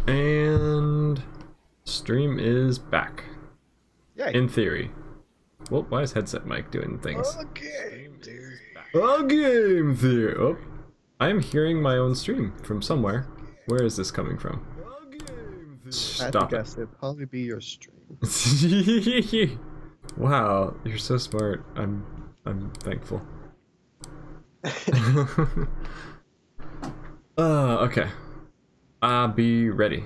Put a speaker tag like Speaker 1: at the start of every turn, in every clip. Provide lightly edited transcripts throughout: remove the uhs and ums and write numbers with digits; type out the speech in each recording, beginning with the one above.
Speaker 1: And stream is back.
Speaker 2: Yeah.
Speaker 1: In theory. Well, why is headset mic doing things?
Speaker 2: Okay, theory.
Speaker 1: Game theory. Oh, I'm hearing my own stream from somewhere. Where is this coming from? Stop
Speaker 2: I guess it'd probably be your stream.
Speaker 1: it. Wow, you're so smart. I'm thankful. Okay. Be ready.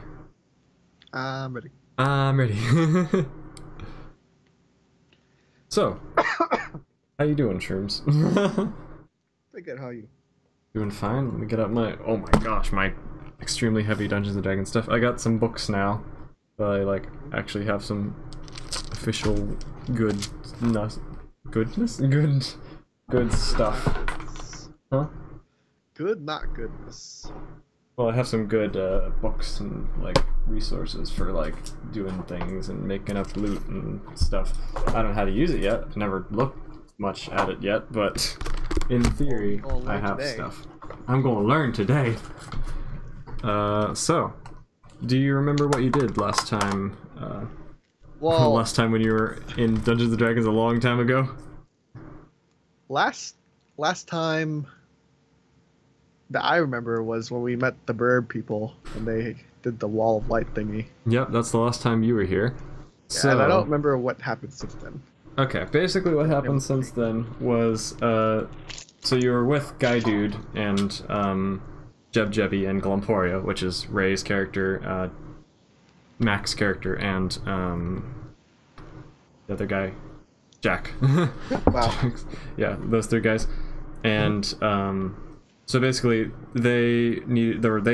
Speaker 2: I'm ready.
Speaker 1: I'm ready. So, how you doing, Shrooms?
Speaker 2: Pretty good, how are you?
Speaker 1: Doing fine. Let me get up my... Oh my gosh, my extremely heavy Dungeons & Dragons stuff. I got some books now. But I, like, actually have some official good stuff. Huh?
Speaker 2: Good, not goodness.
Speaker 1: Well, I have some good books and like resources for like doing things and making up loot and stuff. I don't know how to use it yet. I've never looked much at it yet, but in theory, I have today. Stuff. I'm going to learn today. So, do you remember what you did last time?
Speaker 2: Well,
Speaker 1: last time when you were in Dungeons & Dragons a long time ago?
Speaker 2: Last time that I remember was when we met the bird people and they did the wall of light thingy.
Speaker 1: Yep, that's the last time you were here.
Speaker 2: Yeah,
Speaker 1: so,
Speaker 2: and I don't remember what happened since then.
Speaker 1: Okay, basically what happened since then was, so you were with Guy Dude and Jeb Jebby and Glumporia, which is Ray's character, Mac's character, and the other guy, Jack.
Speaker 2: Wow.
Speaker 1: Yeah, those three guys. And so basically they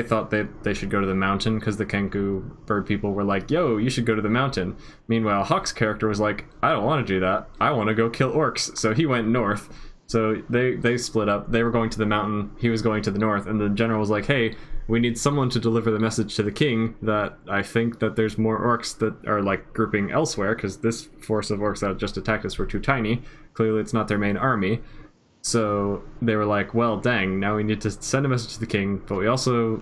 Speaker 1: thought they should go to the mountain because the Kenku bird people were like, yo, you should go to the mountain. Meanwhile, Huck's character was like, I don't want to do that. I want to go kill orcs. So he went north. So they split up. They were going to the mountain. He was going to the north. And the general was like, hey, we need someone to deliver the message to the king that I think that there's more orcs that are like grouping elsewhere because this force of orcs that just attacked us were too tiny. Clearly it's not their main army. So they were like, well, dang, now we need to send a message to the king, but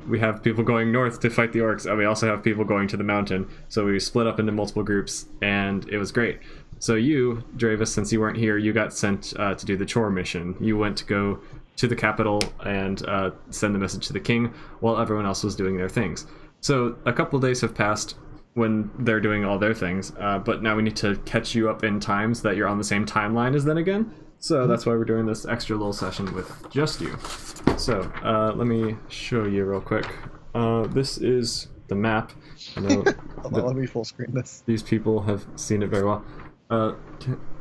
Speaker 1: we have people going north to fight the orcs, and we also have people going to the mountain. So we split up into multiple groups, and it was great. So you, Dravis, since you weren't here, you got sent to do the chore mission. You went to go to the capital and send the message to the king, while everyone else was doing their things. So a couple of days have passed when they're doing all their things, but now we need to catch you up in time so that you're on the same timeline as them again. So that's why we're doing this extra little session with just you. So let me show you real quick. This is the map. I know
Speaker 2: let me full screen this.
Speaker 1: These people have seen it very well.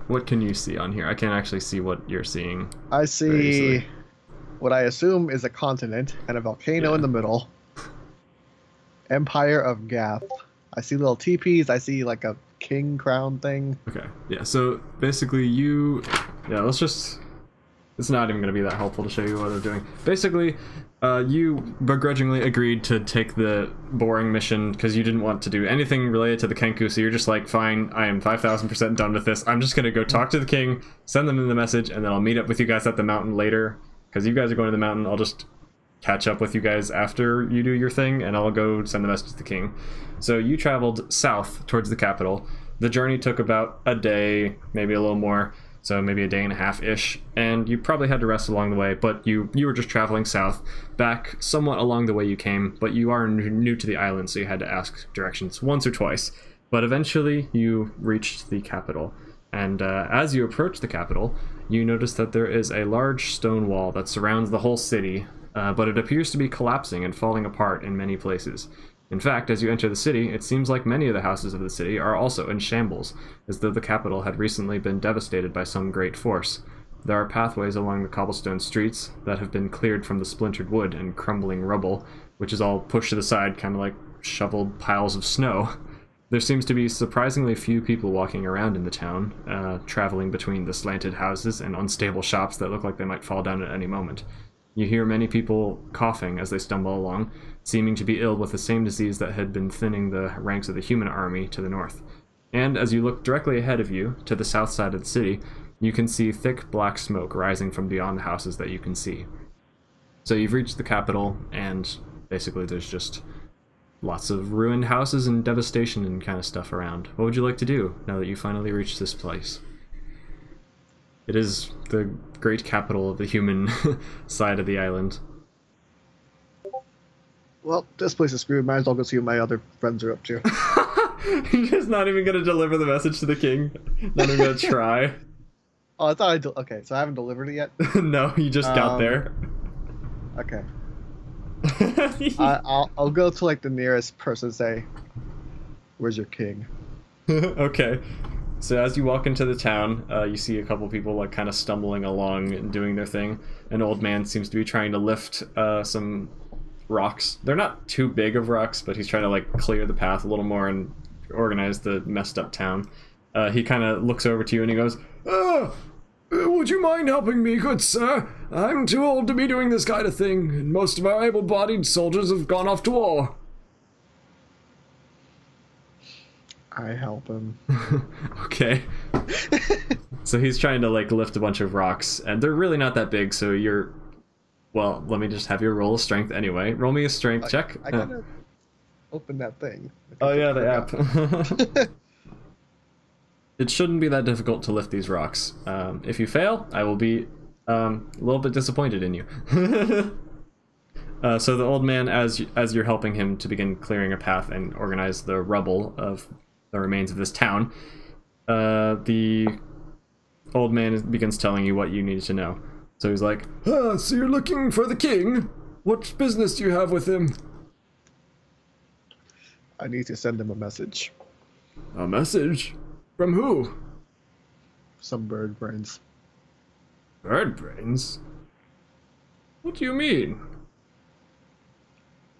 Speaker 1: What can you see on here? I can't actually see what you're seeing.
Speaker 2: I see what I assume is a continent and a volcano in the middle. Empire of Gath. I see little teepees. I see like a king crown thing.
Speaker 1: Okay, yeah, so basically it's not even going to be that helpful to show you what they're doing. Basically, you begrudgingly agreed to take the boring mission because you didn't want to do anything related to the Kenku, so you're just like, fine, I am 5,000% done with this. I'm just going to go talk to the king, send them the message, and then I'll meet up with you guys at the mountain later. Because you guys are going to the mountain, I'll just catch up with you guys after you do your thing, and I'll go send the message to the king. So you traveled south towards the capital. The journey took about a day, maybe a little more, so maybe a day and a half-ish, and you probably had to rest along the way, but you were just traveling south, back somewhat along the way you came, but you are new to the island, so you had to ask directions once or twice. But eventually, you reached the capital, and as you approach the capital, you notice that there is a large stone wall that surrounds the whole city, but it appears to be collapsing and falling apart in many places. In fact, as you enter the city, it seems like many of the houses of the city are also in shambles, as though the capital had recently been devastated by some great force. There are pathways along the cobblestone streets that have been cleared from the splintered wood and crumbling rubble, which is all pushed to the side, kind of like shoveled piles of snow. There seems to be surprisingly few people walking around in the town, traveling between the slanted houses and unstable shops that look like they might fall down at any moment. You hear many people coughing as they stumble along, seeming to be ill with the same disease that had been thinning the ranks of the human army to the north. And as you look directly ahead of you, to the south side of the city, you can see thick black smoke rising from beyond the houses that you can see. So you've reached the capital, and basically there's just lots of ruined houses and devastation and kind of stuff around. What would you like to do now that you finally reached this place? It is the great capital of the human side of the island.
Speaker 2: Well, this place is screwed. Might as well go see what my other friends are up to.
Speaker 1: You're just not even gonna deliver the message to the king? Not even gonna try?
Speaker 2: Oh, I thought okay, so I haven't delivered it yet?
Speaker 1: No, you just got there.
Speaker 2: Okay. I'll go to like the nearest person and say, "Where's your king?"
Speaker 1: Okay. So as you walk into the town, you see a couple people like kind of stumbling along and doing their thing. An old man seems to be trying to lift some rocks. They're not too big of rocks, but he's trying to like clear the path a little more and organize the messed up town. He kind of looks over to you and he goes, would you mind helping me, good sir? I'm too old to be doing this kind of thing, and most of our able-bodied soldiers have gone off to war.
Speaker 2: I help him.
Speaker 1: Okay. So he's trying to like lift a bunch of rocks, and they're really not that big, so you're... Well, let me just have you roll a strength anyway. Roll me a strength check.
Speaker 2: I gotta open that thing.
Speaker 1: Oh yeah, the app. It shouldn't be that difficult to lift these rocks. If you fail, I will be a little bit disappointed in you. So the old man, as you're helping him to begin clearing a path and organize the rubble of the remains of this town, the old man begins telling you what you needed to know. So he's like, so you're looking for the king? What business do you have with him?
Speaker 2: I need to send him a message.
Speaker 1: A message? From who?
Speaker 2: Some bird brains.
Speaker 1: Bird brains? What do you mean?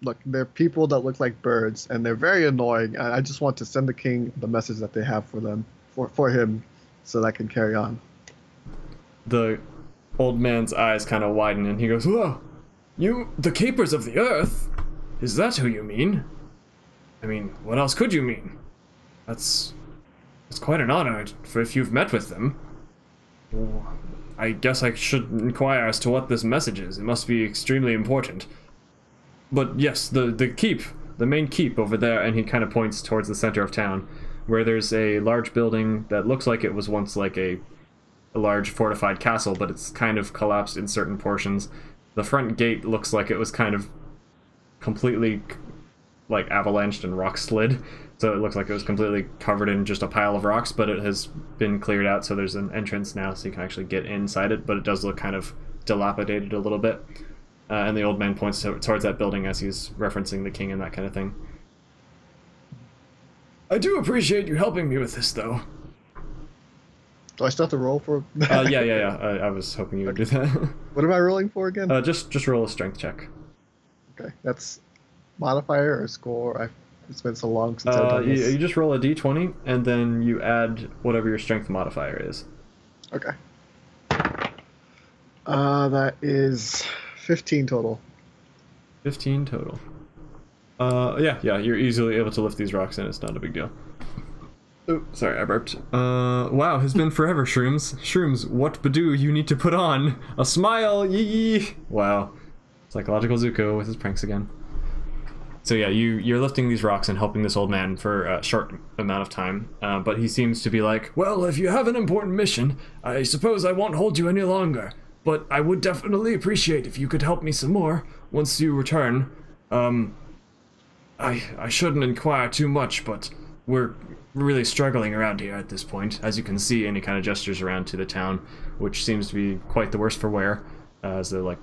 Speaker 2: Look, they're people that look like birds, and they're very annoying, and I just want to send the king the message that they have for them, for him, so that I can carry on.
Speaker 1: The old man's eyes kind of widen, and he goes, whoa, you, the keepers of the earth? Is that who you mean? I mean, what else could you mean? It's quite an honor for if you've met with them. Well, I guess I should inquire as to what this message is. It must be extremely important. But yes, the keep, the main keep over there, and he kind of points towards the center of town, where there's a large building that looks like it was once like a large fortified castle, but it's kind of collapsed in certain portions. The front gate looks like it was kind of completely like avalanched and rock slid. So it looks like it was completely covered in just a pile of rocks, but it has been cleared out, so there's an entrance now, so you can actually get inside it, but it does look kind of dilapidated a little bit. And the old man points towards that building as he's referencing the king and that kind of thing. I do appreciate you helping me with this, though.
Speaker 2: Do I still have to roll for...
Speaker 1: Yeah. I was hoping you would do that.
Speaker 2: What am I rolling for again?
Speaker 1: Just roll a strength check.
Speaker 2: Okay, that's modifier or score? It's been so long since I've done this.
Speaker 1: You just roll a d20, and then you add whatever your strength modifier is.
Speaker 2: Okay. That is 15 total.
Speaker 1: 15 total. Yeah, you're easily able to lift these rocks, and it's not a big deal. Oh, sorry, I burped. Wow, it's been forever, Shrooms. Shrooms, what badoo you need to put on? A smile, yee! Wow. Psychological Zuko with his pranks again. So yeah, you're lifting these rocks and helping this old man for a short amount of time, but he seems to be like, well, if you have an important mission, I suppose I won't hold you any longer, but I would definitely appreciate if you could help me some more once you return. I shouldn't inquire too much, but we're really struggling around here at this point. As you can see, and he kind of gestures around to the town, which seems to be quite the worse for wear, as they're like...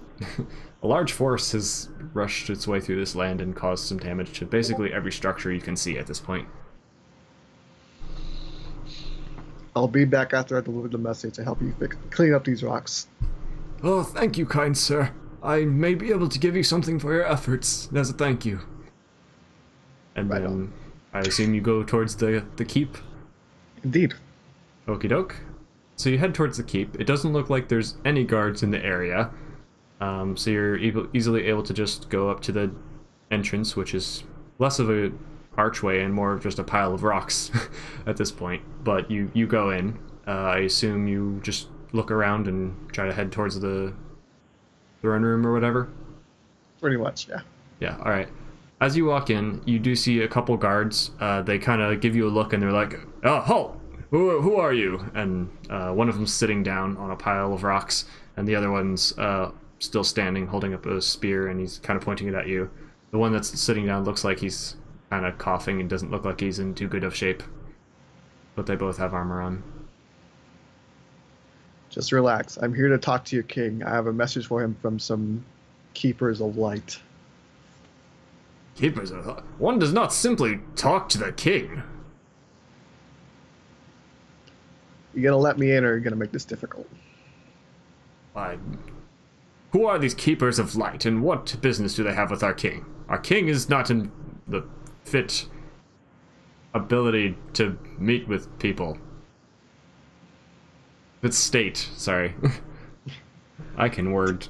Speaker 1: A large force has rushed its way through this land and caused some damage to basically every structure you can see at this point.
Speaker 2: I'll be back after I deliver the message to help you clean up these rocks.
Speaker 1: Oh, thank you, kind sir. I may be able to give you something for your efforts as a thank you. And
Speaker 2: right
Speaker 1: then
Speaker 2: on.
Speaker 1: I assume you go towards the keep?
Speaker 2: Indeed.
Speaker 1: Okie doke. So you head towards the keep. It doesn't look like there's any guards in the area. So you're easily able to just go up to the entrance, which is less of a archway and more of just a pile of rocks at this point. But you go in. I assume you just look around and try to head towards the throne room or whatever?
Speaker 2: Pretty much, yeah.
Speaker 1: Yeah, alright. as you walk in, you do see a couple guards. They kind of give you a look and they're like, "Oh, halt! Who are you?" And one of them's sitting down on a pile of rocks, and the other one's still standing, holding up a spear, and he's kind of pointing it at you. The one that's sitting down looks like he's kind of coughing and doesn't look like he's in too good of shape. But they both have armor on.
Speaker 2: Just relax. I'm here to talk to your king. I have a message for him from some keepers of light.
Speaker 1: Keepers of light? One does not simply talk to the king.
Speaker 2: You gonna let me in, or you're gonna make this difficult?
Speaker 1: Who are these keepers of light, and what business do they have with our king? Our king is not in the fit ability to meet with people. It's state, sorry. I can word.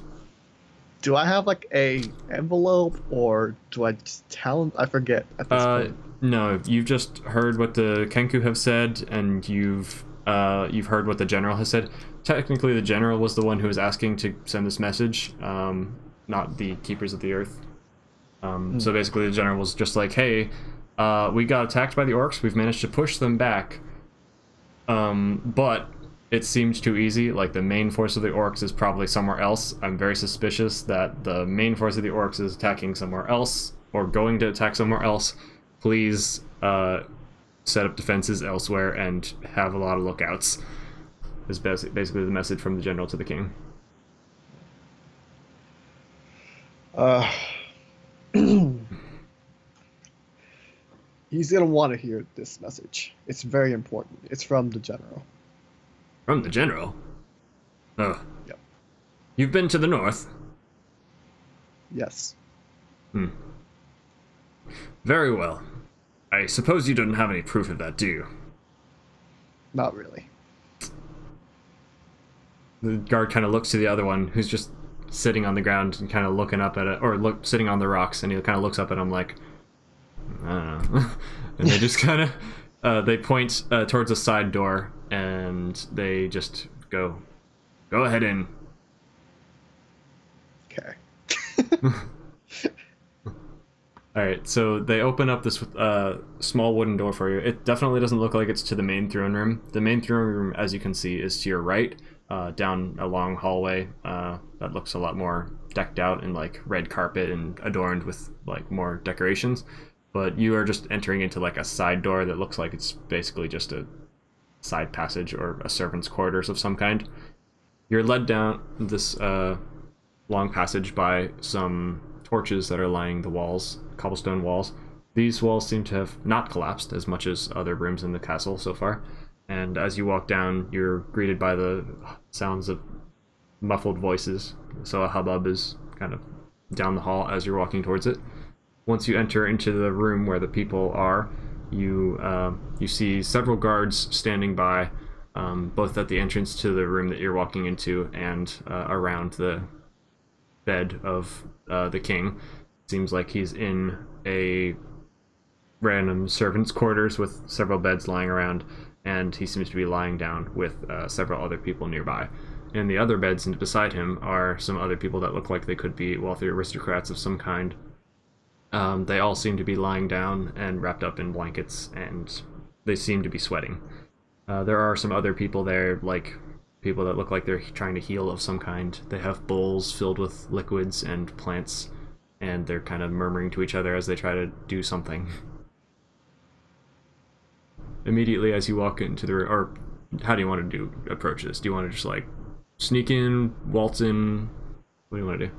Speaker 2: Do I have like a envelope, or do I just tell him? I forget at this point.
Speaker 1: No, you've just heard what the Kenku have said, and you've heard what the general has said. Technically, the general was the one who was asking to send this message, not the Keepers of the Earth. So basically, the general was just like, "Hey, we got attacked by the orcs. We've managed to push them back, but it seemed too easy. Like, the main force of the orcs is probably somewhere else. I'm very suspicious that the main force of the orcs is attacking somewhere else, or going to attack somewhere else. Please set up defenses elsewhere and have a lot of lookouts." Is basically the message from the general to the king.
Speaker 2: He's gonna want to hear this message. It's very important. It's from the general.
Speaker 1: From the general? Oh.
Speaker 2: Yep.
Speaker 1: You've been to the north?
Speaker 2: Yes.
Speaker 1: Very well. I suppose you don't have any proof of that, do you?
Speaker 2: Not really.
Speaker 1: The guard kind of looks to the other one, who's just sitting on the ground and kind of looking up at it, or sitting on the rocks, and he kind of looks up at him like, I don't know. And they just kind of, they point towards a side door, and they just go ahead in.
Speaker 2: Okay.
Speaker 1: Alright, so they open up this small wooden door for you. It definitely doesn't look like it's to the main throne room. The main throne room, as you can see, is to your right, down a long hallway that looks a lot more decked out in like red carpet and adorned with like more decorations. But you are just entering into like a side door that looks like it's basically just a side passage or a servant's quarters of some kind. You're led down this long passage by some torches that are lining the walls, cobblestone walls. These walls seem to have not collapsed as much as other rooms in the castle so far. And as you walk down, you're greeted by the sounds of muffled voices. So a hubbub is kind of down the hall as you're walking towards it. Once you enter into the room where the people are, you see several guards standing by, both at the entrance to the room that you're walking into and around the bed of the king. Seems like he's in a random servant's quarters with several beds lying around, and he seems to be lying down with several other people nearby. In the other beds and beside him are some other people that look like they could be wealthy aristocrats of some kind. They all seem to be lying down and wrapped up in blankets, and they seem to be sweating. There are some other people there, like people that look like they're trying to heal of some kind. They have bowls filled with liquids and plants, and they're kind of murmuring to each other as they try to do something. Immediately as you walk into the room, or how do you want to approach this? Do you want to just like sneak in, waltz in? What do you want to do?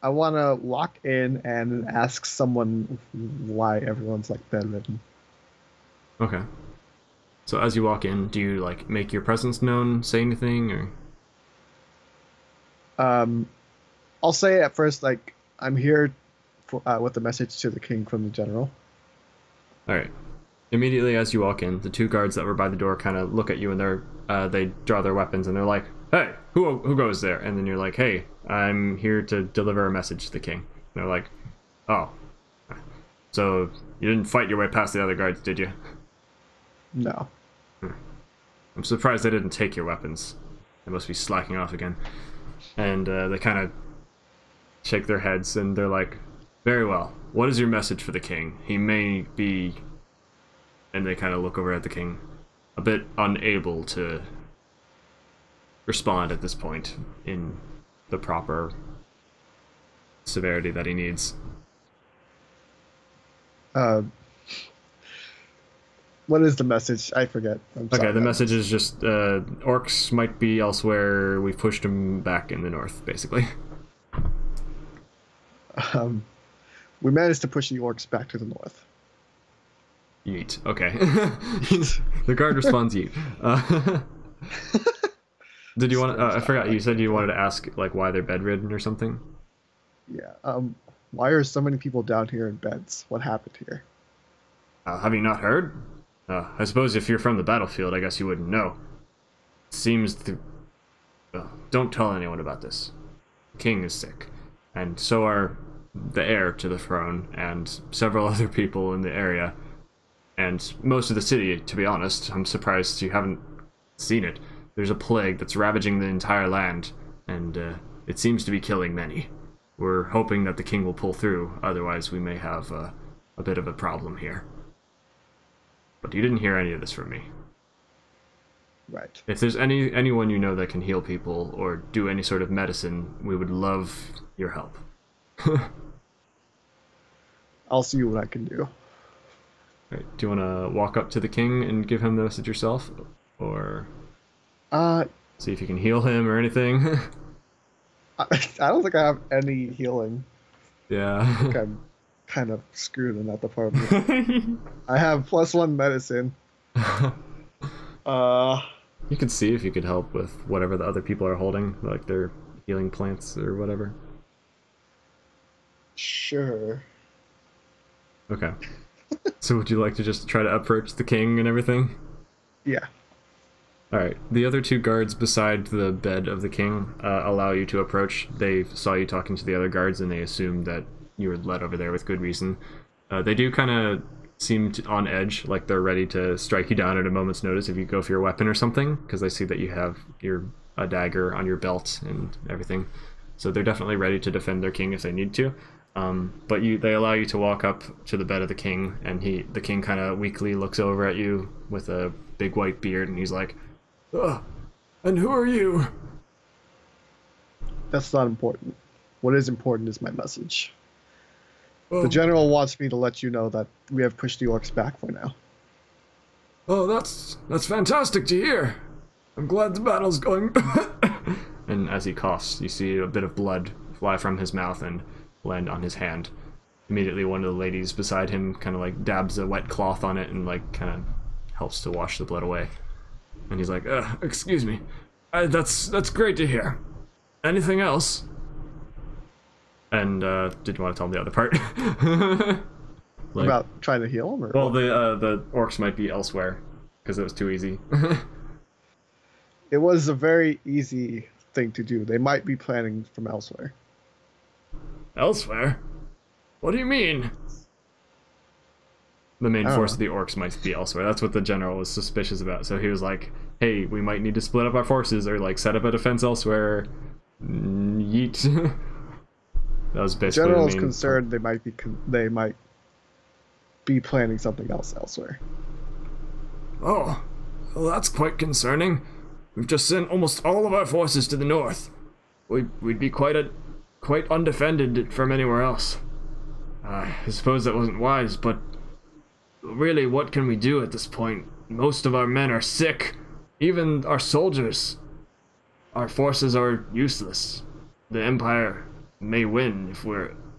Speaker 2: I want to walk in and ask someone why everyone's like bedridden.
Speaker 1: Okay. So as you walk in, do you like make your presence known, say anything, or?
Speaker 2: I'll say at first, like, I'm here for, with a message to the king from the general.
Speaker 1: Alright. Immediately as you walk in, the two guards that were by the door kind of look at you, and they draw their weapons, and they're like, "Hey, who goes there?" And then you're like, "Hey, I'm here to deliver a message to the king." And they're like, "Oh. So you didn't fight your way past the other guards, did you?"
Speaker 2: No.
Speaker 1: I'm surprised they didn't take your weapons. They must be slacking off again. And they kind of shake their heads, and they're like, very well. What is your message for the king? He may be... And they kind of look over at the king, a bit unable to respond at this point in the proper severity that he needs.
Speaker 2: What is the message? I forget.
Speaker 1: Okay, the message is just orcs might be elsewhere. We've pushed them back in the north, basically.
Speaker 2: We managed to push the orcs back to the north.
Speaker 1: Yeet. Okay. The guard responds yeet. Did you want? I forgot. You said you wanted to ask like why they're bedridden or something.
Speaker 2: Yeah. Why are so many people down here in beds? What happened here?
Speaker 1: Have you not heard? I suppose if you're from the battlefield, I guess you wouldn't know. It seems don't tell anyone about this. The king is sick, and so are the heir to the throne and several other people in the area. And most of the city, to be honest. I'm surprised you haven't seen it. There's a plague that's ravaging the entire land, and it seems to be killing many. We're hoping that the king will pull through, otherwise we may have a bit of a problem here. But you didn't hear any of this from me.
Speaker 2: Right.
Speaker 1: If there's anyone you know that can heal people or do any sort of medicine, we would love your help.
Speaker 2: I'll see what I can do.
Speaker 1: Right. Do you want to walk up to the king and give him the message yourself? Or see if you can heal him or anything?
Speaker 2: I don't think I have any healing.
Speaker 1: Yeah.
Speaker 2: I think I'm kind of screwed in that department. I have +1 medicine.
Speaker 1: You could see if you could help with whatever the other people are holding, like their healing plants or whatever.
Speaker 2: Sure.
Speaker 1: Okay. So would you like to just try to approach the king and everything?
Speaker 2: Yeah.
Speaker 1: Alright, the other two guards beside the bed of the king allow you to approach. They saw you talking to the other guards and they assumed that you were led over there with good reason. They do kind of seem on edge, like they're ready to strike you down at a moment's notice if you go for your weapon or something, because they see that you have a dagger on your belt and everything. So they're definitely ready to defend their king if they need to. But they allow you to walk up to the bed of the king, and the king kind of weakly looks over at you with a big white beard, and he's like, "Ugh, and who are you?"
Speaker 2: That's not important. What is important is my message. The general wants me to let you know that we have pushed the orcs back for now.
Speaker 1: Oh, that's fantastic to hear. I'm glad the battle's going. And as he coughs, you see a bit of blood fly from his mouth and land on his hand. Immediately one of the ladies beside him kind of like dabs a wet cloth on it and like kind of helps to wash the blood away. And he's like, excuse me. That's great to hear. Anything else? And did you want to tell him the other part? Like,
Speaker 2: about trying to heal him? Or
Speaker 1: well, the orcs might be elsewhere because it was too easy.
Speaker 2: It was a very easy thing to do. They might be planning from elsewhere.
Speaker 1: Elsewhere? What do you mean? The main force of the orcs might be elsewhere. That's what the general was suspicious about. So he was like, hey, we might need to split up our forces or like set up a defense elsewhere. Yeet. That was basically
Speaker 2: the general
Speaker 1: the
Speaker 2: is concerned they might be planning something else elsewhere.
Speaker 1: Oh, well, that's quite concerning. We've just sent almost all of our forces to the north. We'd be quite undefended from anywhere else. I suppose that wasn't wise, but really, what can we do at this point? Most of our men are sick, even our soldiers. Our forces are useless. The Empire may win if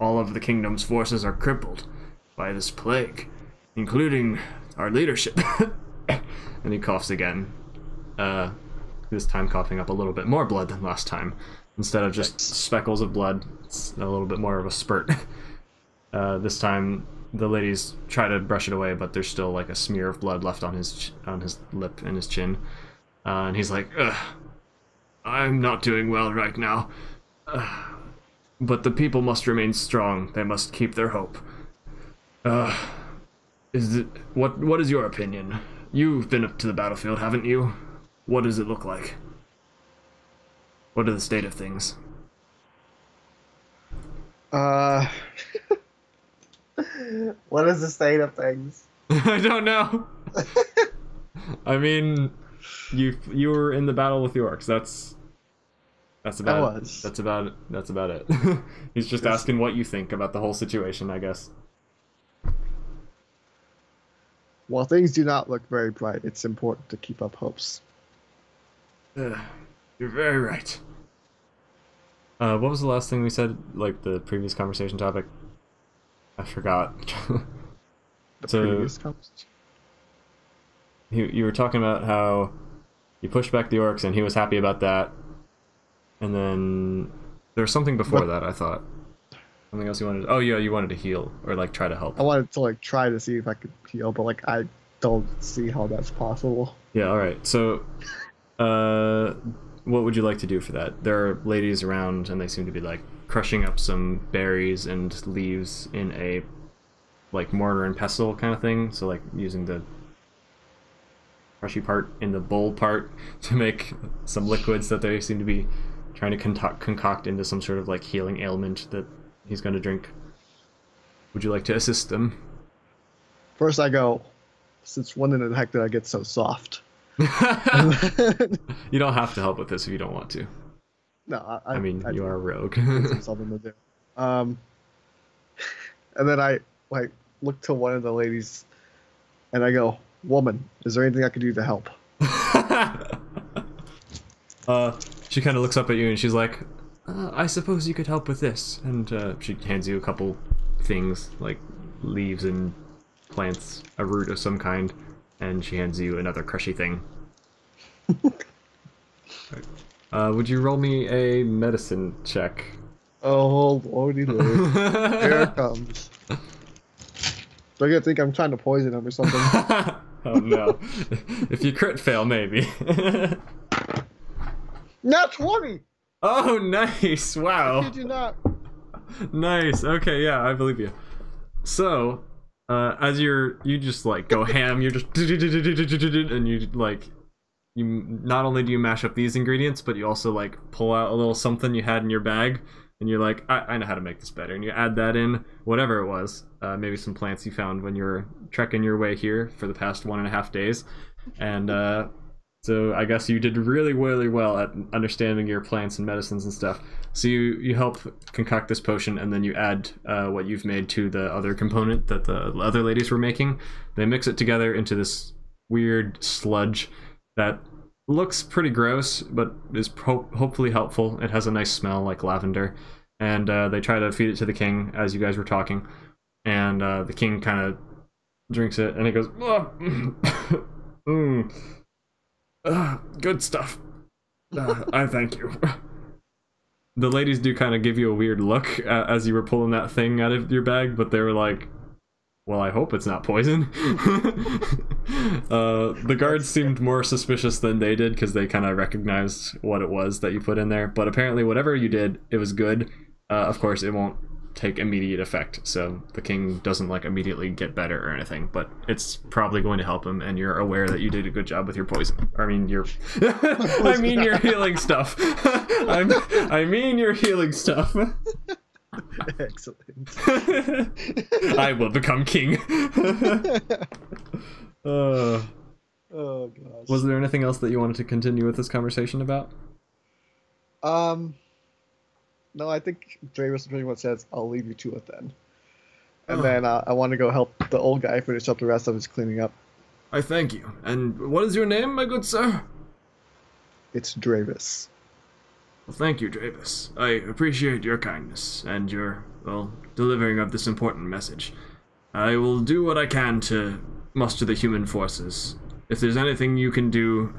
Speaker 1: all of the kingdom's forces are crippled by this plague, including our leadership. And he coughs again. This time coughing up a little bit more blood than last time. Instead of just speckles of blood, it's a little bit more of a spurt. This time, the ladies try to brush it away, but there's still like a smear of blood left on his lip and his chin. And he's like, ugh, I'm not doing well right now. But the people must remain strong. They must keep their hope. What is your opinion? You've been up to the battlefield, haven't you? What does it look like? What are the state of things?
Speaker 2: Uh, what is the state of things?
Speaker 1: I don't know. I mean, you were in the battle with the orcs. That's
Speaker 2: I
Speaker 1: about
Speaker 2: was.
Speaker 1: that's about it. He's just
Speaker 2: Yes.
Speaker 1: asking what you think about the whole situation, I guess.
Speaker 2: While things do not look very bright, it's important to keep up hopes.
Speaker 1: Ugh, you're very right. What was the last thing we said? Like the previous conversation topic? I forgot.
Speaker 2: The
Speaker 1: So-
Speaker 2: previous conversation.
Speaker 1: You were talking about how you pushed back the orcs and he was happy about that. And then there was something before that, I thought. Something else you wanted to... Oh, yeah, you wanted to heal or like try to help.
Speaker 2: I wanted to like try to see if I could heal, but like I don't see how that's possible.
Speaker 1: Yeah, all right. So what would you like to do for that? There are ladies around and they seem to be like crushing up some berries and leaves in a like mortar and pestle kind of thing. So like using the crushy part in the bowl part to make some liquids that they seem to be trying to concoct into some sort of like healing ailment that he's going to drink. Would you like to assist them?
Speaker 2: First, I go, since when in the heck did I get so soft?
Speaker 1: You don't have to help with this if you don't want to.
Speaker 2: No,
Speaker 1: I mean, you are a rogue.
Speaker 2: It's something to do. And then I like look to one of the ladies, and I go, "Woman, is there anything I can do to help?"
Speaker 1: She kind of looks up at you and she's like, I suppose you could help with this. And she hands you a couple things, like leaves and plants, a root of some kind, and she hands you another crushy thing. Right. Would you roll me a medicine check?
Speaker 2: Oh lordy lord, here it comes. They're gonna think I'm trying to poison them or something.
Speaker 1: Oh no. If you crit fail, maybe.
Speaker 2: Not 20.
Speaker 1: Oh, nice! Wow.
Speaker 2: Did you not?
Speaker 1: Nice. Okay, yeah, I believe you. So, as you just like go ham, you're just and you like you not only do you mash up these ingredients, but you also like pull out a little something you had in your bag, and you're like, I know how to make this better, and you add that in, whatever it was, maybe some plants you found when you were trekking your way here for the past 1.5 days, and so I guess you did really, really well at understanding your plants and medicines and stuff. So you help concoct this potion, and then you add what you've made to the other component that the other ladies were making. They mix it together into this weird sludge that looks pretty gross, but is hopefully helpful. It has a nice smell like lavender. And they try to feed it to the king as you guys were talking. And the king kind of drinks it, and he goes, good stuff. I thank you. The ladies do kind of give you a weird look as you were pulling that thing out of your bag, but they were like, well, I hope it's not poison. The guards seemed more suspicious than they did because they kind of recognized what it was that you put in there. But apparently whatever you did, it was good. Of course, it won't take immediate effect, so the king doesn't like immediately get better or anything, but it's probably going to help him, and you're aware that you did a good job with your poison. I mean your I mean your healing stuff. I mean your healing stuff.
Speaker 2: Excellent.
Speaker 1: I will become king.
Speaker 2: Oh gosh.
Speaker 1: Was there anything else that you wanted to continue with this conversation about?
Speaker 2: No, I think Dravis pretty much says, I'll leave you to it then. And then I want to go help the old guy finish up the rest of his cleaning up.
Speaker 1: I thank you. And what is your name, my good sir?
Speaker 2: It's Dravis.
Speaker 1: Well, thank you, Dravis. I appreciate your kindness and your, well, delivering of this important message. I will do what I can to muster the human forces. If there's anything you can do,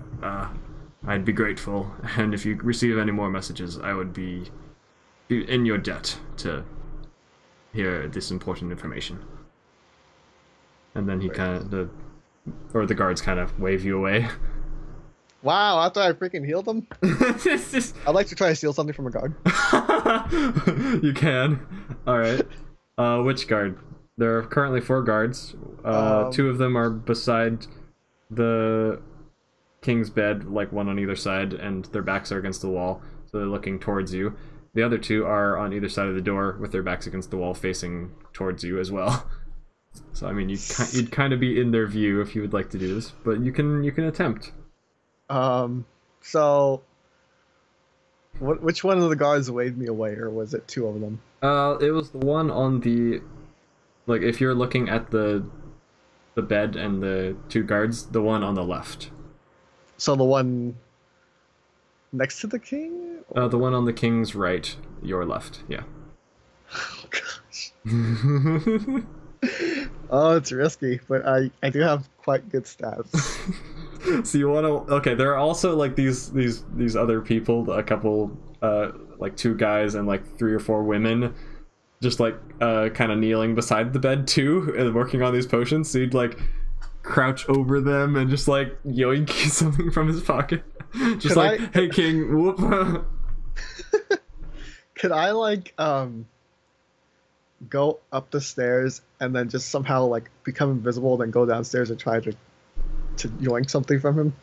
Speaker 1: I'd be grateful. And if you receive any more messages, I would be in your debt to hear this important information. And then he kind of, the guards kind of wave you away.
Speaker 2: Wow, after I freaking healed him? I'd like to try to steal something from a guard.
Speaker 1: You can. Alright. Which guard? There are currently 4 guards. 2 of them are beside the king's bed, like one on either side, and their backs are against the wall, so they're looking towards you. The other two are on either side of the door with their backs against the wall facing towards you as well. So I mean, you'd kind of be in their view if you would like to do this, but you can attempt.
Speaker 2: So which one of the guards waved me away, or was it two of them?
Speaker 1: It was the one on the, like, if you're looking at the bed and the two guards, the one on the left.
Speaker 2: So the one next to the king?
Speaker 1: The one on the king's right, your left, yeah.
Speaker 2: Oh gosh. Oh, it's risky, but I do have quite good stats.
Speaker 1: So you want to? Okay, there are also like these other people, a couple, like two guys and like 3 or 4 women, just like kind of kneeling beside the bed too, and working on these potions. So you'd like crouch over them and just like yoink something from his pocket, just like, hey king, whoop.
Speaker 2: Could I like go up the stairs and then just somehow like become invisible, then go downstairs and try to yoink something from him?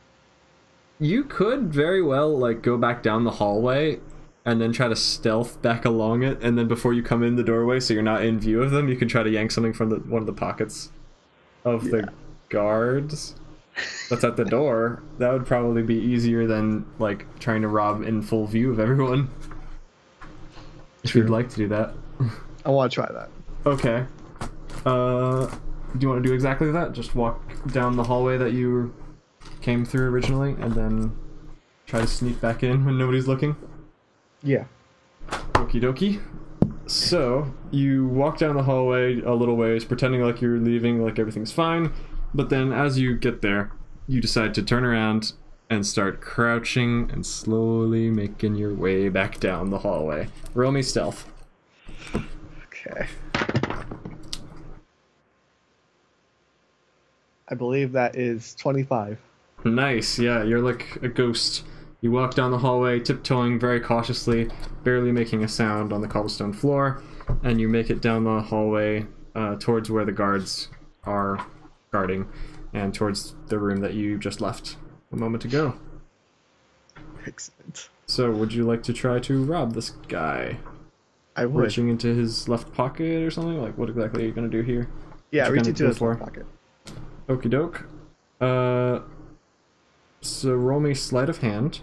Speaker 1: You could very well like go back down the hallway and then try to stealth back along it, and then before you come in the doorway so you're not in view of them, you can try to yank something from one of the pockets of the guards that's at the door. That would probably be easier than like trying to rob in full view of everyone. If you'd like to do that.
Speaker 2: I want to try that.
Speaker 1: Okay. Do you want to do exactly that? Just walk down the hallway that you came through originally, and then try to sneak back in when nobody's looking?
Speaker 2: Yeah.
Speaker 1: Okie dokie. So, you walk down the hallway a little ways, pretending like you're leaving, like everything's fine, but then as you get there, you decide to turn around and start crouching and slowly making your way back down the hallway. Roll me stealth.
Speaker 2: Okay. I believe that is 25.
Speaker 1: Nice, yeah, you're like a ghost. You walk down the hallway, tiptoeing very cautiously, barely making a sound on the cobblestone floor, and you make it down the hallway towards where the guards are guarding, and towards the room that you just left a moment ago.
Speaker 2: Excellent.
Speaker 1: So, would you like to try to rob this guy?
Speaker 2: I would.
Speaker 1: Reaching into his left pocket or something? Like, what exactly are you going to do here?
Speaker 2: Yeah, reach into his left pocket.
Speaker 1: Okie doke. So roll me sleight of hand.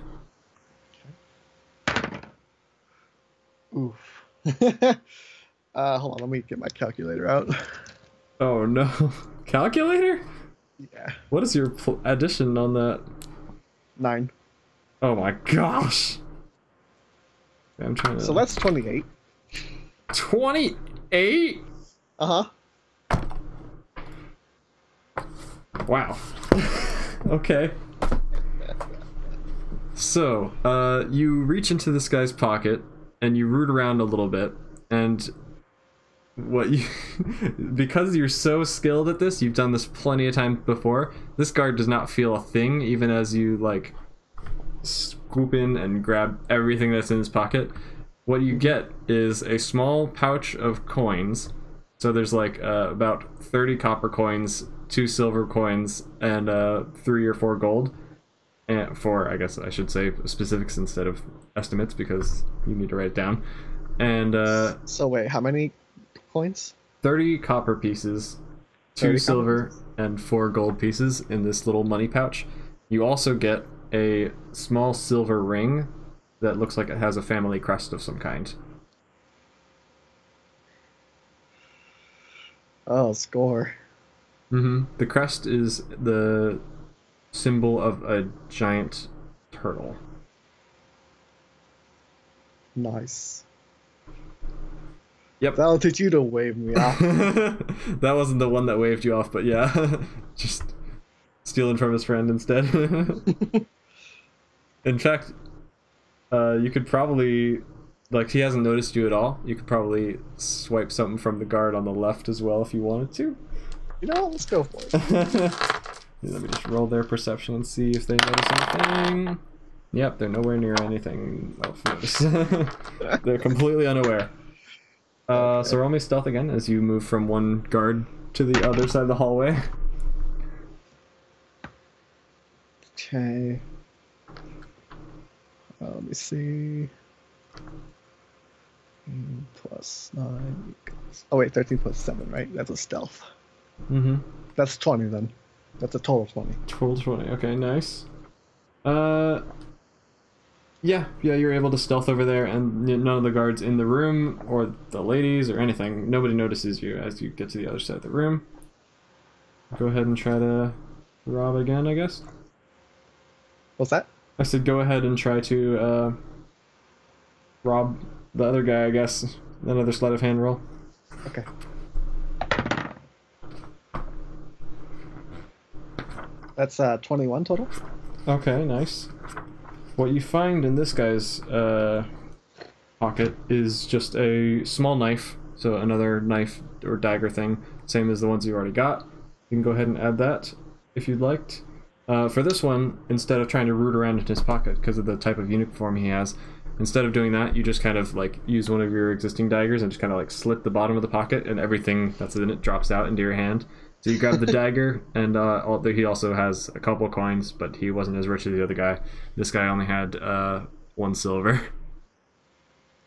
Speaker 2: Okay. Oof. Hold on, let me get my calculator out.
Speaker 1: Oh no. Calculator?
Speaker 2: Yeah.
Speaker 1: What is your addition on that?
Speaker 2: 9.
Speaker 1: Oh my gosh. I'm trying to...
Speaker 2: So that's 28.
Speaker 1: 28?
Speaker 2: Uh-huh.
Speaker 1: Wow. Okay. So, you reach into this guy's pocket and you root around a little bit, and what you because you're so skilled at this, you've done this plenty of times before, this guard does not feel a thing even as you like scoop in and grab everything that's in his pocket. What you get is a small pouch of coins. So there's like about 30 copper coins, 2 silver coins, and 3 or 4 gold. And 4, I guess I should say specifics instead of estimates because you need to write it down. And
Speaker 2: so wait, how many coins?
Speaker 1: 30 copper pieces, 2 silver, and 4 gold pieces in this little money pouch. You also get a small silver ring that looks like it has a family crest of some kind.
Speaker 2: Oh, score.
Speaker 1: The crest is the symbol of a giant turtle.
Speaker 2: Nice.
Speaker 1: Yep.
Speaker 2: That'll teach you to wave me off.
Speaker 1: That wasn't the one that waved you off, but yeah. Just stealing from his friend instead. In fact, you could probably, like, he hasn't noticed you at all. You could probably swipe something from the guard on the left as well if you wanted to.
Speaker 2: You know what? Let's go for it.
Speaker 1: Let me just roll their perception and see if they notice anything. Yep, they're nowhere near anything of notice. They're completely unaware.
Speaker 2: Okay.
Speaker 1: So roll me stealth again as you move from one guard to the other side of the hallway.
Speaker 2: Okay. Let me see. Plus 9 equals... Oh, wait, 13 plus 7, right? That's a stealth.
Speaker 1: Mm-hmm.
Speaker 2: That's 20 then. That's a total 20.
Speaker 1: Total 20. Okay, nice. Yeah, you're able to stealth over there, and none of the guards in the room, or the ladies, or anything, nobody notices you as you get to the other side of the room. Go ahead and try to rob again, I guess.
Speaker 2: What's that?
Speaker 1: I said go ahead and try to, rob the other guy, I guess. Another sleight of hand roll.
Speaker 2: Okay. That's 21 total.
Speaker 1: Okay, nice. What you find in this guy's pocket is just a small knife, so another knife or dagger thing, same as the ones you already got. You can go ahead and add that if you'd liked. For this one, instead of trying to root around in his pocket because of the type of uniform he has, instead of doing that, you just kind of like use one of your existing daggers and just kind of like slit the bottom of the pocket, and everything that's in it drops out into your hand. So you grab the dagger, and he also has a couple coins, but he wasn't as rich as the other guy. This guy only had 1 silver.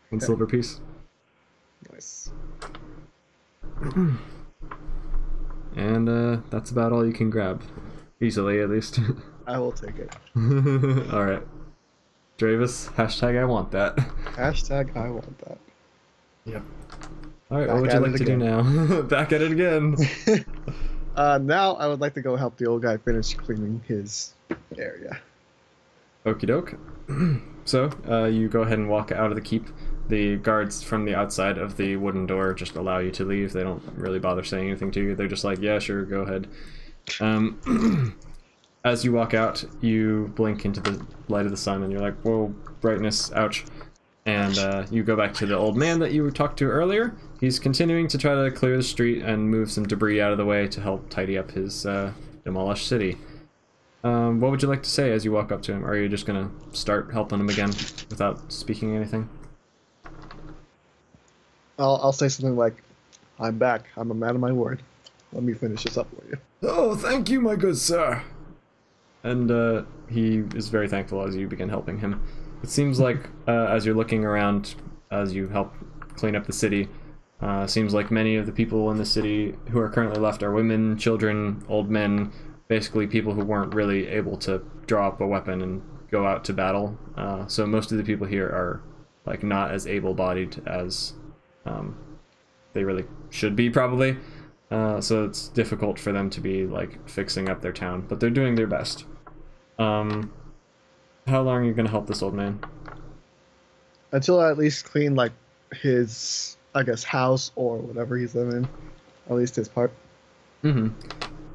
Speaker 1: One silver piece.
Speaker 2: Nice.
Speaker 1: And that's about all you can grab. Easily, at least.
Speaker 2: I will take it.
Speaker 1: Alright. Dravis, hashtag I want that.
Speaker 2: Hashtag I want that.
Speaker 1: Yep. Alright, what would you like to do now? Back at it again.
Speaker 2: Now I would like to go help the old guy finish cleaning his area.
Speaker 1: Okie doke. So, you go ahead and walk out of the keep. The guards from the outside of the wooden door just allow you to leave. They don't really bother saying anything to you. They're just like, yeah, sure, go ahead. As you walk out, you blink into the light of the sun and you're like, whoa, brightness, ouch. And you go back to the old man that you talked to earlier. He's continuing to try to clear the street and move some debris out of the way to help tidy up his demolished city. What would you like to say as you walk up to him? Or are you just going to start helping him again without speaking anything?
Speaker 2: I'll say something like, I'm back. I'm a man of my word. Let me finish this up for you.
Speaker 1: Oh, thank you, my good sir. And he is very thankful as you begin helping him. It seems like as you're looking around, as you help clean up the city, seems like many of the people in the city who are currently left are women, children, old men, basically people who weren't really able to draw up a weapon and go out to battle. So most of the people here are like not as able-bodied as they really should be, probably. So it's difficult for them to be like fixing up their town, but they're doing their best. How long are you gonna help this old man?
Speaker 2: Until I at least clean like his, I guess, house or whatever he's living in. At least his part.
Speaker 1: Mm-hmm.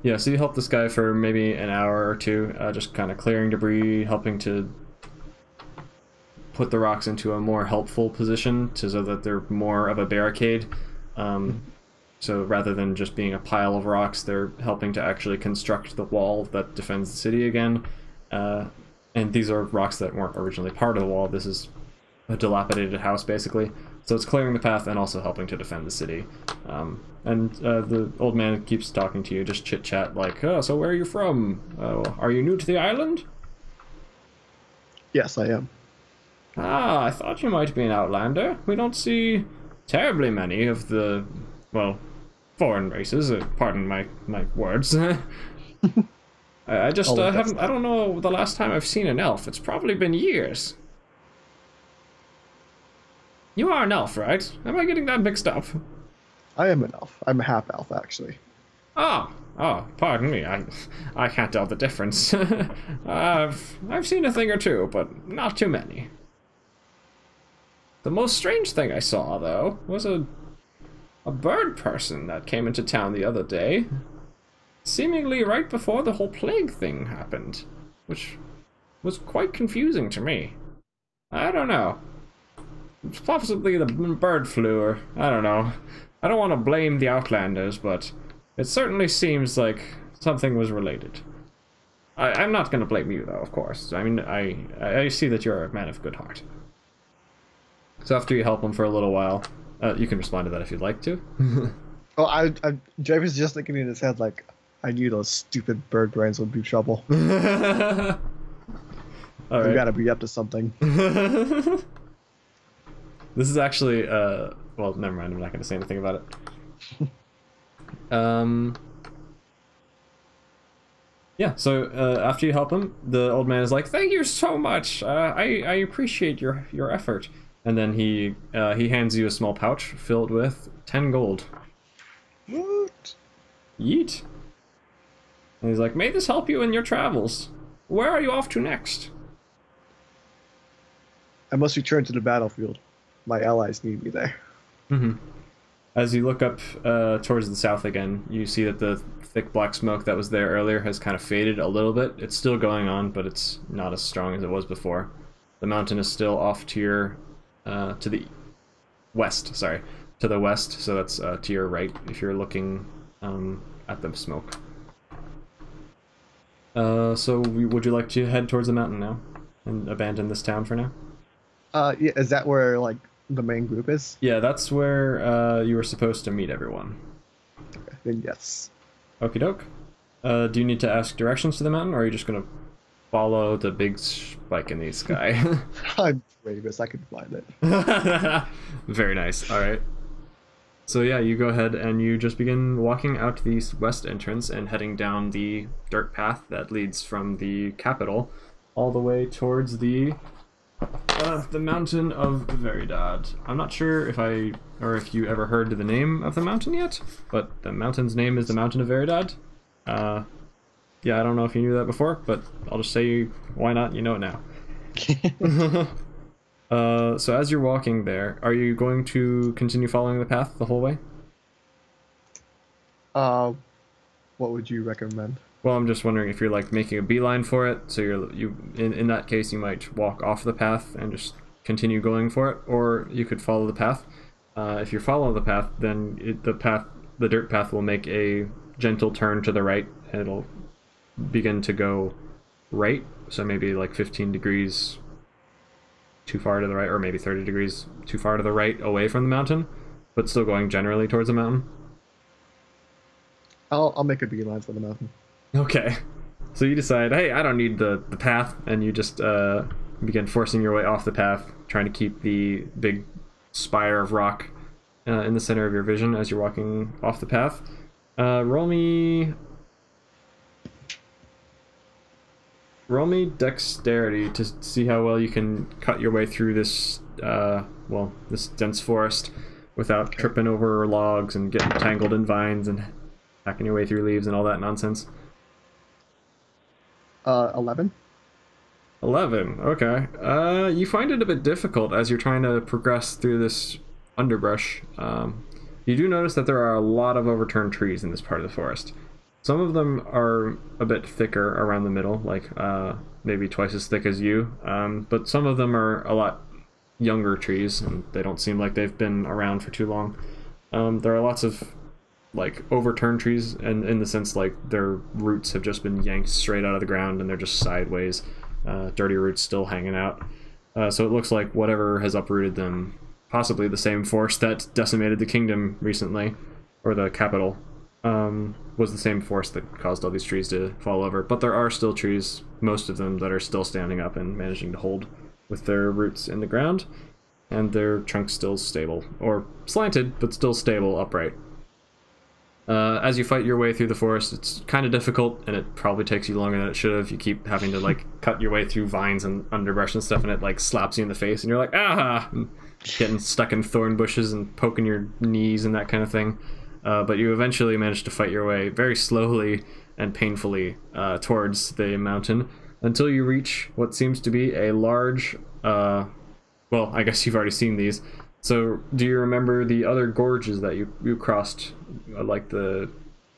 Speaker 1: Yeah, so you help this guy for maybe an hour or two, just kind of clearing debris, helping to put the rocks into a more helpful position so that they're more of a barricade. So rather than just being a pile of rocks, they're helping to actually construct the wall that defends the city again. And these are rocks that weren't originally part of the wall. This is a dilapidated house, basically. So it's clearing the path and also helping to defend the city. The old man keeps talking to you, just chit-chat, like, oh, so where are you from? Are you new to the island?
Speaker 2: Yes, I am.
Speaker 1: Ah, I thought you might be an outlander. We don't see terribly many of the, well, foreign races. Pardon my words. I just haven't. I don't know the last time I've seen an elf. It's probably been years. You are an elf, right? Am I getting that mixed up?
Speaker 2: I am an elf. I'm a half elf, actually.
Speaker 1: Oh, pardon me. I can't tell the difference. I've seen a thing or two, but not too many. The most strange thing I saw, though, was a bird person that came into town the other day. Seemingly right before the whole plague thing happened, which was quite confusing to me. I don't know. It's possibly the bird flu, or I don't know. I don't want to blame the Outlanders, but it certainly seems like something was related. I'm not going to blame you, though, of course. I mean, I see that you're a man of good heart. So after you help him for a little while, you can respond to that if you'd like to.
Speaker 2: Oh, Jake was just thinking in his head, like, I knew those stupid bird brains would be trouble.
Speaker 1: All right.
Speaker 2: We gotta be up to something.
Speaker 1: This is actually, well, never mind. I'm not going to say anything about it. Yeah, so after you help him, the old man is like, "Thank you so much. I appreciate your effort." And then he hands you a small pouch filled with 10 gold.
Speaker 2: What?
Speaker 1: Yeet. And he's like, "May this help you in your travels. Where are you off to next?"
Speaker 2: I must return to the battlefield. My allies need me there.
Speaker 1: Mm-hmm. As you look up towards the south again, you see that the thick black smoke that was there earlier has kind of faded a little bit. It's still going on, but it's not as strong as it was before. The mountain is still off to your, to the west, sorry. To the west, so that's to your right if you're looking at the smoke. Would you like to head towards the mountain now? And abandon this town for now?
Speaker 2: Yeah, is that where, like, the main group is?
Speaker 1: Yeah, that's where you were supposed to meet everyone.
Speaker 2: Okay, then yes.
Speaker 1: Okie doke. Do you need to ask directions to the mountain, or are you just gonna follow the big spike in the sky?
Speaker 2: I'm Ravis, I can find it.
Speaker 1: Very nice, alright. So yeah, you go ahead and you just begin walking out to the west entrance and heading down the dirt path that leads from the capital all the way towards the mountain of Veridad. I'm not sure if you ever heard the name of the mountain yet, but the mountain's name is the Mountain of Veridad. Yeah, I don't know if you knew that before, but I'll just say, why not? You know it now. So as you're walking there, are you going to continue following the path the whole way?
Speaker 2: What would you recommend?
Speaker 1: Well, I'm just wondering if you're like making a beeline for it, so in that case you might walk off the path and just continue going for it, or you could follow the path. If you follow the path, then the dirt path will make a gentle turn to the right, and it'll begin to go right, so maybe like 15 degrees too far to the right, or maybe 30 degrees too far to the right away from the mountain, but still going generally towards the mountain.
Speaker 2: I'll make a beeline for the mountain.
Speaker 1: Okay, so you decide, hey, I don't need the path, and you just begin forcing your way off the path, trying to keep the big spire of rock in the center of your vision as you're walking off the path. Roll me dexterity to see how well you can cut your way through this, this dense forest without tripping over logs and getting tangled in vines and hacking your way through leaves and all that nonsense.
Speaker 2: 11.
Speaker 1: 11, okay. You find it a bit difficult as you're trying to progress through this underbrush. You do notice that there are a lot of overturned trees in this part of the forest. Some of them are a bit thicker around the middle, like maybe twice as thick as you, but some of them are a lot younger trees, and they don't seem like they've been around for too long. There are lots of like overturned trees, and in the sense like their roots have just been yanked straight out of the ground and they're just sideways, dirty roots still hanging out. So it looks like whatever has uprooted them, possibly the same force that decimated the kingdom recently, or the capital, was the same force that caused all these trees to fall over. But there are still trees, most of them, that are still standing up and managing to hold with their roots in the ground, and their trunks still stable, or slanted, but still stable, upright. As you fight your way through the forest, it's kind of difficult, and it probably takes you longer than it should have. You keep having to like cut your way through vines and underbrush and stuff, and it like slaps you in the face, and you're like, ah! And getting stuck in thorn bushes and poking your knees and that kind of thing. But you eventually manage to fight your way very slowly and painfully towards the mountain until you reach what seems to be a large, well, I guess you've already seen these. So do you remember the other gorges that you crossed, like the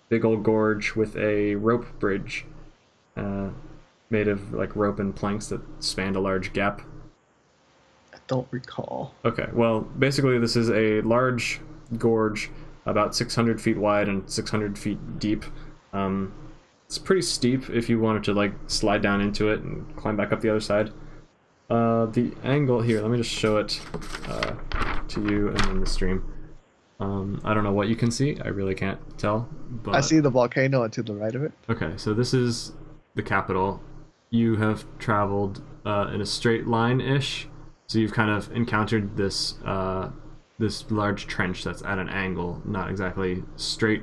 Speaker 1: big old gorge with a rope bridge made of like rope and planks that spanned a large gap?
Speaker 2: I don't recall.
Speaker 1: Okay, well, basically this is a large gorge about 600 feet wide and 600 feet deep. It's pretty steep if you wanted to like slide down into it and climb back up the other side. The angle here, let me just show it to you and in the stream. I don't know what you can see, I really can't tell, but
Speaker 2: I see the volcano and to the right of it.
Speaker 1: okay, so this is the capital. You have traveled in a straight line-ish So you've kind of encountered this this large trench that's at an angle, not exactly straight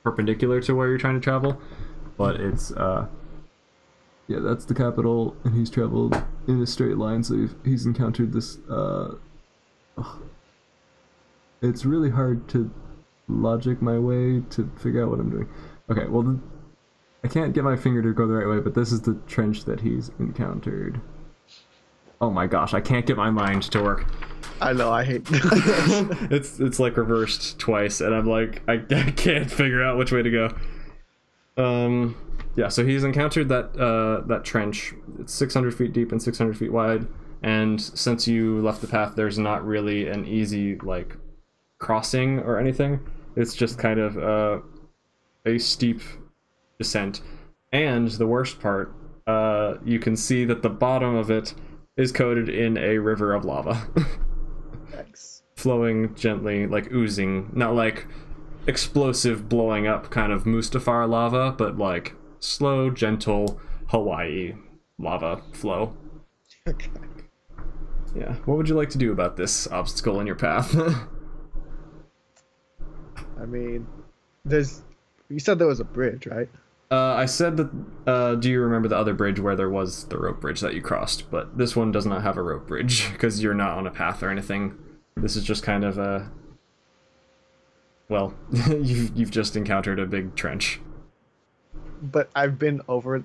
Speaker 1: perpendicular to where you're trying to travel, but it's yeah, that's the capital, and he's traveled in a straight line, so he's encountered this it's really hard to logic my way to figure out what I'm doing. Okay, well, I can't get my finger to go the right way, but this is the trench that he's encountered. Oh my gosh, I can't get my mind to work.
Speaker 2: I know, I hate
Speaker 1: it's like reversed twice, and I'm like, I can't figure out which way to go. Yeah, so he's encountered that that trench. It's 600 feet deep and 600 feet wide, and since you left the path, there's not really an easy, like, crossing or anything. It's just kind of a steep descent. And the worst part, you can see that the bottom of it is coated in a river of lava.
Speaker 2: Thanks.
Speaker 1: Flowing gently, like oozing, not like explosive blowing up kind of Mustafar lava, but like slow, gentle Hawaii lava flow.
Speaker 2: Okay.
Speaker 1: Yeah. What would you like to do about this obstacle in your path?
Speaker 2: I mean, you said there was a bridge, right?
Speaker 1: I said that, do you remember the other bridge where there was the rope bridge that you crossed? But this one does not have a rope bridge, because you're not on a path or anything. This is just kind of a... Well, you've just encountered a big trench.
Speaker 2: But I've been over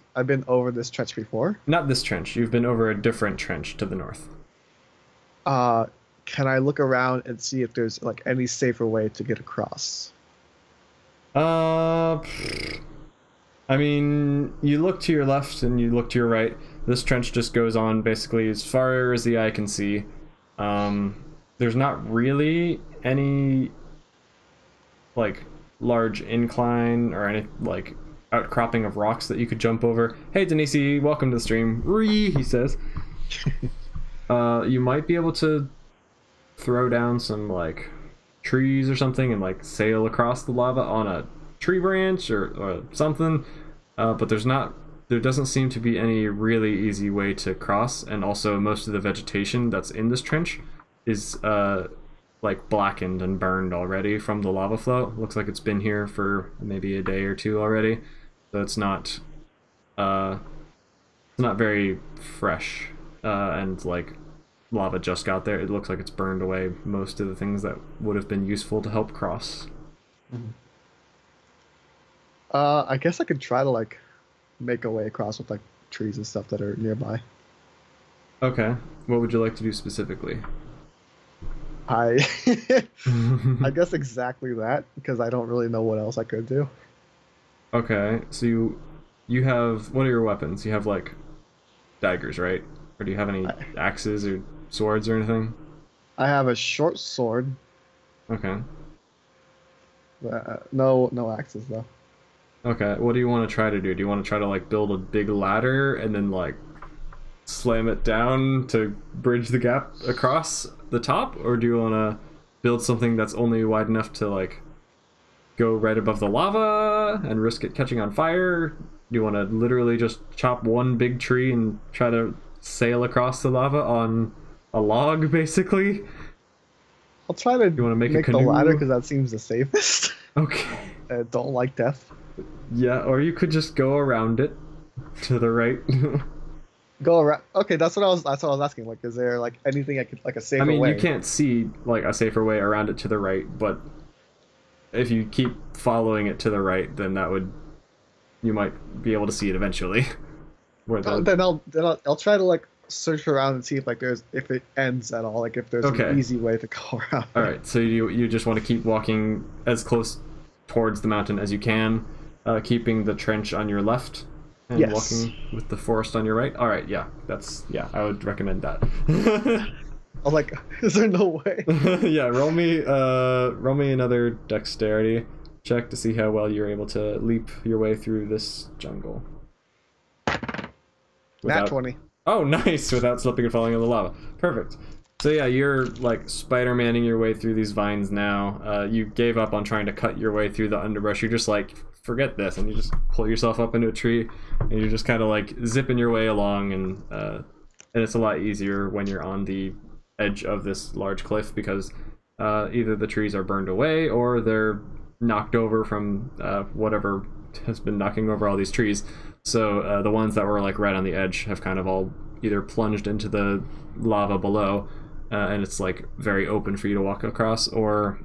Speaker 2: this trench before.
Speaker 1: Not this trench. You've been over a different trench to the north.
Speaker 2: Can I look around and see if there's like any safer way to get across?
Speaker 1: I mean, you look to your left and you look to your right. This trench just goes on basically as far as the eye can see. There's not really any like large incline or any like outcropping of rocks that you could jump over. Hey Denise, welcome to the stream. Ree, he says. You might be able to throw down some like trees or something and like sail across the lava on a tree branch or something, but there doesn't seem to be any really easy way to cross, and also most of the vegetation that's in this trench is like blackened and burned already from the lava flow. Looks like it's been here for maybe a day or two already, so it's not very fresh, and like lava just got there. It looks like it's burned away most of the things that would have been useful to help cross.
Speaker 2: Mm-hmm. I guess I could try to like make a way across with like trees and stuff that are nearby.
Speaker 1: Okay, what would you like to do specifically?
Speaker 2: I guess exactly that, because I don't really know what else I could do.
Speaker 1: Okay, so you have, what are your weapons? You have like daggers, right? Or do you have any axes or swords or anything?
Speaker 2: I have a short sword.
Speaker 1: Okay.
Speaker 2: No axes though.
Speaker 1: Okay, what do you want to try to do? Do you want to try to like build a big ladder and then like slam it down to bridge the gap across the top? Or do you want to build something that's only wide enough to like go right above the lava and risk it catching on fire? Do you want to literally just chop one big tree and try to sail across the lava on a log, basically?
Speaker 2: I'll try to
Speaker 1: you want to make a
Speaker 2: the ladder because that seems the safest.
Speaker 1: Okay.
Speaker 2: I don't like death.
Speaker 1: Yeah, or you could just go around it to the right.
Speaker 2: Go around. Okay, that's what I was asking. Like, is there like anything I could like a safer way?
Speaker 1: I mean, you can't see like a safer way around it to the right, but if you keep following it to the right, then you might be able to see it eventually.
Speaker 2: Then I'll try to like search around and see if like if it ends at all, like if there's an easy way to go around.
Speaker 1: All right, so you just want to keep walking as close towards the mountain as you can, keeping the trench on your left and walking with the forest on your right. All right, yeah, I would recommend that.
Speaker 2: I was like, is there no way?
Speaker 1: Yeah, roll me another dexterity check to see how well you're able to leap your way through this jungle.
Speaker 2: Nat 20.
Speaker 1: Oh, nice! Without slipping and falling in the lava. Perfect. So yeah, you're like Spider-Manning your way through these vines now. You gave up on trying to cut your way through the underbrush. You're just like, forget this, and you just pull yourself up into a tree, and you're just kind of like zipping your way along and and it's a lot easier when you're on the edge of this large cliff because either the trees are burned away or they're knocked over from whatever has been knocking over all these trees. So the ones that were like right on the edge have kind of all either plunged into the lava below, and it's like very open for you to walk across, or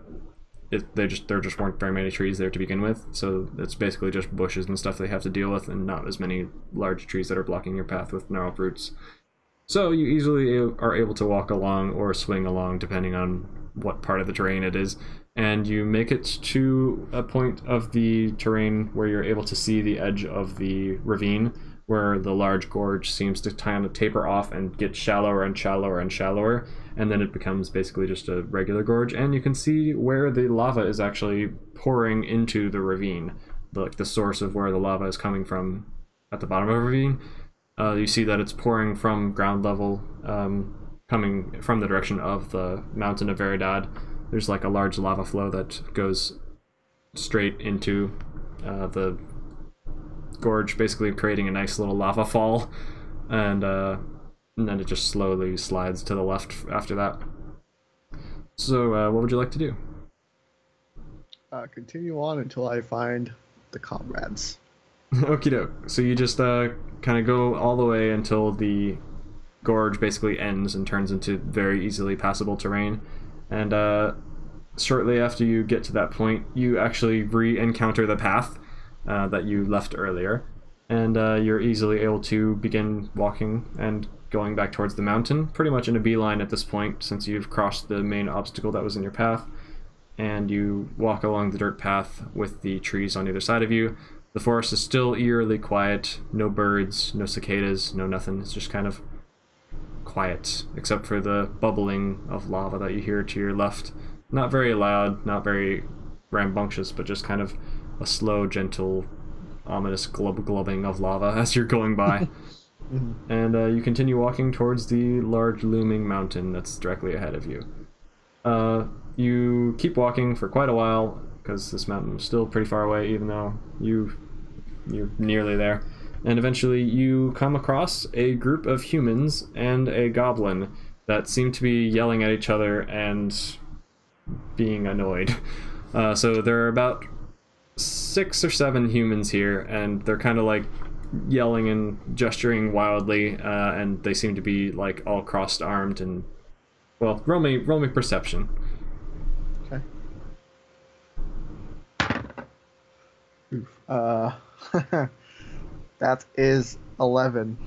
Speaker 1: there just weren't very many trees there to begin with. So it's basically just bushes and stuff they have to deal with, and not as many large trees that are blocking your path with gnarled roots. So you easily are able to walk along or swing along depending on what part of the terrain it is, and you make it to a point of the terrain where you're able to see the edge of the ravine, where the large gorge seems to kind of taper off and get shallower and shallower and shallower, and then it becomes basically just a regular gorge, and you can see where the lava is actually pouring into the ravine, like the source of where the lava is coming from at the bottom of the ravine. You see that it's pouring from ground level, coming from the direction of the mountain of Veridad. There's like a large lava flow that goes straight into the gorge, basically creating a nice little lava fall, and then it just slowly slides to the left after that. So what would you like to do?
Speaker 2: Continue on until I find the comrades.
Speaker 1: Okie doke. So you just kind of go all the way until the gorge basically ends and turns into very easily passable terrain, and shortly after you get to that point, you actually re-encounter the path that you left earlier, and you're easily able to begin walking and going back towards the mountain, pretty much in a beeline at this point, since you've crossed the main obstacle that was in your path, and you walk along the dirt path with the trees on either side of you. The forest is still eerily quiet, no birds, no cicadas, no nothing. It's just kind of quiet, except for the bubbling of lava that you hear to your left. Not very loud, not very rambunctious, but just kind of a slow, gentle, ominous glubbing of lava as you're going by. And you continue walking towards the large looming mountain that's directly ahead of you. You keep walking for quite a while, because this mountain is still pretty far away, even though you're nearly there. And eventually you come across a group of humans and a goblin that seem to be yelling at each other and being annoyed. So there are about 6 or 7 humans here, and they're kind of like yelling and gesturing wildly, and they seem to be like all crossed armed. And well, roll me perception.
Speaker 2: Okay. That is 11.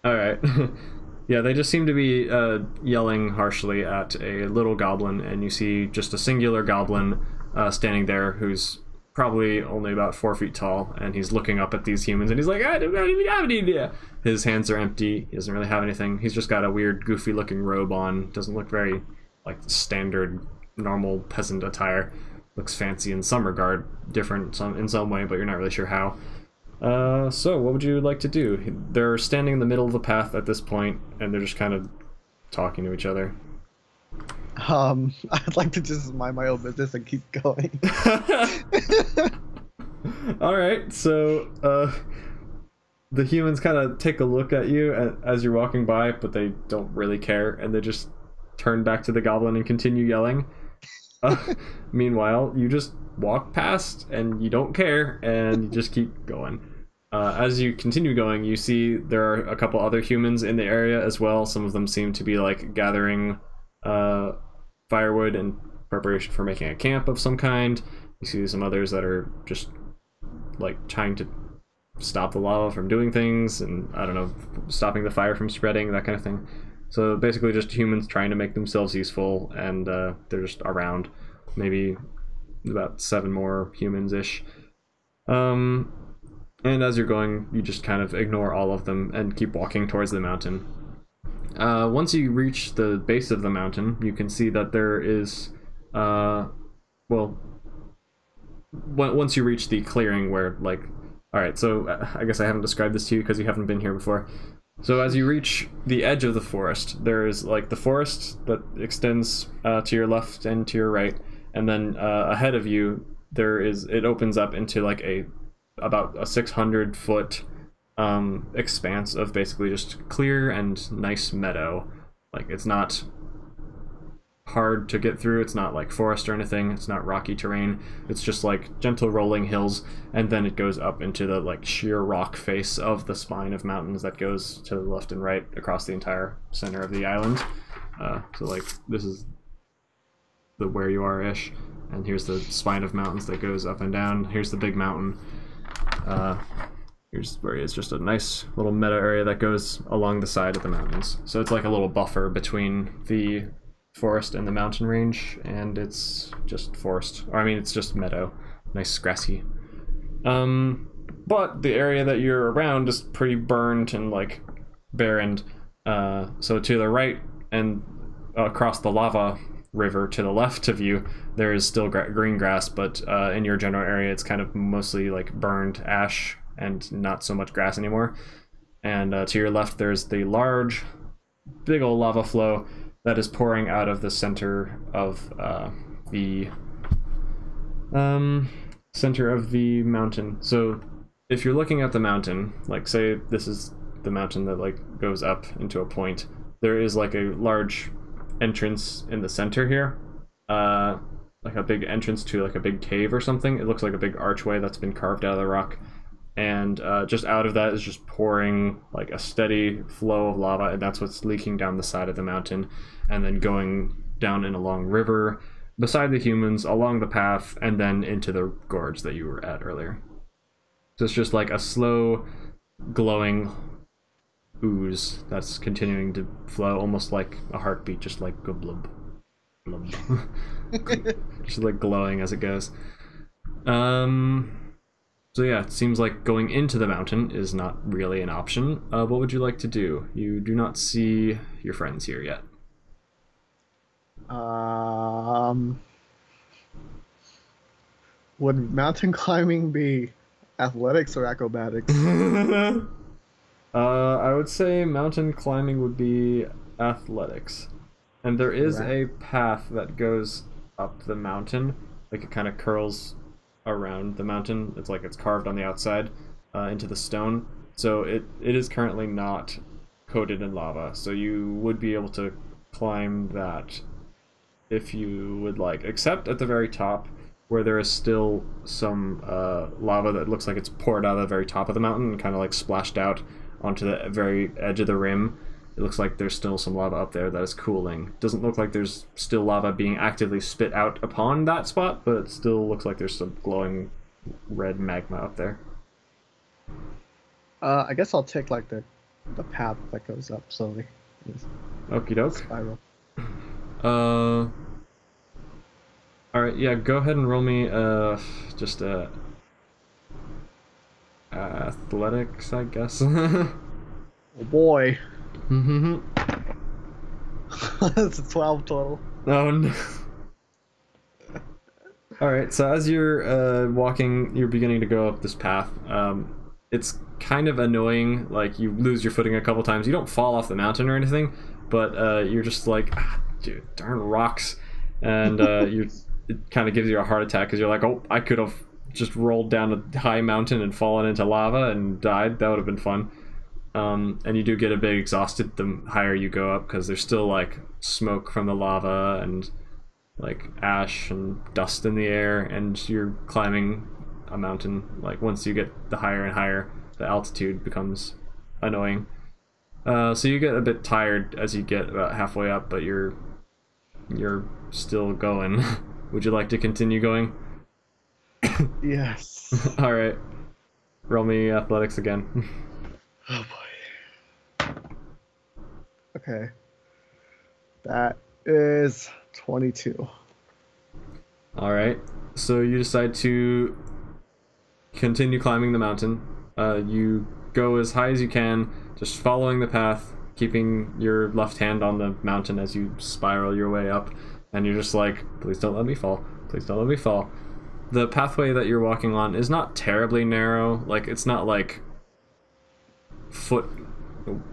Speaker 1: All right. Yeah, they just seem to be yelling harshly at a little goblin, and you see just a singular goblin standing there who's probably only about 4 feet tall, and he's looking up at these humans, and he's like, I don't even have any idea. His hands are empty. He doesn't really have anything. He's just got a weird, goofy-looking robe on. Doesn't look very like standard, normal peasant attire. Looks fancy in some regard, different in some way, but you're not really sure how. So what would you like to do? They're standing in the middle of the path at this point, and they're just kind of talking to each other.
Speaker 2: I'd like to just mind my own business and keep going.
Speaker 1: Alright, so the humans kind of take a look at you as you're walking by, but they don't really care, and they just turn back to the goblin and continue yelling. Meanwhile, you just walk past, and you don't care, and you just keep going. As you continue going, you see there are a couple other humans in the area as well. Some of them seem to be like gathering firewood in preparation for making a camp of some kind. You see some others that are just like trying to stop the lava from doing things, and I don't know, stopping the fire from spreading, that kind of thing. So basically just humans trying to make themselves useful, and they're just around. Maybe about 7 more humans-ish. And as you're going, you just kind of ignore all of them and keep walking towards the mountain. Once you reach the base of the mountain, you can see that there is, well, once you reach the clearing where, like, alright, so I guess I haven't described this to you because you haven't been here before. So as you reach the edge of the forest, there is, like, the forest that extends to your left and to your right, and then ahead of you, it opens up into, like, about a 600-foot expanse of basically just clear and nice meadow. Like, it's not hard to get through, it's not like forest or anything, it's not rocky terrain, it's just like gentle rolling hills, and then it goes up into the like sheer rock face of the spine of mountains that goes to the left and right across the entire center of the island. So like, this is the where you are-ish, and here's the spine of mountains that goes up and down. Here's the big mountain. Here's where it's just a nice little meadow area that goes along the side of the mountains. So it's like a little buffer between the forest and the mountain range, and it's just forest. Or, I mean, it's just meadow. Nice grassy. But the area that you're around is pretty burned and like barren. So to the right and across the lava river to the left of you, there is still green grass, but in your general area it's kind of mostly like burned ash and not so much grass anymore. And to your left there's the large, big old lava flow that is pouring out of the center of the mountain. So if you're looking at the mountain, like say this is the mountain that like goes up into a point, there is like a large entrance in the center here, like a big entrance to like a big cave or something. It looks like a big archway that's been carved out of the rock, and just out of that is just pouring like a steady flow of lava, and that's what's leaking down the side of the mountain and then going down in a long river beside the humans along the path and then into the gorge that you were at earlier. So it's just like a slow glowing ooze that's continuing to flow, almost like a heartbeat, just like go blub blub. Just like glowing as it goes. So yeah, it seems like going into the mountain is not really an option. What would you like to do? You do not see your friends here yet.
Speaker 2: Would mountain climbing be athletics or acrobatics?
Speaker 1: I would say mountain climbing would be athletics. And there is a path that goes up the mountain, like it kind of curls around the mountain. It's like it's carved on the outside into the stone. So it is currently not coated in lava. So you would be able to climb that if you would like, except at the very top where there is still some lava that looks like it's poured out of the very top of the mountain and kind of like splashed out onto the very edge of the rim. It looks like there's still some lava up there that is cooling. Doesn't look like there's still lava being actively spit out upon that spot, but it still looks like there's some glowing red magma up there.
Speaker 2: I guess I'll take like the path that goes up slowly.
Speaker 1: Okie doke.
Speaker 2: Spiral.
Speaker 1: Alright, yeah, go ahead and roll me just athletics, I guess.
Speaker 2: Oh boy. That's a 12 total.
Speaker 1: Oh no. Alright, so as you're walking, you're beginning to go up this path. It's kind of annoying, like you lose your footing a couple times. You don't fall off the mountain or anything, but you're just like, dude, darn rocks. And it kind of gives you a heart attack because you're like, oh, I could have just rolled down a high mountain and fallen into lava and died. That would have been fun. And you do get a bit exhausted the higher you go up because there's still like smoke from the lava and like ash and dust in the air, and you're climbing a mountain. Like once you get the higher and higher, the altitude becomes annoying. So you get a bit tired as you get about halfway up, but you're still going. Would you like to continue going?
Speaker 2: Yes.
Speaker 1: All right. Roll me athletics again.
Speaker 2: Oh boy. Okay. That is 22.
Speaker 1: All right. So you decide to continue climbing the mountain. You go as high as you can, just following the path, keeping your left hand on the mountain as you spiral your way up. And you're just like, please don't let me fall. Please don't let me fall. The pathway that you're walking on is not terribly narrow. Like, it's not like foot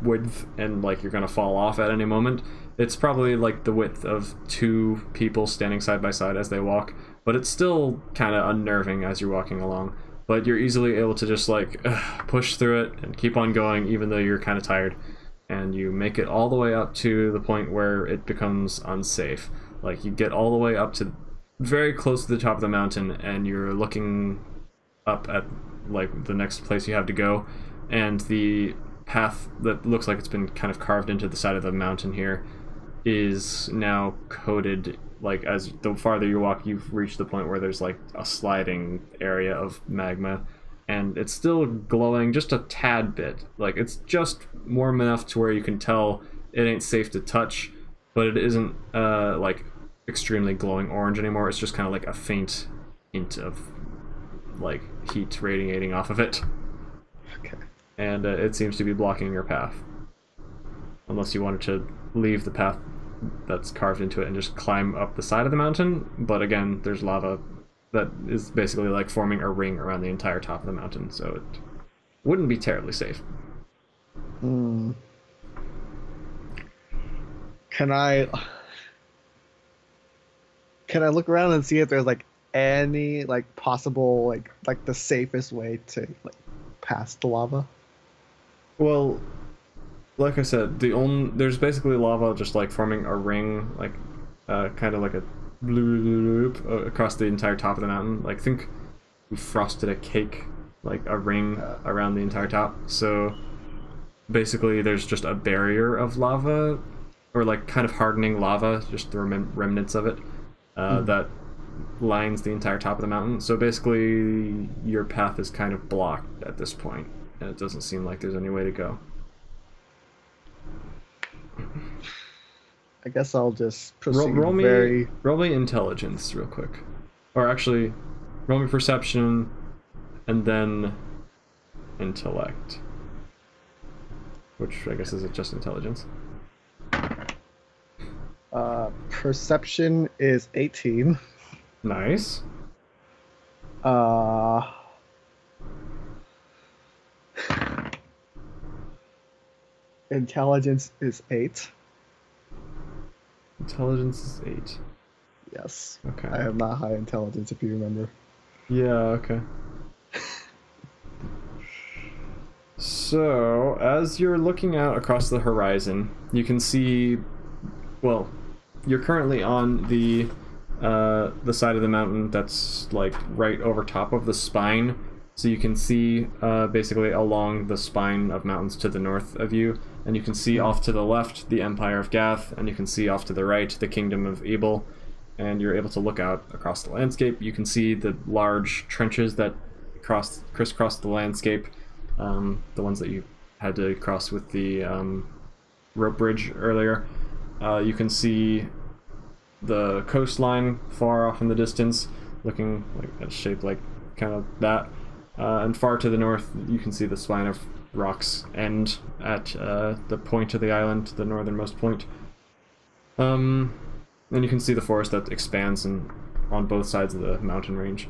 Speaker 1: width and like you're gonna fall off at any moment. It's probably like the width of two people standing side by side as they walk. but it's still kind of unnerving as you're walking along. But you're easily able to just like push through it and keep on going, even though you're kind of tired. And you make it all the way up to the point where it becomes unsafe. Like you get all the way up to very close to the top of the mountain, and you're looking up at like the next place you have to go, and the path that looks like it's been kind of carved into the side of the mountain here is now coated. Like as the farther you walk, you've reached the point where there's like a sliding area of magma, and it's still glowing just a tad bit. Like it's just warm enough to where you can tell it ain't safe to touch, but it isn't like extremely glowing orange anymore. It's just kind of like a faint hint of like heat radiating off of it.
Speaker 2: Okay.
Speaker 1: And it seems to be blocking your path, unless you wanted to leave the path that's carved into it and just climb up the side of the mountain. But again, there's lava that is basically like forming a ring around the entire top of the mountain, so it wouldn't be terribly safe.
Speaker 2: Hmm. Can I look around and see if there's like any like possible like the safest way to like pass the lava?
Speaker 1: Well, like I said, there's basically lava just like forming a ring, like kind of like a loop across the entire top of the mountain. Like think you frosted a cake, like a ring around the entire top. So basically there's just a barrier of lava, or like kind of hardening lava, just the remnants of it, that lines the entire top of the mountain. So basically your path is kind of blocked at this point, and it doesn't seem like there's any way to go.
Speaker 2: I guess I'll just proceed.
Speaker 1: Roll me intelligence real quick. Or actually, roll me perception, and then intellect. Which I guess is just intelligence.
Speaker 2: Perception is 18.
Speaker 1: Nice.
Speaker 2: Intelligence is 8.
Speaker 1: Intelligence is 8.
Speaker 2: Yes.
Speaker 1: Okay.
Speaker 2: I have not high intelligence, if you remember.
Speaker 1: Yeah, okay. So, as you're looking out across the horizon, you can see, well, you're currently on the side of the mountain that's like right over top of the spine. So you can see basically along the spine of mountains to the north of you, and you can see off to the left the Empire of Gath, and you can see off to the right the Kingdom of Ebel, and you're able to look out across the landscape. You can see the large trenches that crisscross the landscape, the ones that you had to cross with the rope bridge earlier. You can see the coastline far off in the distance, looking like a shape like kind of that. And far to the north, you can see the spine of rocks end at the point of the island, the northernmost point. And you can see the forest that expands on both sides of the mountain range.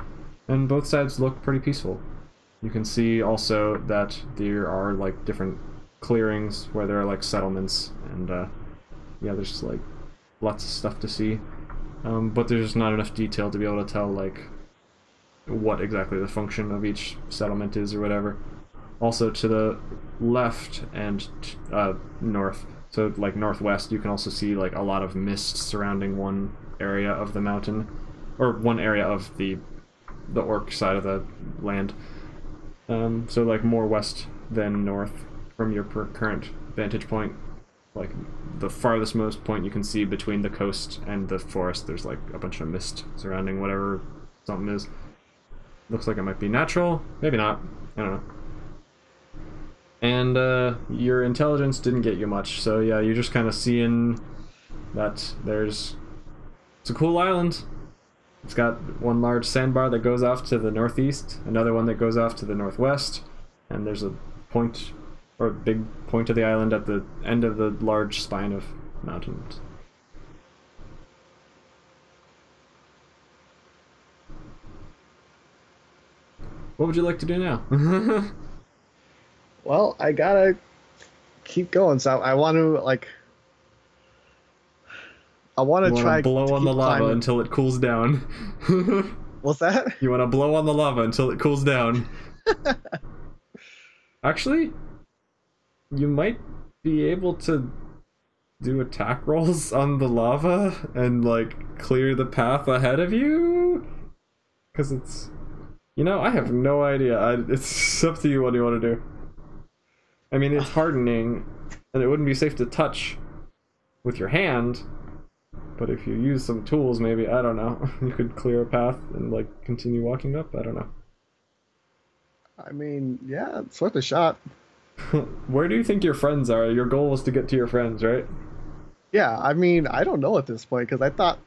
Speaker 1: And both sides look pretty peaceful. You can see also that there are like different clearings where there are like settlements, and yeah, there's just like lots of stuff to see. But there's not enough detail to be able to tell like what exactly the function of each settlement is or whatever. Also to the left and north, so like northwest, you can also see like a lot of mist surrounding one area of the mountain, or one area of the orc side of the land. So like more west than north from your current vantage point. Like the farthest most point you can see between the coast and the forest, there's like a bunch of mist surrounding whatever something is. Looks like it might be natural, maybe not, I don't know. And your intelligence didn't get you much, so yeah, you're just kind of seeing that it's a cool island. It's got one large sandbar that goes off to the northeast, another one that goes off to the northwest, and there's a point, or a big point of the island at the end of the large spine of mountains. What would you like to do now?
Speaker 2: Well, I gotta keep going, so I want to like I want
Speaker 1: You
Speaker 2: to
Speaker 1: want
Speaker 2: try
Speaker 1: to blow
Speaker 2: to
Speaker 1: on the
Speaker 2: keep
Speaker 1: lava
Speaker 2: climbing.
Speaker 1: until it cools down.
Speaker 2: What's that?
Speaker 1: You want to blow on the lava until it cools down. Actually, you might be able to do attack rolls on the lava and like clear the path ahead of you, because it's, you know, I have no idea. It's up to you what you want to do. I mean, it's hardening and it wouldn't be safe to touch with your hand, but if you use some tools, maybe, I don't know, you could clear a path and like continue walking up. I don't know.
Speaker 2: I mean, yeah, it's worth a shot.
Speaker 1: Where do you think your friends are? Your goal was to get to your friends, right?
Speaker 2: Yeah, I mean, I don't know at this point because I thought.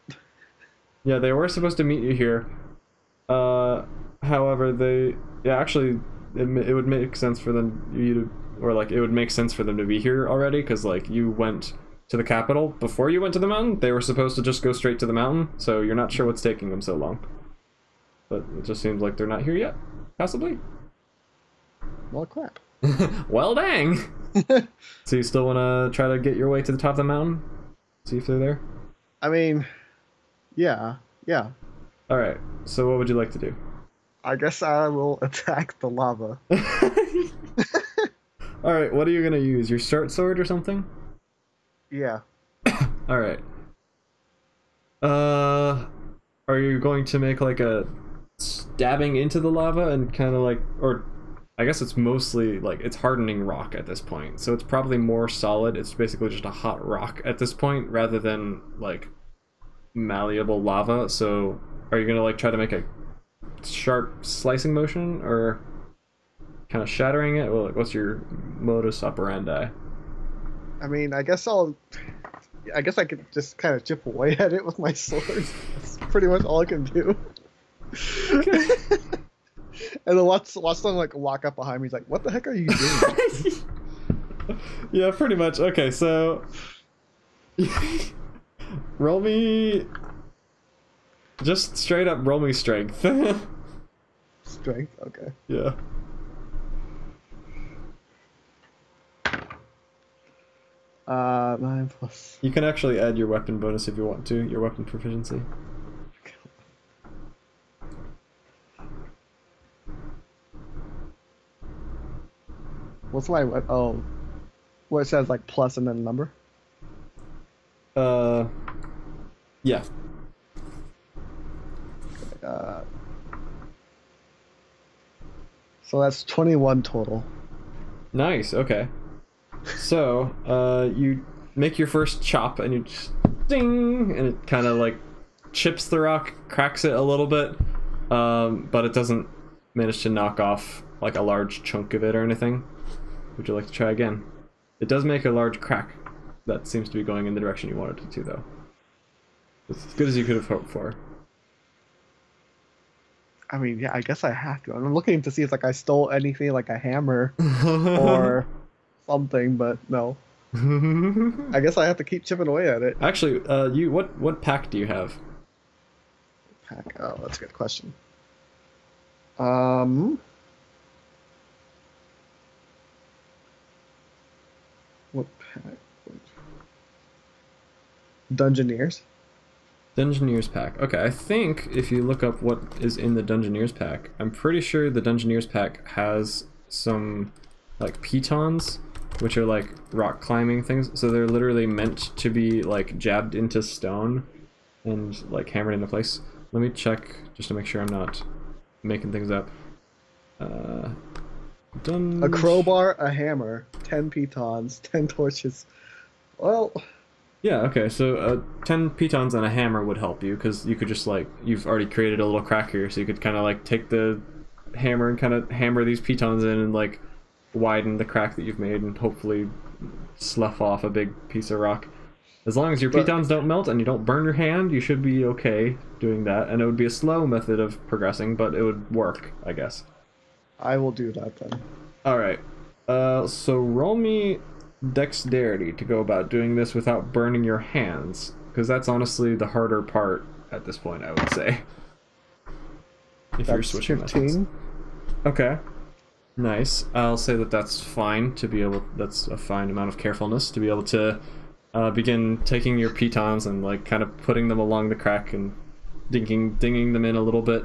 Speaker 1: Yeah, they were supposed to meet you here. However, yeah, actually, it would make sense for them it would make sense for them to be here already, because like you went to the capital before you went to the mountain. They were supposed to just go straight to the mountain, so you're not sure what's taking them so long. But it just seems like they're not here yet, possibly.
Speaker 2: Well, crap.
Speaker 1: Well, dang. So you still want to try to get your way to the top of the mountain? See if they're there?
Speaker 2: I mean, yeah.
Speaker 1: Alright, so what would you like to do?
Speaker 2: I guess I will attack the lava.
Speaker 1: Alright, what are you going to use? Your short sword or something?
Speaker 2: Yeah.
Speaker 1: Alright. Are you going to make like a stabbing into the lava and kind of like, or I guess it's mostly like, it's hardening rock at this point, so it's probably more solid. It's basically just a hot rock at this point rather than like malleable lava. So are you gonna like try to make a sharp slicing motion or kind of shattering it? Well, like, what's your modus operandi?
Speaker 2: I mean, I guess I could just kind of chip away at it with my sword. That's pretty much all I can do.
Speaker 1: Okay.
Speaker 2: And then watch them like walk up behind me. He's like, "What the heck are you doing?"
Speaker 1: Yeah, pretty much. Okay, so roll me, just straight up roll me strength.
Speaker 2: Strength. Okay.
Speaker 1: Yeah.
Speaker 2: Uh, 9+.
Speaker 1: You can actually add your weapon bonus if you want to, your weapon proficiency.
Speaker 2: What's my oh? Where it says like plus and then a number.
Speaker 1: Yeah.
Speaker 2: So that's 21 total.
Speaker 1: Nice. Okay. So, you make your first chop and you just ding, and it kind of like chips the rock, cracks it a little bit, but it doesn't manage to knock off like a large chunk of it or anything. Would you like to try again? It does make a large crack that seems to be going in the direction you wanted it to, though. It's as good as you could have hoped for.
Speaker 2: I mean, yeah, I guess I have to. I'm looking to see if like I stole anything like a hammer or something, but no. I guess I have to keep chipping away at it.
Speaker 1: Actually, what pack do you have?
Speaker 2: Pack. Oh, that's a good question. What pack? Dungeoneers.
Speaker 1: Dungeoneers pack. Okay, I think if you look up what is in the Dungeoneers pack, I'm pretty sure the Dungeoneers pack has some like pitons, which are like rock climbing things. So they're literally meant to be like jabbed into stone and like hammered into place. Let me check just to make sure I'm not making things up.
Speaker 2: A crowbar, a hammer, 10 pitons, 10 torches. Well,
Speaker 1: yeah, okay, so 10 pitons and a hammer would help you, because you could just like, you've already created a little crack here, so you could kind of like take the hammer and kind of hammer these pitons in and like widen the crack that you've made and hopefully slough off a big piece of rock. As long as your pitons don't melt and you don't burn your hand, you should be okay doing that, and it would be a slow method of progressing, but it would work, I guess.
Speaker 2: I will do that then.
Speaker 1: Alright, so roll me dexterity to go about doing this without burning your hands, because that's honestly the harder part at this point, I would say. If you're switching
Speaker 2: 15.
Speaker 1: Okay. Nice. I'll say that that's fine to be able, that's a fine amount of carefulness to be able to begin taking your pitons and like kind of putting them along the crack and dinging them in a little bit,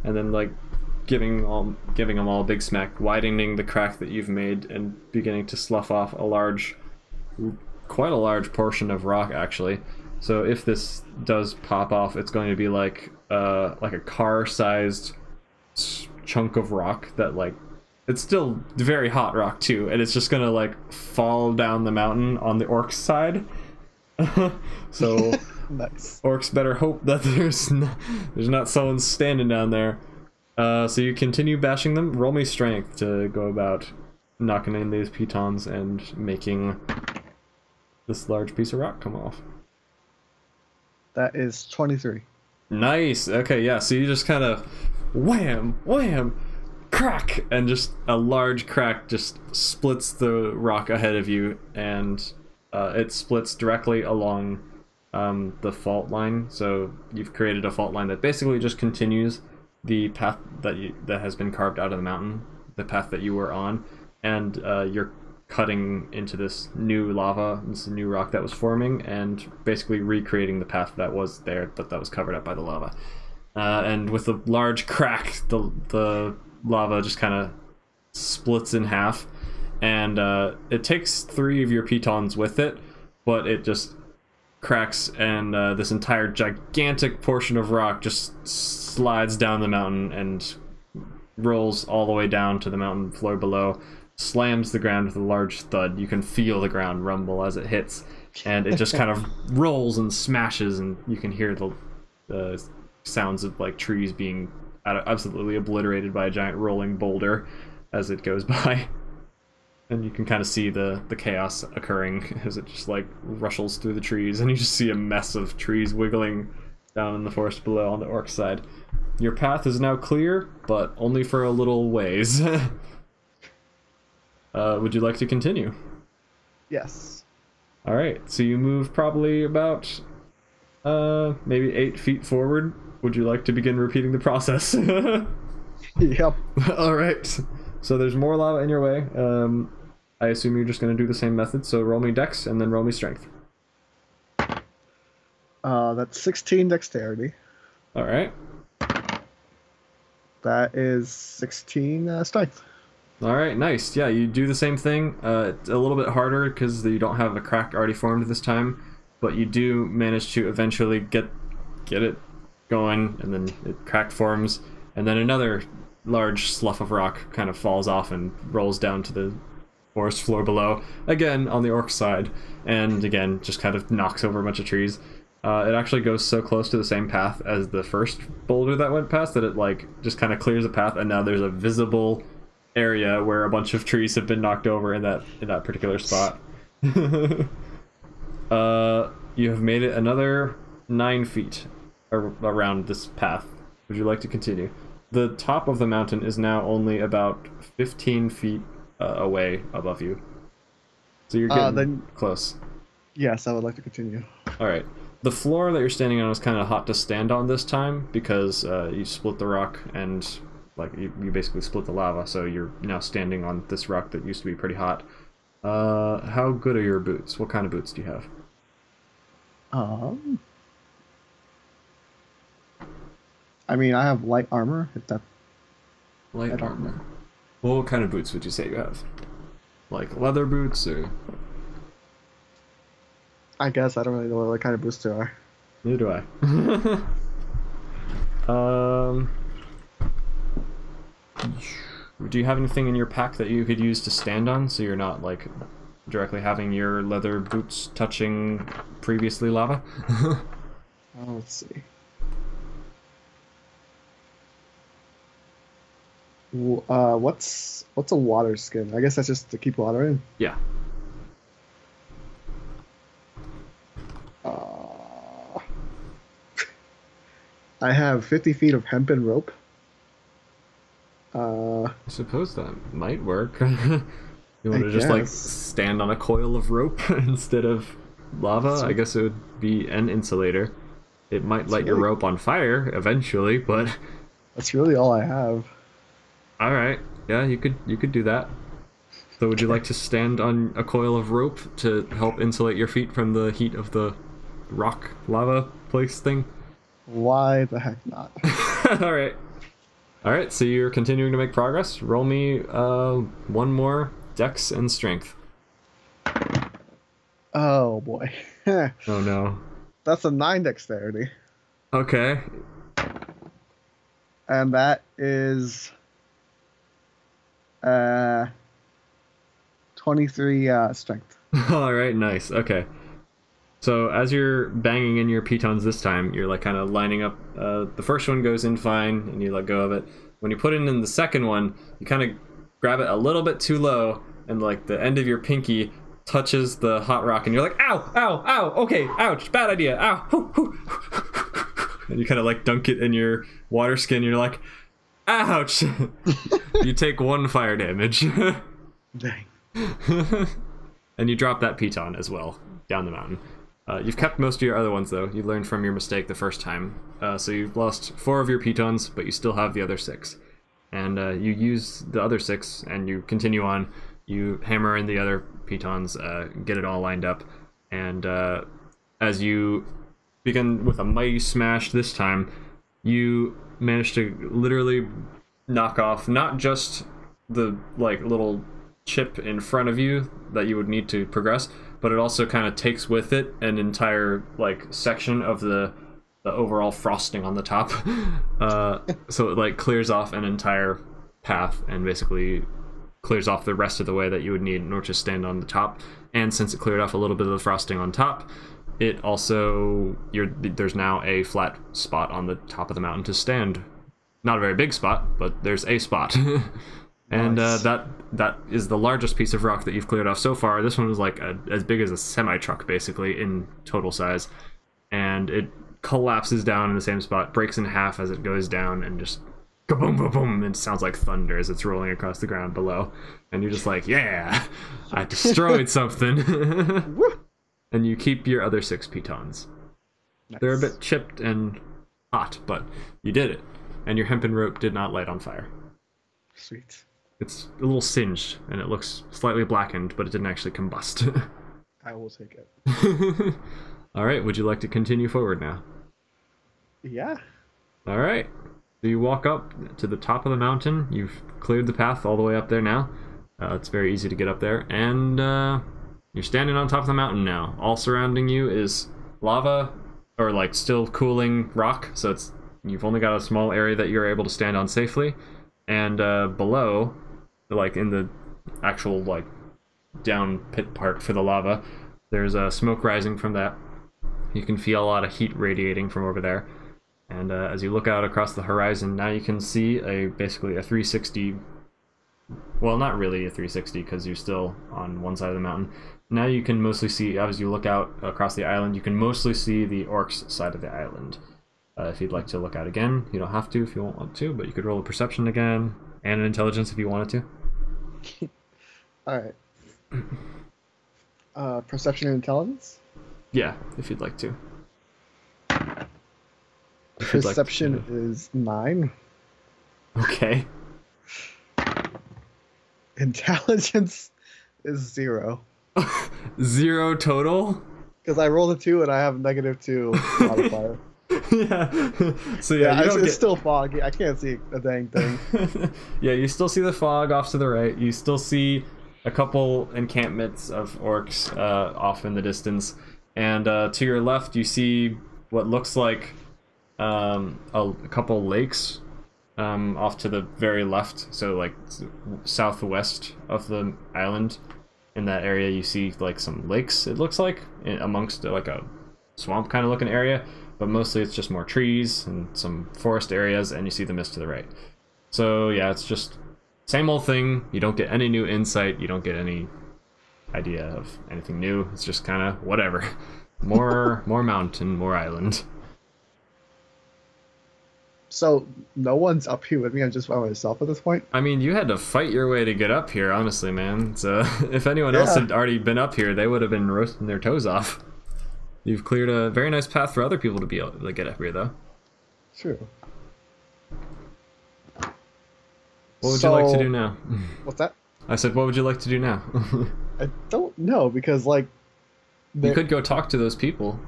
Speaker 1: and then like giving them all a big smack, widening the crack that you've made and beginning to slough off quite a large portion of rock actually. So if this does pop off, it's going to be like a car-sized chunk of rock that like, it's still very hot rock too, and it's just gonna like fall down the mountain on the orc's side. So
Speaker 2: Nice.
Speaker 1: Orcs better hope that there's not someone standing down there. So you continue bashing them. Roll me strength to go about knocking in these pitons and making this large piece of rock come off.
Speaker 2: That is 23.
Speaker 1: Nice. Okay, yeah. So you just kind of wham, wham, crack, and just a large crack just splits the rock ahead of you, and it splits directly along the fault line. So you've created a fault line that basically just continues the path that has been carved out of the mountain, the path that you were on, and you're cutting into this new lava, this new rock that was forming, and basically recreating the path that was there, but that was covered up by the lava. And with a large crack, the lava just kind of splits in half, and it takes 3 of your pitons with it, but it just cracks, and this entire gigantic portion of rock just slides down the mountain and rolls all the way down to the mountain floor below, slams the ground with a large thud. You can feel the ground rumble as it hits, and it just kind of rolls and smashes, and you can hear the sounds of like trees being absolutely obliterated by a giant rolling boulder as it goes by. And you can kind of see the chaos occurring as it just like rushes through the trees, and you just see a mess of trees wiggling down in the forest below on the orc side. Your path is now clear, but only for a little ways. Would you like to continue?
Speaker 2: Yes.
Speaker 1: Alright, so you move probably about maybe 8 feet forward. Would you like to begin repeating the process?
Speaker 2: Yep.
Speaker 1: Alright, so there's more lava in your way. I assume you're just going to do the same method, so roll me dex and then roll me strength.
Speaker 2: That's 16 dexterity.
Speaker 1: Alright.
Speaker 2: That is 16 strength.
Speaker 1: Alright, nice. Yeah, you do the same thing. It's a little bit harder because you don't have a crack already formed this time, but you do manage to eventually get it going, and then it crack forms, and then another large slough of rock kind of falls off and rolls down to the forest floor below, again on the orc side, and again just kind of knocks over a bunch of trees. It actually goes so close to the same path as the first boulder that went past that it like just kind of clears the path, and now there's a visible area where a bunch of trees have been knocked over in that particular spot. You have made it another 9 feet around this path. Would you like to continue? The top of the mountain is now only about 15 feet away above you, so you're getting close.
Speaker 2: Yes, I would like to continue.
Speaker 1: All right. The floor that you're standing on is kind of hot to stand on this time because you split the rock, and like you basically split the lava, so you're now standing on this rock that used to be pretty hot. How good are your boots? What kind of boots do you have?
Speaker 2: I mean, I have light armor. If that
Speaker 1: Light armor. Well, what kind of boots would you say you have? Like leather boots, or?
Speaker 2: I guess I don't really know what kind of boots there are.
Speaker 1: Neither do I. Do you have anything in your pack that you could use to stand on, so you're not like directly having your leather boots touching previously lava?
Speaker 2: Let's see. What's a water skin? I guess that's just to keep water in.
Speaker 1: Yeah.
Speaker 2: I have 50 feet of hempen rope.
Speaker 1: I suppose that might work. You want to just like stand on a coil of rope instead of lava? I guess it would be an insulator. It might light your rope on fire eventually, but
Speaker 2: that's really all I have.
Speaker 1: all right, yeah, you could do that. So would you like to stand on a coil of rope to help insulate your feet from the heat of the rock lava place thing?
Speaker 2: Why the heck not?
Speaker 1: All right. All right, so you're continuing to make progress. Roll me one more dex and strength.
Speaker 2: Oh boy.
Speaker 1: Oh no.
Speaker 2: That's a 9 dexterity.
Speaker 1: Okay.
Speaker 2: And that is 23 strength.
Speaker 1: All right, nice. Okay. So as you're banging in your pitons this time, you're like kind of lining up. The first one goes in fine, and you let go of it. When you put it in the second one, you kind of grab it a little bit too low, and like the end of your pinky touches the hot rock, and you're like, ow, ow, ow, okay, ouch, bad idea, ow, hoo, hoo. And you kind of like dunk it in your water skin, you're like, ouch. You take 1 fire damage.
Speaker 2: Dang.
Speaker 1: And you drop that piton as well down the mountain. You've kept most of your other ones though. You learned from your mistake the first time. So you've lost 4 of your pitons, but you still have the other 6. And you use the other 6 and you continue on. You hammer in the other pitons, get it all lined up. And as you begin with a mighty smash this time, you manage to literally knock off not just the like little chip in front of you that you would need to progress, but it also kind of takes with it an entire like section of the overall frosting on the top. So it like clears off an entire path and basically clears off the rest of the way that you would need in order to stand on the top. And since it cleared off a little bit of the frosting on top, it also there's now a flat spot on the top of the mountain to stand. Not a very big spot, but there's a spot. And
Speaker 2: Nice.
Speaker 1: that is the largest piece of rock that you've cleared off so far. This one was like as big as a semi-truck, basically, in total size. And it collapses down in the same spot, breaks in half as it goes down, and just kaboom, boom, boom. And it sounds like thunder as it's rolling across the ground below. And you're just like, yeah, I destroyed something. And you keep your other 6 pitons.
Speaker 2: Nice.
Speaker 1: They're a bit chipped and hot, but you did it. And your hempen rope did not light on fire.
Speaker 2: Sweet.
Speaker 1: It's a little singed, and it looks slightly blackened, but it didn't actually combust.
Speaker 2: I will take it.
Speaker 1: Alright, would you like to continue forward now?
Speaker 2: Yeah.
Speaker 1: Alright. So you walk up to the top of the mountain. You've cleared the path all the way up there now. It's very easy to get up there. And you're standing on top of the mountain now. All surrounding you is lava, or like still cooling rock. So you've only got a small area that you're able to stand on safely. And below, like in the actual like down pit part for the lava, there's smoke rising from that. You can feel a lot of heat radiating from over there. And as you look out across the horizon, now you can see basically a 360. Well, not really a 360 because you're still on one side of the mountain. Now you can mostly see, as you look out across the island, you can mostly see the orcs' side of the island. If you'd like to look out again, you don't have to if you won't want to, but you could roll a perception again and an intelligence if you wanted to.
Speaker 2: All right. Perception and intelligence.
Speaker 1: Yeah, if you'd like to. If you'd like
Speaker 2: Perception
Speaker 1: to.
Speaker 2: is 9.
Speaker 1: Okay.
Speaker 2: Intelligence is 0.
Speaker 1: 0 total?
Speaker 2: Because I rolled a 2 and I have -2 modifier.
Speaker 1: Yeah. So yeah,
Speaker 2: it's still foggy. I can't see a dang thing.
Speaker 1: Yeah, you still see the fog off to the right. You still see a couple encampments of orcs off in the distance. And to your left, you see what looks like a couple lakes off to the very left. So like southwest of the island. In that area, you see like some lakes, it looks like, amongst like a swamp kind of looking area. But mostly it's just more trees and some forest areas, and you see the mist to the right. So yeah, it's just same old thing. You don't get any new insight. You don't get any idea of anything new. It's just kind of whatever. More mountain, more island.
Speaker 2: So no one's up here with me. I'm just by myself at this point.
Speaker 1: I mean, you had to fight your way to get up here, honestly, man. So if anyone else had already been up here, they would have been roasting their toes off. You've cleared a very nice path for other people to be able to get up here, though.
Speaker 2: True.
Speaker 1: What would you like to do now?
Speaker 2: What's that?
Speaker 1: I said, what would you like to do now?
Speaker 2: I don't know, because, like...
Speaker 1: You could go talk to those people.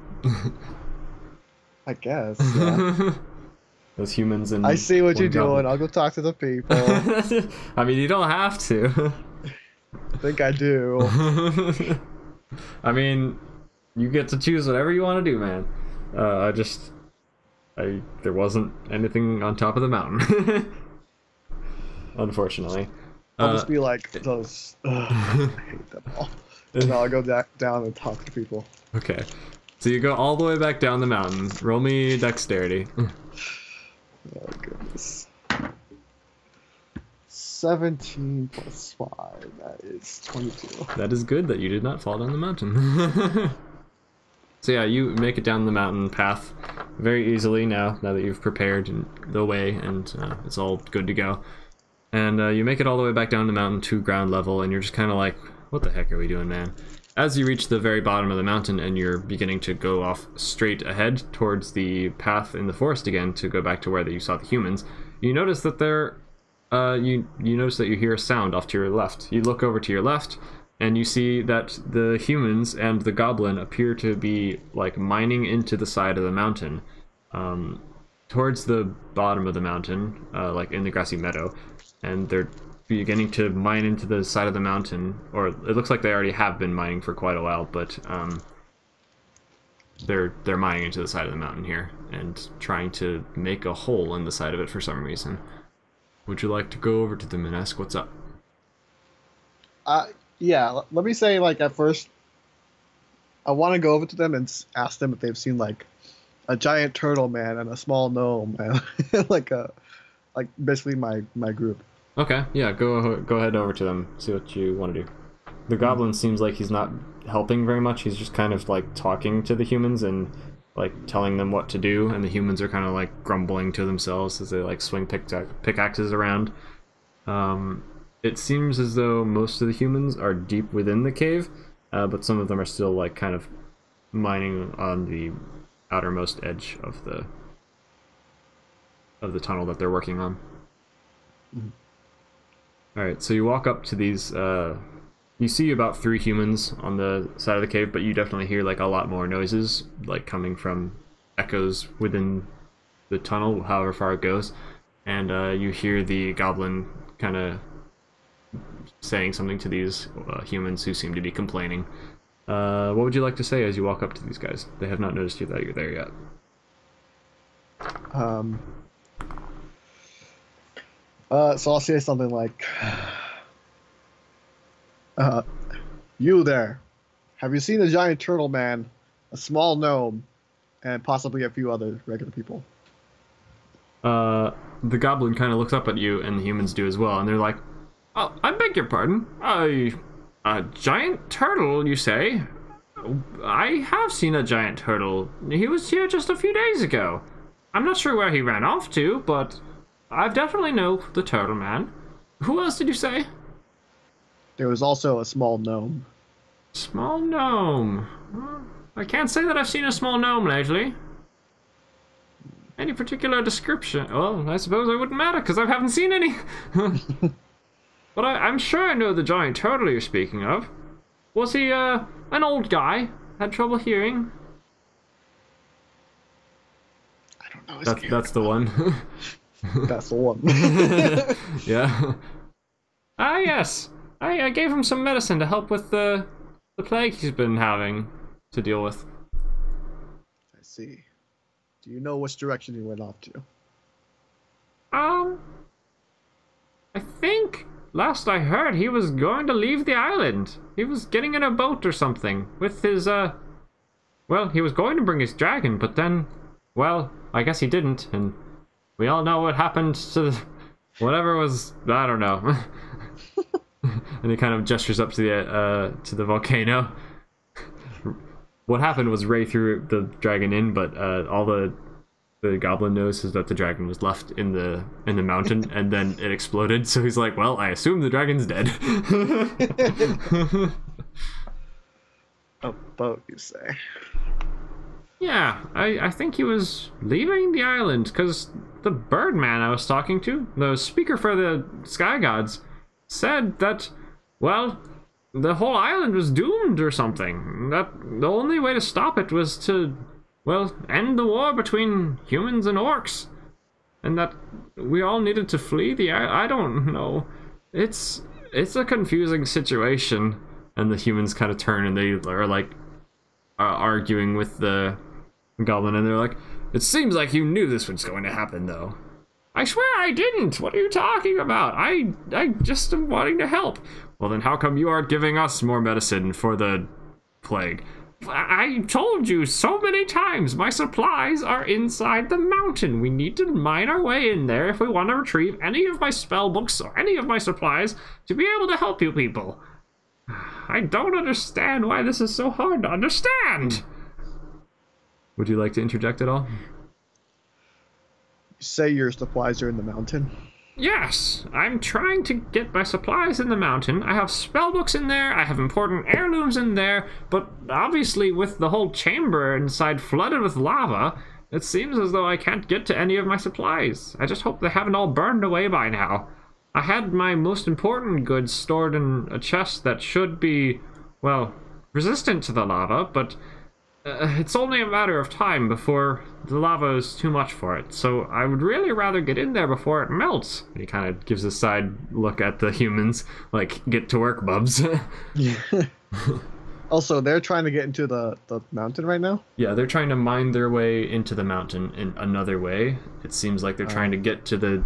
Speaker 2: I guess, yeah.
Speaker 1: Those humans and...
Speaker 2: I see what you're
Speaker 1: goblin.
Speaker 2: doing. I'll go talk to the people.
Speaker 1: I mean, you don't have to.
Speaker 2: I think I do.
Speaker 1: I mean, you get to choose whatever you want to do, man. There wasn't anything on top of the mountain. Unfortunately.
Speaker 2: I'll just be like those. I hate them all. And I'll go down and talk to people.
Speaker 1: Okay. So you go all the way back down the mountain. Roll me dexterity.
Speaker 2: Oh, goodness. 17 plus 5. That is 22.
Speaker 1: That is good that you did not fall down the mountain. So yeah, you make it down the mountain path very easily now that you've prepared the way and it's all good to go. And you make it all the way back down the mountain to ground level, and you're just kind of like, what the heck are we doing, man? As you reach the very bottom of the mountain and you're beginning to go off straight ahead towards the path in the forest again to go back to where you saw the humans, you notice that you notice that you hear a sound off to your left. You look over to your left, and you see that the humans and the goblin appear to be like mining into the side of the mountain, towards the bottom of the mountain, like in the grassy meadow, and they're beginning to mine into the side of the mountain, or it looks like they already have been mining for quite a while, but they're mining into the side of the mountain here and trying to make a hole in the side of it for some reason. Would you like to go over to them and ask what's up?
Speaker 2: Yeah, let me say, like, at first, I want to go over to them and ask them if they've seen, like, a giant turtle man and a small gnome, man. like basically my group.
Speaker 1: Okay, yeah, go ahead over to them, see what you want to do. The goblin seems like he's not helping very much. He's just kind of like talking to the humans and like telling them what to do, and the humans are kind of like grumbling to themselves as they like swing pickaxes around. It seems as though most of the humans are deep within the cave, but some of them are still like kind of mining on the outermost edge of the tunnel that they're working on. Alright, so you walk up to these, you see about 3 humans on the side of the cave, but you definitely hear like a lot more noises, like coming from echoes within the tunnel, however far it goes, and you hear the goblin kind of saying something to these humans who seem to be complaining. What would you like to say as you walk up to these guys? They have not noticed you that you're there yet.
Speaker 2: So I'll say something like, you there, have you seen a giant turtle man, a small gnome, and possibly a few other regular people?
Speaker 1: The goblin kind of looks up at you, and the humans do as well, and they're like, oh, I beg your pardon, a giant turtle, you say? I have seen a giant turtle. He was here just a few days ago. I'm not sure where he ran off to, but I definitely know the turtle man. Who else did you say?
Speaker 2: There was also a small gnome.
Speaker 1: Small gnome. I can't say that I've seen a small gnome lately. Any particular description? Well, I suppose it wouldn't matter because I haven't seen any. But I'm sure I know the giant turtle you're speaking of. Was he an old guy? Had trouble hearing?
Speaker 2: I don't know.
Speaker 1: That's the one.
Speaker 2: That's the one.
Speaker 1: Yeah. Ah, yes. I gave him some medicine to help with the plague he's been having to deal with.
Speaker 2: I see. Do you know which direction he went off to?
Speaker 1: I think last I heard he was going to leave the island. He was getting in a boat or something with his, well, he was going to bring his dragon, but then, well, I guess he didn't, and we all know what happened to whatever was, I don't know. And he kind of gestures up to the volcano. What happened was Ray threw the dragon in, but all the goblin knows is that the dragon was left in the mountain, and then it exploded. So he's like, "Well, I assume the dragon's dead."
Speaker 2: A boat, you say?
Speaker 1: Yeah, I think he was leaving the island because the bird man I was talking to, the speaker for the sky gods, said that well, the whole island was doomed or something. That the only way to stop it was to, well, end the war between humans and orcs. And that we all needed to flee the I don't know. It's a confusing situation. And the humans kind of turn and they are like arguing with the goblin, and they're like, "It seems like you knew this was going to happen, though." "I swear I didn't. What are you talking about? I just am wanting to help." "Well, then how come you aren't giving us more medicine for the plague?" "I told you so many times, my supplies are inside the mountain. We need to mine our way in there if we want to retrieve any of my spell books or any of my supplies to be able to help you people. I don't understand why this is so hard to understand." Would you like to interject at all?
Speaker 2: Say your supplies are in the mountain.
Speaker 1: Yes, I'm trying to get my supplies in the mountain. I have spellbooks in there, I have important heirlooms in there, but obviously with the whole chamber inside flooded with lava, it seems as though I can't get to any of my supplies. I just hope they haven't all burned away by now. I had my most important goods stored in a chest that should be, well, resistant to the lava, but it's only a matter of time before the lava is too much for it, so I would really rather get in there before it melts. He kind of gives a side look at the humans, like, get to work, bubs.
Speaker 2: Yeah. Also, they're trying to get into the mountain right now?
Speaker 1: Yeah, they're trying to mine their way into the mountain in another way. It seems like they're trying to get to the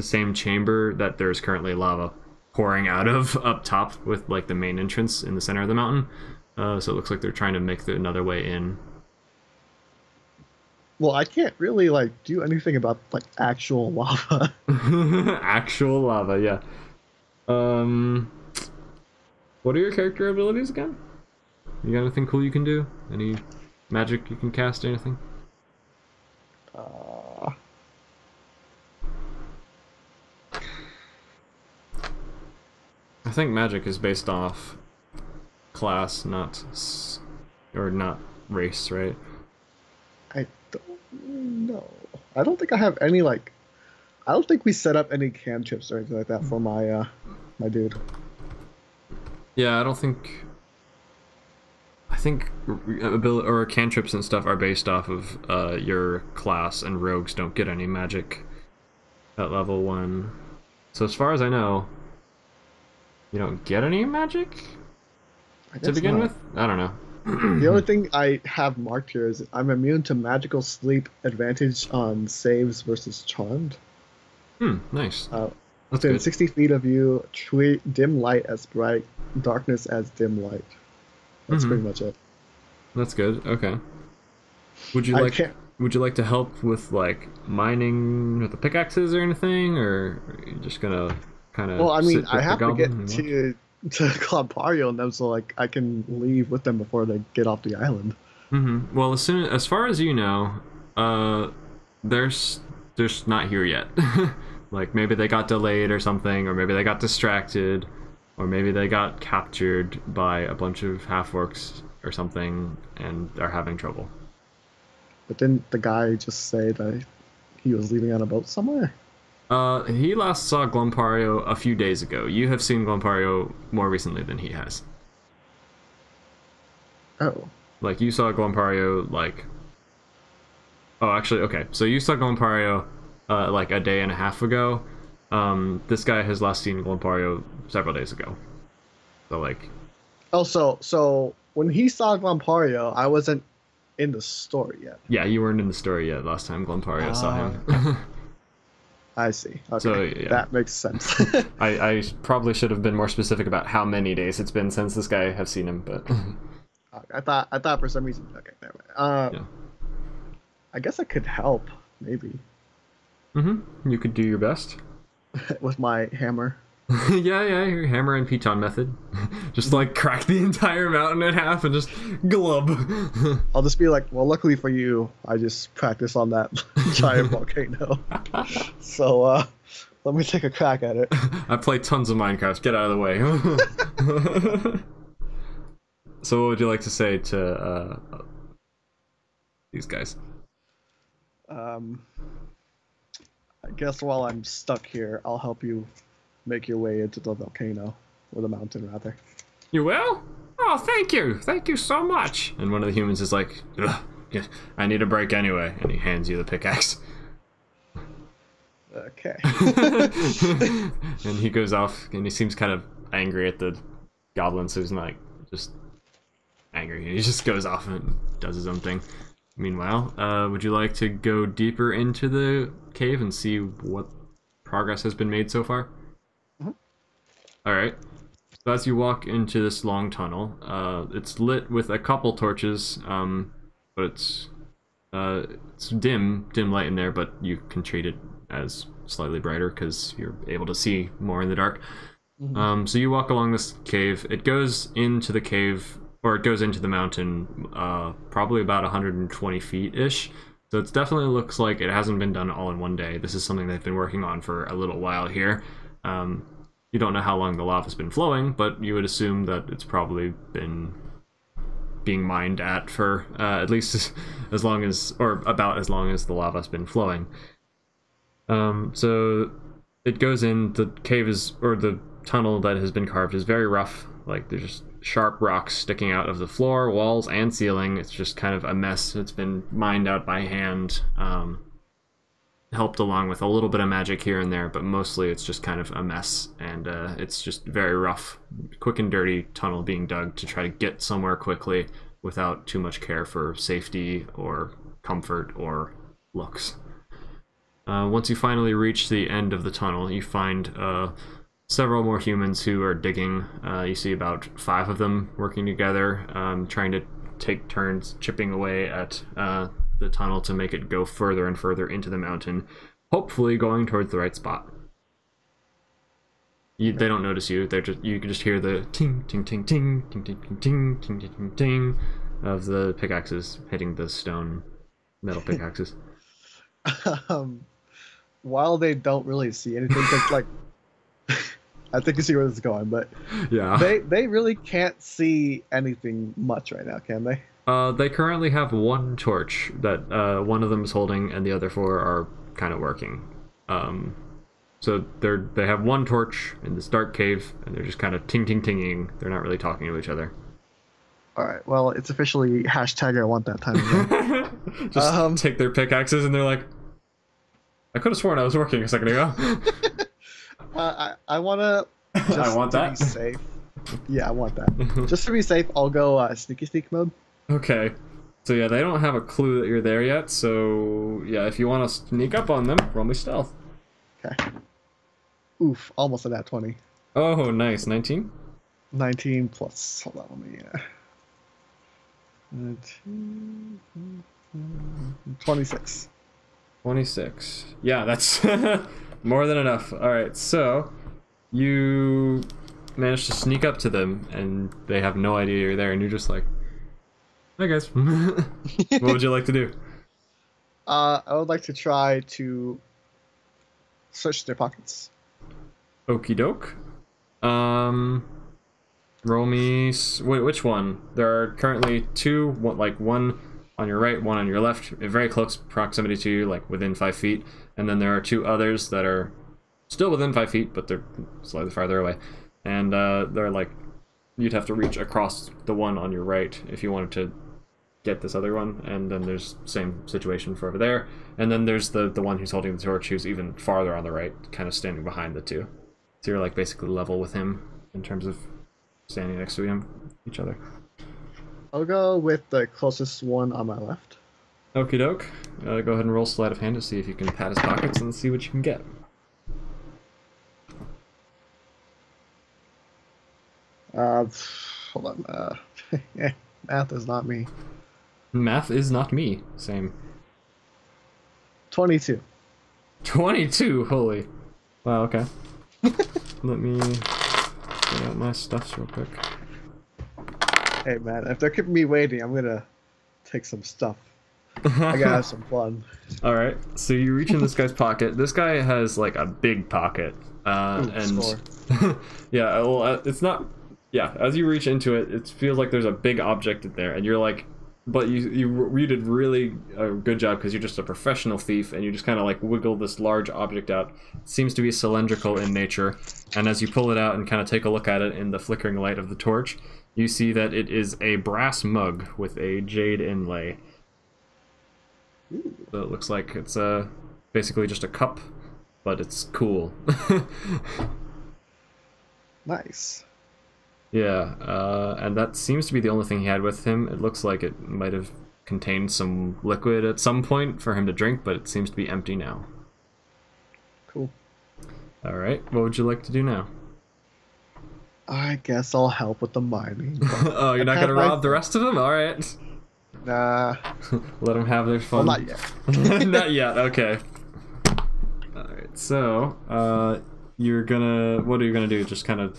Speaker 1: same chamber that there's currently lava pouring out of up top with, like, the main entrance in the center of the mountain. So it looks like they're trying to make another way in.
Speaker 2: Well, I can't really, like, do anything about, like, actual lava.
Speaker 1: Actual lava, yeah. What are your character abilities again? You got anything cool you can do? Any magic you can cast or anything? I think magic is based off class, not race, right?
Speaker 2: I don't know. I don't think I have any, like, I don't think we set up any cantrips or anything like that for my my dude.
Speaker 1: Yeah, I think ability or cantrips and stuff are based off of your class, and rogues don't get any magic at level 1. So as far as I know, you don't get any magic to begin with? I don't know.
Speaker 2: The only thing I have marked here is I'm immune to magical sleep, advantage on saves versus charmed.
Speaker 1: Nice.
Speaker 2: Within
Speaker 1: good.
Speaker 2: 60 feet of you, treat dim light as bright, darkness as dim light. That's pretty much it.
Speaker 1: That's good. Okay. Would you like to help with, like, mining with the pickaxes or anything, or are you just gonna kind of?
Speaker 2: Well, I mean, I have to get to Clompario and them, so like I can leave with them before they get off the island.
Speaker 1: Well, as far as you know, they're not here yet. Like, maybe they got delayed or something, or maybe they got distracted, or maybe they got captured by a bunch of half-orcs or something and are having trouble.
Speaker 2: But didn't the guy just say that he was leaving on a boat somewhere?
Speaker 1: He last saw Glompario a few days ago. You have seen Glompario more recently than he has.
Speaker 2: Oh.
Speaker 1: Like, you saw Glompario, like... Oh, actually, okay. So you saw Glompario, like, a day and a half ago. This guy has last seen Glompario several days ago. So, like...
Speaker 2: Oh, so when he saw Glompario, I wasn't in the story yet.
Speaker 1: Yeah, you weren't in the story yet last time Glompario saw him.
Speaker 2: I see. Okay,
Speaker 1: so, yeah.
Speaker 2: That makes sense.
Speaker 1: I probably should have been more specific about how many days it's been since this guy have seen him, but...
Speaker 2: I thought for some reason... Okay, never mind.
Speaker 1: Yeah.
Speaker 2: I guess I could help, maybe.
Speaker 1: You could do your best.
Speaker 2: With my hammer.
Speaker 1: yeah, your hammer and piton method. Just, like, crack the entire mountain in half and just glub.
Speaker 2: I'll just be like, well, luckily for you, I just practiced on that giant volcano. So, let me take a crack at it.
Speaker 1: I play tons of Minecraft. Get out of the way. So what would you like to say to these guys?
Speaker 2: I guess while I'm stuck here, I'll help you make your way into the volcano. or the mountain rather.
Speaker 1: You will? Oh, thank you. Thank you so much. And one of the humans is like, ugh, I need a break anyway. And he hands you the pickaxe.
Speaker 2: Okay.
Speaker 1: And he goes off, and he seems kind of angry at the goblin, so he's not, like, just angry. He just goes off and does his own thing. Meanwhile, would you like to go deeper into the cave and see what progress has been made so far?
Speaker 2: Mm-hmm.
Speaker 1: Alright. So as you walk into this long tunnel, it's lit with a couple torches, but it's dim light in there, but you can treat it as slightly brighter because you're able to see more in the dark.
Speaker 2: Mm-hmm.
Speaker 1: So you walk along this cave. It goes into the cave, or it goes into the mountain, probably about 120 feet-ish. So it definitely looks like it hasn't been done all in one day. This is something they've been working on for a little while here. You don't know how long the lava's been flowing, but you would assume that it's probably been being mined at for at least as long as, or about as long as the lava's been flowing. So it goes in, the cave is, or the tunnel that has been carved is very rough. Like, there's just sharp rocks sticking out of the floor, walls, and ceiling. It's just kind of a mess. It's been mined out by hand, helped along with a little bit of magic here and there, but mostly it's just kind of a mess, and it's just very rough, quick and dirty tunnel being dug to try to get somewhere quickly without too much care for safety or comfort or looks. Once you finally reach the end of the tunnel, you find several more humans who are digging. You see about 5 of them working together, trying to take turns chipping away at the tunnel to make it go further and further into the mountain, hopefully going towards the right spot. They don't notice you. You can just hear the ting ting ting ting ting ting ting ting ting ting ting of the pickaxes hitting the stone metal pickaxes.
Speaker 2: While they don't really see anything, cause, like, I think you see where this is going, but
Speaker 1: yeah,
Speaker 2: they really can't see anything much right now, can they?
Speaker 1: They currently have 1 torch that one of them is holding, and the other 4 are kind of working. So they have 1 torch in this dark cave, and they're just kind of ting-ting-tinging. They're not really talking to each other.
Speaker 2: All right. Well, it's officially hashtag I want that time again.
Speaker 1: Just take their pickaxes, and they're like, I could have sworn I was working a second ago.
Speaker 2: I want to.
Speaker 1: I want that.
Speaker 2: Be safe. Yeah, I want that. Just to be safe, I'll go sneaky sneak mode.
Speaker 1: Okay. So yeah, they don't have a clue that you're there yet. So yeah, if you want to sneak up on them, roll me stealth.
Speaker 2: Okay. Oof, almost a nat 20.
Speaker 1: Oh, nice. 19?
Speaker 2: 19 plus. Hold on, let me. 19, 26.
Speaker 1: 26. Yeah, that's more than enough. Alright, so you manage to sneak up to them, and they have no idea you're there, and you're just like, hey guys. What would you like to do?
Speaker 2: I would like to try to search their pockets.
Speaker 1: Okie doke. Roll me. Wait, which one? There are currently 2, one on your right, 1 on your left, in very close proximity to you, like within 5 feet. And then there are 2 others that are still within 5 feet, but they're slightly farther away. And they're like, you'd have to reach across the one on your right if you wanted to get this other one. And then there's same situation for over there. And then there's the one who's holding the torch, who's even farther on the right, kind of standing behind the 2. So you're like basically level with him in terms of standing next to each other.
Speaker 2: I'll go with the closest one on my left.
Speaker 1: Okie doke. Go ahead and roll sleight of hand to see if you can pat his pockets and see what you can get.
Speaker 2: Hold on. Yeah, math is not me.
Speaker 1: Math is not me. Same.
Speaker 2: 22.
Speaker 1: 22? Holy. Wow, okay. Let me get out my stuffs real quick.
Speaker 2: Hey man, if they're keeping me waiting, I'm gonna take some stuff. I gotta have some fun.
Speaker 1: Alright, so you reach in this guy's pocket. This guy has like a big pocket. And yeah, well, it's not. Yeah, as you reach into it, it feels like there's a big object in there, and you're like, but you did really a good job because you're just a professional thief, and you just kind of like wiggle this large object out. It seems to be cylindrical in nature, And as you pull it out and kind of take a look at it in the flickering light of the torch, you see that it is a brass mug with a jade inlay. So it looks like it's basically just a cup, but it's cool.
Speaker 2: Nice.
Speaker 1: Yeah, and that seems to be the only thing he had with him. It looks like it might have contained some liquid at some point for him to drink, but it seems to be empty now.
Speaker 2: Cool.
Speaker 1: Alright, what would you like to do now?
Speaker 2: I guess I'll help with the mining.
Speaker 1: Oh, you're not gonna rob the rest of them? Alright.
Speaker 2: Nah.
Speaker 1: Let them have their fun.
Speaker 2: Well, not yet.
Speaker 1: Not yet, okay. Alright, so, you're gonna... What are you gonna do? Just kind of...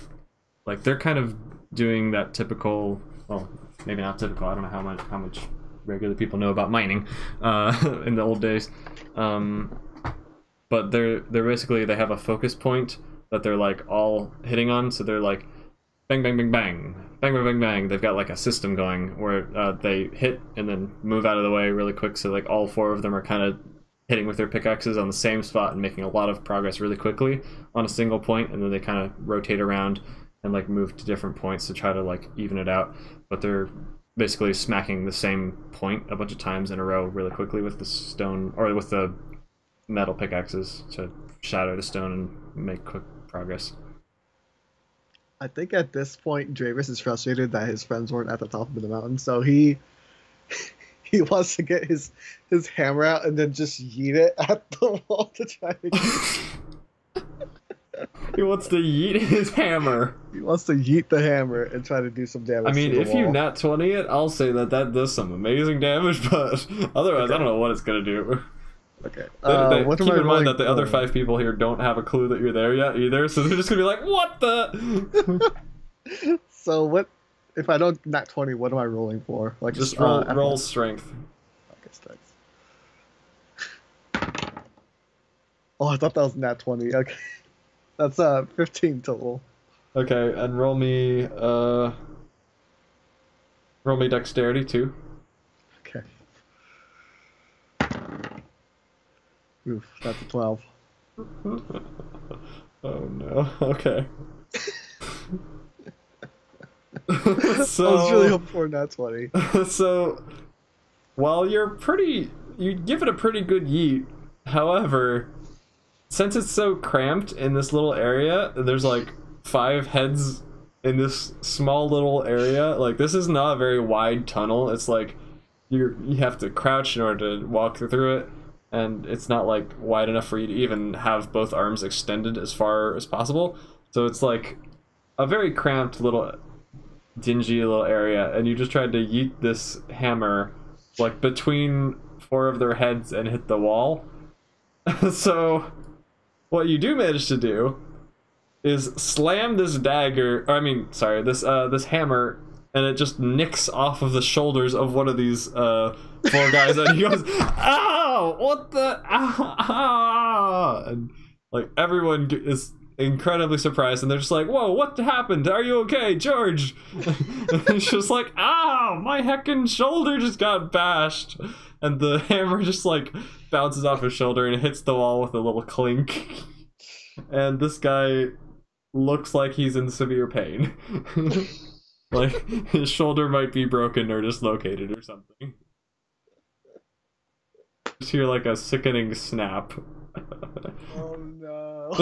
Speaker 1: Like, they're kind of doing that typical... Well, maybe not typical, I don't know how much regular people know about mining in the old days. But they're basically, they have a focus point that they're like all hitting on, so they're like bang bang bang bang bang bang bang bang. They've got like a system going where they hit and then move out of the way really quick, so like all four of them are kind of hitting with their pickaxes on the same spot and making a lot of progress really quickly on a single point, and then they kind of rotate around and like move to different points to try to like even it out. But they're basically smacking the same point a bunch of times in a row really quickly with the stone, or with the metal pickaxes, to shatter the stone and make quick progress.
Speaker 2: I think at this point, Dravis is frustrated that his friends weren't at the top of the mountain, so he wants to get his hammer out and then just yeet it at the wall to try to
Speaker 1: He wants to yeet his hammer.
Speaker 2: He wants to yeet the hammer and try to do some damage.
Speaker 1: I mean,
Speaker 2: to the
Speaker 1: if
Speaker 2: wall.
Speaker 1: you nat 20 it, I'll say that does some amazing damage, but otherwise, okay. I don't know what it's gonna do.
Speaker 2: Okay.
Speaker 1: Keep in mind that the other 5 people here don't have a clue that you're there yet either, so they're just gonna be like, "What the?"
Speaker 2: So what? If I don't nat 20, what am I rolling for? Like
Speaker 1: just roll strength.
Speaker 2: Okay, strength. Oh, I thought that was nat 20. Okay, that's 15 total.
Speaker 1: Okay, and roll me dexterity too.
Speaker 2: Okay. Oof, that's a 12.
Speaker 1: Oh no. Okay. So,
Speaker 2: I was really hoping for nat 20.
Speaker 1: So, while you give it a pretty good yeet, however, since it's so cramped in this little area, there's like 5 heads in this small little area. Like, this is not a very wide tunnel. It's like you have to crouch in order to walk through it, and it's not like wide enough for you to even have both arms extended as far as possible. So it's like a very cramped little dingy little area, and you just tried to yeet this hammer like between 4 of their heads and hit the wall. So what you do manage to do is slam this this hammer, and it just nicks off of the shoulders of one of these 4 guys, and he goes, "Ow! What the? Ah!" And like everyone is incredibly surprised, and they're just like, "Whoa, what happened? Are you okay, George?" And it's just like, "Ow! My heckin' shoulder just got bashed," and the hammer just like bounces off his shoulder and hits the wall with a little clink. And this guy looks like he's in severe pain. Like his shoulder might be broken or dislocated or something. Just hear like a sickening snap.
Speaker 2: Oh no.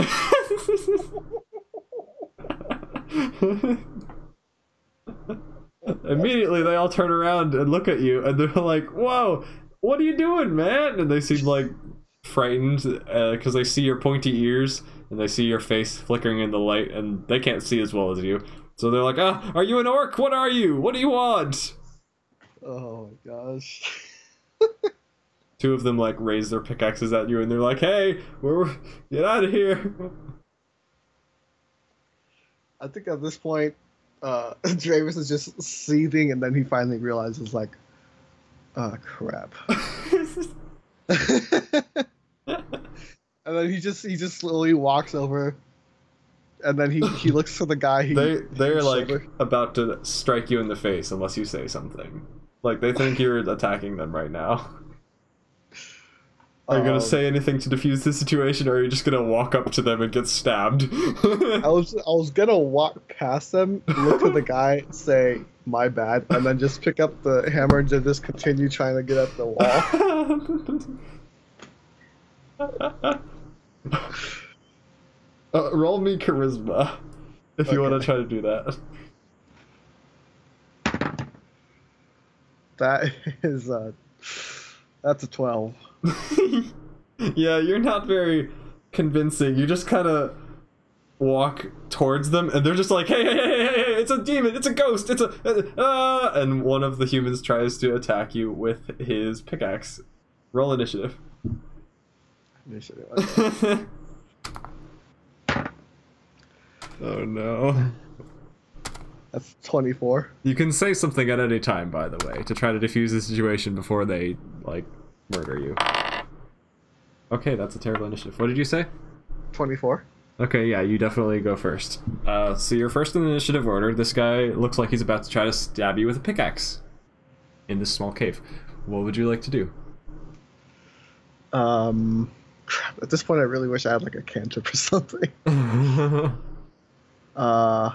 Speaker 1: Immediately they all turn around and look at you, and they're like, "Whoa, what are you doing, man?" And they seem like frightened because they see your pointy ears and they see your face flickering in the light, and they can't see as well as you. So they're like, "Ah, are you an orc? What are you? What do you want?"
Speaker 2: Oh my gosh.
Speaker 1: 2 of them like raise their pickaxes at you, and they're like, "Hey, get out of here!"
Speaker 2: I think at this point, Dravis is just seething, and then he finally realizes, like, oh crap. And then he just slowly walks over, and then he looks for the guy.
Speaker 1: They're like about to strike you in the face unless you say something. Like they think you're attacking them right now. Are you gonna
Speaker 2: Um,
Speaker 1: say anything to defuse the situation, or are you just gonna walk up to them and get stabbed?
Speaker 2: I was gonna walk past them, look at the guy, say my bad, and then just pick up the hammer and just continue trying to get at the wall.
Speaker 1: Roll me charisma if you want to
Speaker 2: Okay.
Speaker 1: try to do that.
Speaker 2: That is that's a 12.
Speaker 1: Yeah, you're not very convincing. You just kind of walk towards them, and they're just like, "Hey, hey, hey, hey, hey! It's a demon! It's a ghost! It's a And one of the humans tries to attack you with his pickaxe. Roll initiative. Oh no.
Speaker 2: That's 24.
Speaker 1: You can say something at any time, by the way, to try to defuse the situation before they, like, murder you. Okay, that's a terrible initiative. What did you say?
Speaker 2: 24.
Speaker 1: Okay, yeah, you definitely go first. So you're first in the initiative order. This guy looks like he's about to try to stab you with a pickaxe in this small cave. What would you like to do?
Speaker 2: Crap, at this point, I really wish I had like a cantrip or something. Uh,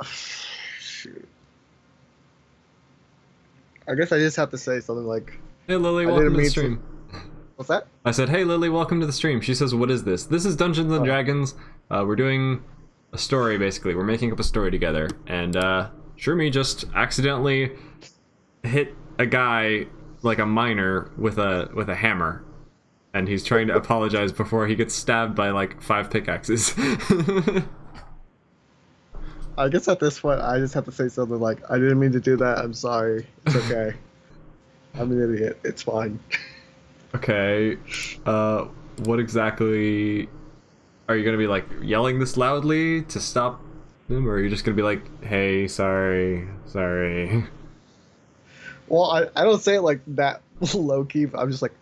Speaker 2: shoot. I guess I just have to say something like,
Speaker 1: Hey Lily,
Speaker 2: I
Speaker 1: welcome
Speaker 2: didn't
Speaker 1: to the
Speaker 2: mean
Speaker 1: stream.
Speaker 2: what's that?
Speaker 1: I said, hey Lily, welcome to the stream. She says, what is this? This is Dungeons and Dragons. We're doing a story, basically. We're making up a story together. And Shroomy just accidentally hit a guy, like a miner, with a hammer. And he's trying to apologize before he gets stabbed by like 5 pickaxes.
Speaker 2: I guess at this point, I just have to say something like, I didn't mean to do that. I'm sorry. It's okay. I'm an idiot. It's fine.
Speaker 1: Okay, what exactly are you gonna be like yelling this loudly to stop them, or are you just gonna be like, hey, sorry?
Speaker 2: Well, I don't say it like that low key. But I'm just like,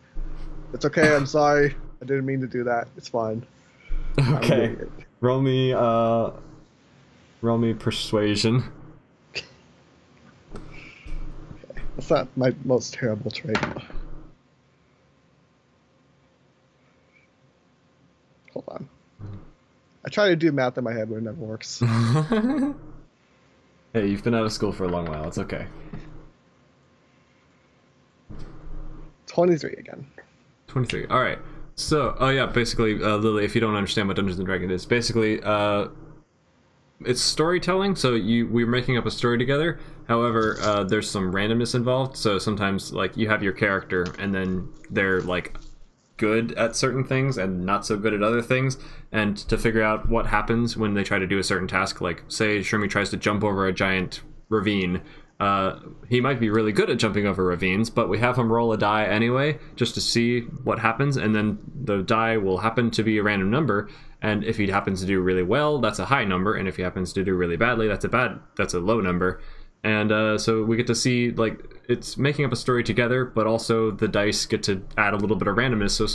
Speaker 2: it's okay. I'm sorry. I didn't mean to do that. It's fine.
Speaker 1: Okay, roll me persuasion.
Speaker 2: That's not my most terrible trait. Hold on. I try to do math in my head, but it never works.
Speaker 1: Hey, you've been out of school for a long while. It's okay.
Speaker 2: 23 again.
Speaker 1: 23. All right. So, oh yeah, basically, Lily, if you don't understand what Dungeons and Dragons is, basically, it's storytelling. So we're making up a story together. However, there's some randomness involved. So sometimes, like, you have your character, and then they're like good at certain things and not so good at other things. And to figure out what happens when they try to do a certain task, like say Shermie tries to jump over a giant ravine. He might be really good at jumping over ravines, but we have him roll a die anyway, just to see what happens, and then the die will happen to be a random number, and if he happens to do really well, that's a high number, and if he happens to do really badly, that's a low number. And so we get to see, like, it's making up a story together, but also the dice get to add a little bit of randomness, so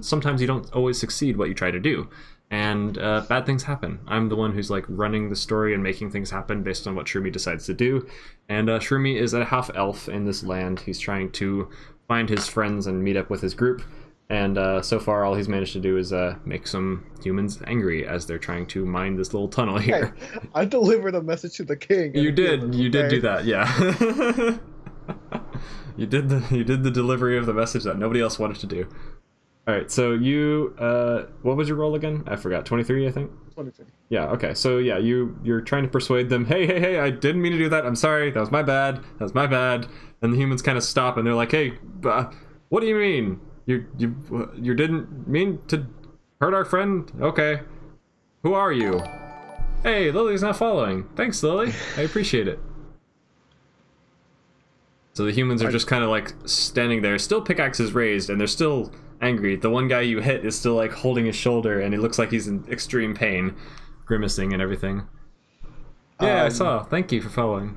Speaker 1: sometimes you don't always succeed what you try to do. And bad things happen. I'm the one who's like running the story and making things happen based on what Shroomy decides to do. And Shroomy is a half elf in this land. He's trying to find his friends and meet up with his group. And so far, all he's managed to do is make some humans angry as they're trying to mine this little tunnel here.
Speaker 2: Hey, I delivered a message to the king.
Speaker 1: You did do that, yeah. You did the delivery of the message that nobody else wanted to do. All right, so you, what was your roll again? I forgot. 23, I think.
Speaker 2: 23.
Speaker 1: Yeah. Okay. So yeah, you're trying to persuade them. Hey! I didn't mean to do that. I'm sorry. That was my bad. And the humans kind of stop and they're like, hey, what do you mean? You didn't mean to hurt our friend? Okay. Who are you? Hey, Lily's not following. Thanks, Lily. I appreciate it. So the humans are just kind of like standing there, still pickaxes raised, and they're still angry. The one guy you hit is still like holding his shoulder, and he looks like he's in extreme pain, grimacing and everything. Yeah, I saw. Thank you for following.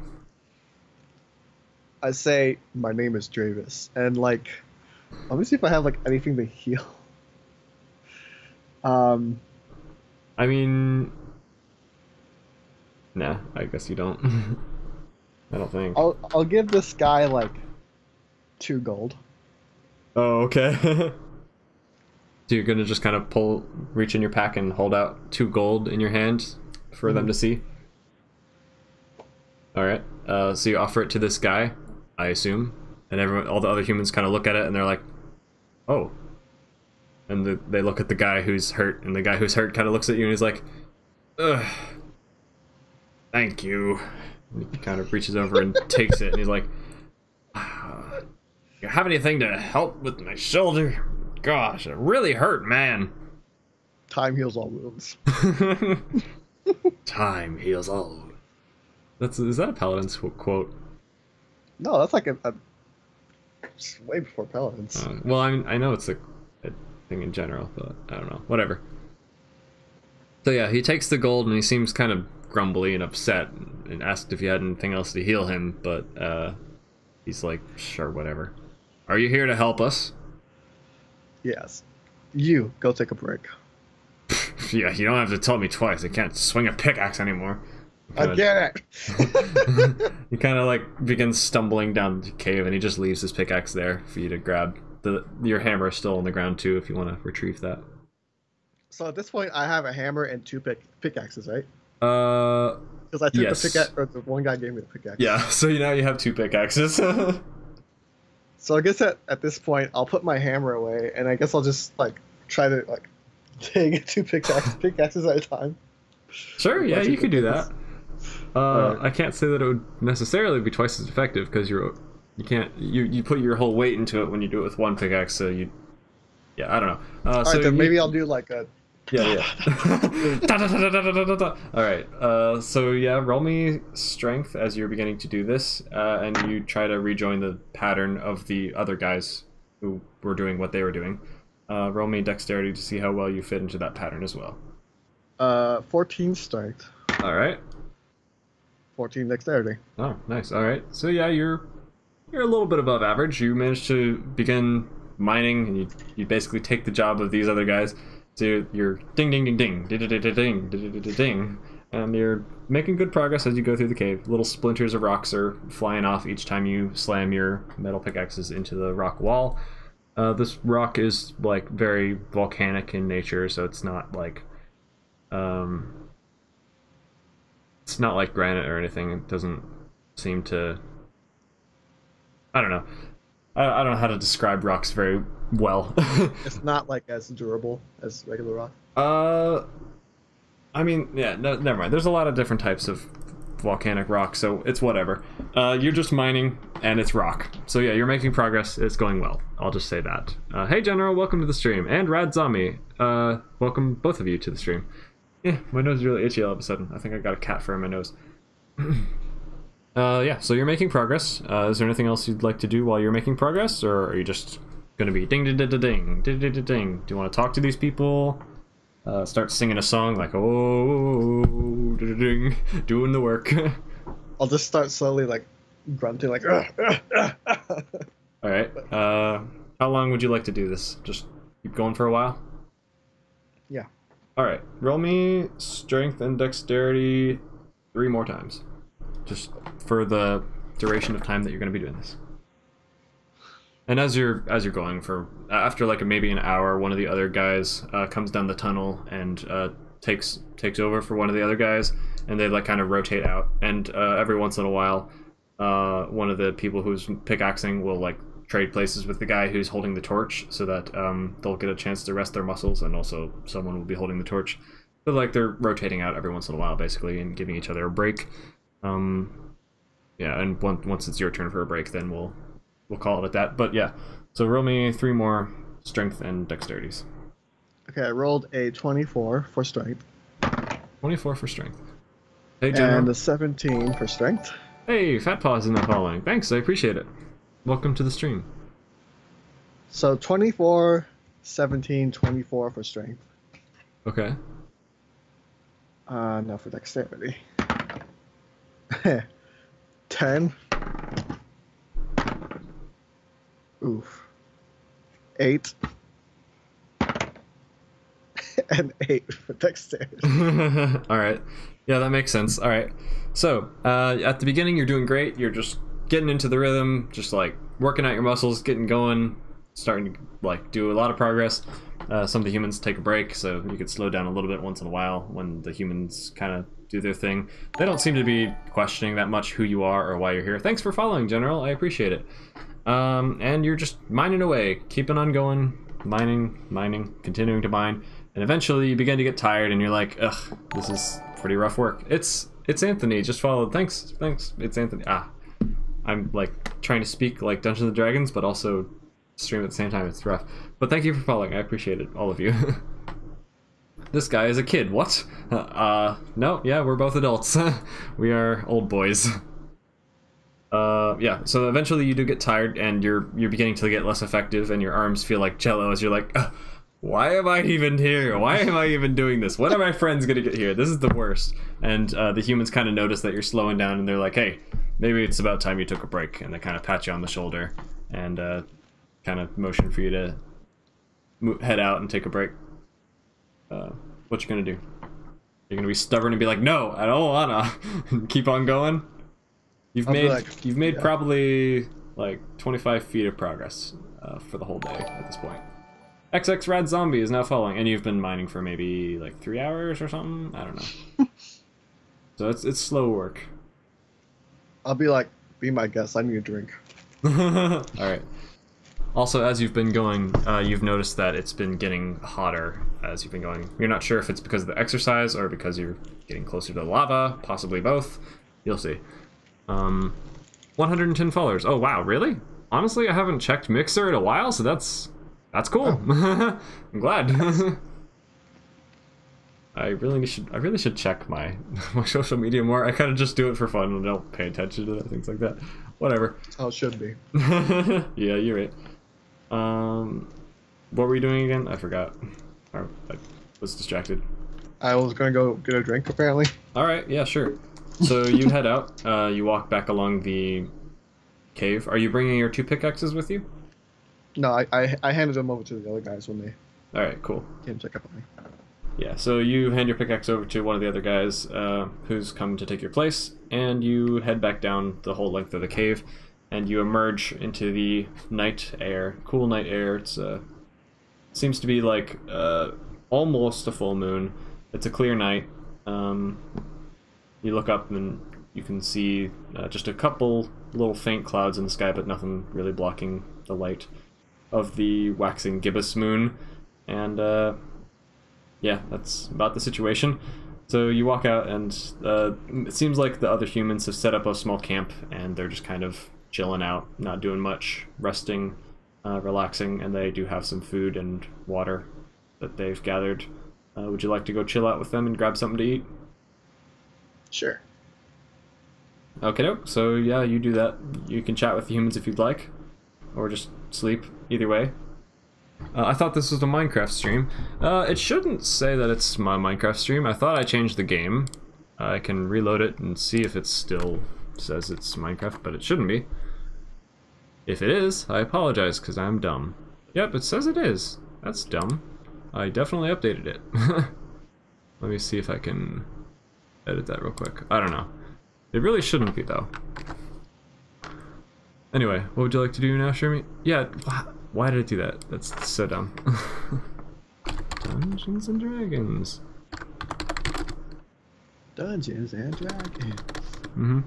Speaker 2: I say, my name is Dravis, and like, let me see if I have like anything to heal.
Speaker 1: I mean, nah, I guess you don't. I don't think.
Speaker 2: I'll give this guy like 2 gold.
Speaker 1: Oh, okay. So you're gonna just kind of reach in your pack and hold out 2 gold in your hand for them to see. All right. So you offer it to this guy, I assume, and all the other humans kind of look at it and they're like, "Oh." And they look at the guy who's hurt, and the guy who's hurt kind of looks at you and he's like, "Ugh, thank you." And he kind of reaches over and takes it, and he's like, "You have anything to help with my shoulder? Gosh, it really hurt, man."
Speaker 2: Time heals all wounds.
Speaker 1: Time heals all. Is that a Paladin's quote?
Speaker 2: No, that's like a way before Paladins.
Speaker 1: Well, I know it's a thing in general, but I don't know. Whatever. So yeah, he takes the gold and he seems kind of grumbly and upset and asked if you had anything else to heal him, but he's like, sure, whatever. Are you here to help us?
Speaker 2: Yes. You go take a break.
Speaker 1: Yeah, you don't have to tell me twice. I can't swing a pickaxe anymore.
Speaker 2: I get it.
Speaker 1: He kind of like begins stumbling down the cave, and he just leaves his pickaxe there for you to grab. Your hammer is still on the ground too, if you want to retrieve that.
Speaker 2: So at this point, I have a hammer and 2 pickaxes, right? Because I took
Speaker 1: yes.
Speaker 2: the pickaxe, or the one guy gave me the pickaxe.
Speaker 1: Yeah, so now you have 2 pickaxes.
Speaker 2: So I guess at this point, I'll put my hammer away, and I guess I'll just like try to like take 2 pickaxes at a time.
Speaker 1: Sure, yeah, you could do that. I can't say that it would necessarily be twice as effective because you put your whole weight into it when you do it with 1 pickaxe. So I don't know.
Speaker 2: All
Speaker 1: so
Speaker 2: right, then maybe I'll do like a.
Speaker 1: Yeah. All right. So yeah, roll me strength as you're beginning to do this, and you try to rejoin the pattern of the other guys who were doing what they were doing. Roll me dexterity to see how well you fit into that pattern as well.
Speaker 2: 14 strength.
Speaker 1: All right.
Speaker 2: 14 dexterity.
Speaker 1: Oh, nice. All right. So yeah, you're a little bit above average. You managed to begin mining, and you basically take the job of these other guys. So you're ding ding ding ding ding ding ding ding ding ding ding, and you're making good progress as you go through the cave. Little splinters of rocks are flying off each time you slam your metal pickaxes into the rock wall. This rock is like very volcanic in nature, so it's not like granite or anything. It doesn't seem to. I don't know. I don't know how to describe rocks very well.
Speaker 2: It's not like as durable as regular rock.
Speaker 1: I mean, yeah, no, never mind. There's a lot of different types of volcanic rock, so it's whatever. You're just mining, and it's rock. So yeah, you're making progress. It's going well. I'll just say that. Hey, General, welcome to the stream. And Rad Zombie, welcome both of you to the stream. Yeah, my nose is really itchy all of a sudden. I think I got a cat fur in my nose. Yeah, so you're making progress. Is there anything else you'd like to do while you're making progress, or are you just gonna be ding ding ding ding ding ding ding ding? Do you want to talk to these people? Start singing a song like oh ding ding, doing the work.
Speaker 2: I'll just start slowly like grunting like.
Speaker 1: All right. How long would you like to do this? Just keep going for a while.
Speaker 2: Yeah.
Speaker 1: All right. Roll me strength and dexterity 3 more times, just for the duration of time that you're going to be doing this. And as you're going for after like maybe an hour, one of the other guys comes down the tunnel and takes over for one of the other guys, and they like kind of rotate out. And every once in a while, one of the people who's pickaxing will like trade places with the guy who's holding the torch, so that they'll get a chance to rest their muscles, and also someone will be holding the torch. So like they're rotating out every once in a while, basically, and giving each other a break. Yeah, and once it's your turn for a break, then we'll call it at that. But yeah, so roll me 3 more strength and dexterities.
Speaker 2: Okay, I rolled a 24 for strength.
Speaker 1: 24 for strength. Hey, General.
Speaker 2: And a 17 for strength.
Speaker 1: Hey, Fat Paws is not following. Thanks, I appreciate it. Welcome to the stream.
Speaker 2: So 24, 17, 24 for strength.
Speaker 1: Okay.
Speaker 2: Now for dexterity. 10. Oof. 8. and 8 for dexterity.
Speaker 1: All right. Yeah, that makes sense. All right. So at the beginning, you're doing great. You're just getting into the rhythm, just like working out your muscles, getting going, starting to like do a lot of progress. Some of the humans take a break, so you could slow down a little bit once in a while when the humans kind of do their thing. They don't seem to be questioning that much who you are or why you're here. Thanks for following, General. I appreciate it. And you're just mining away, keeping on going, mining, continuing to mine, and eventually you begin to get tired and you're like, ugh, this is pretty rough work. It's Anthony, just followed. Thanks, it's Anthony. I'm like trying to speak like Dungeons and Dragons, but also stream at the same time. It's rough. But thank you for following. I appreciate it, all of you. This guy is a kid. What? No, yeah, we're both adults. We are old boys. Yeah, so eventually you do get tired and you're beginning to get less effective and your arms feel like jello as you're like, why am I even here? Why am I even doing this? When are my friends gonna get here? This is the worst. And the humans kind of notice that you're slowing down and they're like, hey, maybe it's about time you took a break. And they kind of pat you on the shoulder and kind of motion for you to head out and take a break. What you gonna do? You're gonna be stubborn and be like, no, I don't wanna. Keep on going? You've made probably like 25 feet of progress for the whole day at this point. XX Rad Zombie is now following, and you've been mining for maybe like 3 hours or something? I don't know. So it's slow work.
Speaker 2: I'll be like, be my guest, I need a drink.
Speaker 1: Alright. Also, as you've been going, you've noticed that it's been getting hotter as you've been going. You're not sure if it's because of the exercise or because you're getting closer to the lava, possibly both. You'll see. 110 followers. Oh wow, really? Honestly, I haven't checked Mixer in a while, so that's cool. Oh. I'm glad. I really should check my social media more. I kind of just do it for fun and don't pay attention to things like that. Whatever.
Speaker 2: That's how it should be.
Speaker 1: Yeah, you're right. What were you doing again? I forgot. I was distracted.
Speaker 2: I was gonna go get a drink, apparently.
Speaker 1: Alright, yeah, sure. So you head out, you walk back along the cave. Are you bringing your 2 pickaxes with you?
Speaker 2: No, I handed them over to the other guys when they
Speaker 1: Alright, cool.
Speaker 2: came to check up on me.
Speaker 1: Yeah, so you hand your pickaxe over to one of the other guys who's come to take your place, and you head back down the whole length of the cave, and you emerge into the night air, cool night air. It's seems to be like almost a full moon. It's a clear night. You look up and you can see just a couple little faint clouds in the sky, but nothing really blocking the light of the waxing gibbous moon. And yeah, that's about the situation. So you walk out and it seems like the other humans have set up a small camp and they're just kind of chilling out, not doing much, resting, relaxing, and they do have some food and water that they've gathered. Would you like to go chill out with them and grab something to eat?
Speaker 2: Sure.
Speaker 1: Okay, doke. So yeah, you do that. You can chat with the humans if you'd like, or just sleep. Either way. I thought this was a Minecraft stream. It shouldn't say that it's my Minecraft stream. I thought I changed the game. I can reload it and see if it still says it's Minecraft, but it shouldn't be. If it is, I apologize because I'm dumb. Yep, it says it is. That's dumb. I definitely updated it. Let me see if I can edit that real quick. I don't know. It really shouldn't be though. Anyway, what would you like to do now, Shermie? Yeah, why did it do that? That's so dumb. Dungeons and Dragons.
Speaker 2: Dungeons and Dragons.
Speaker 1: Mm-hmm.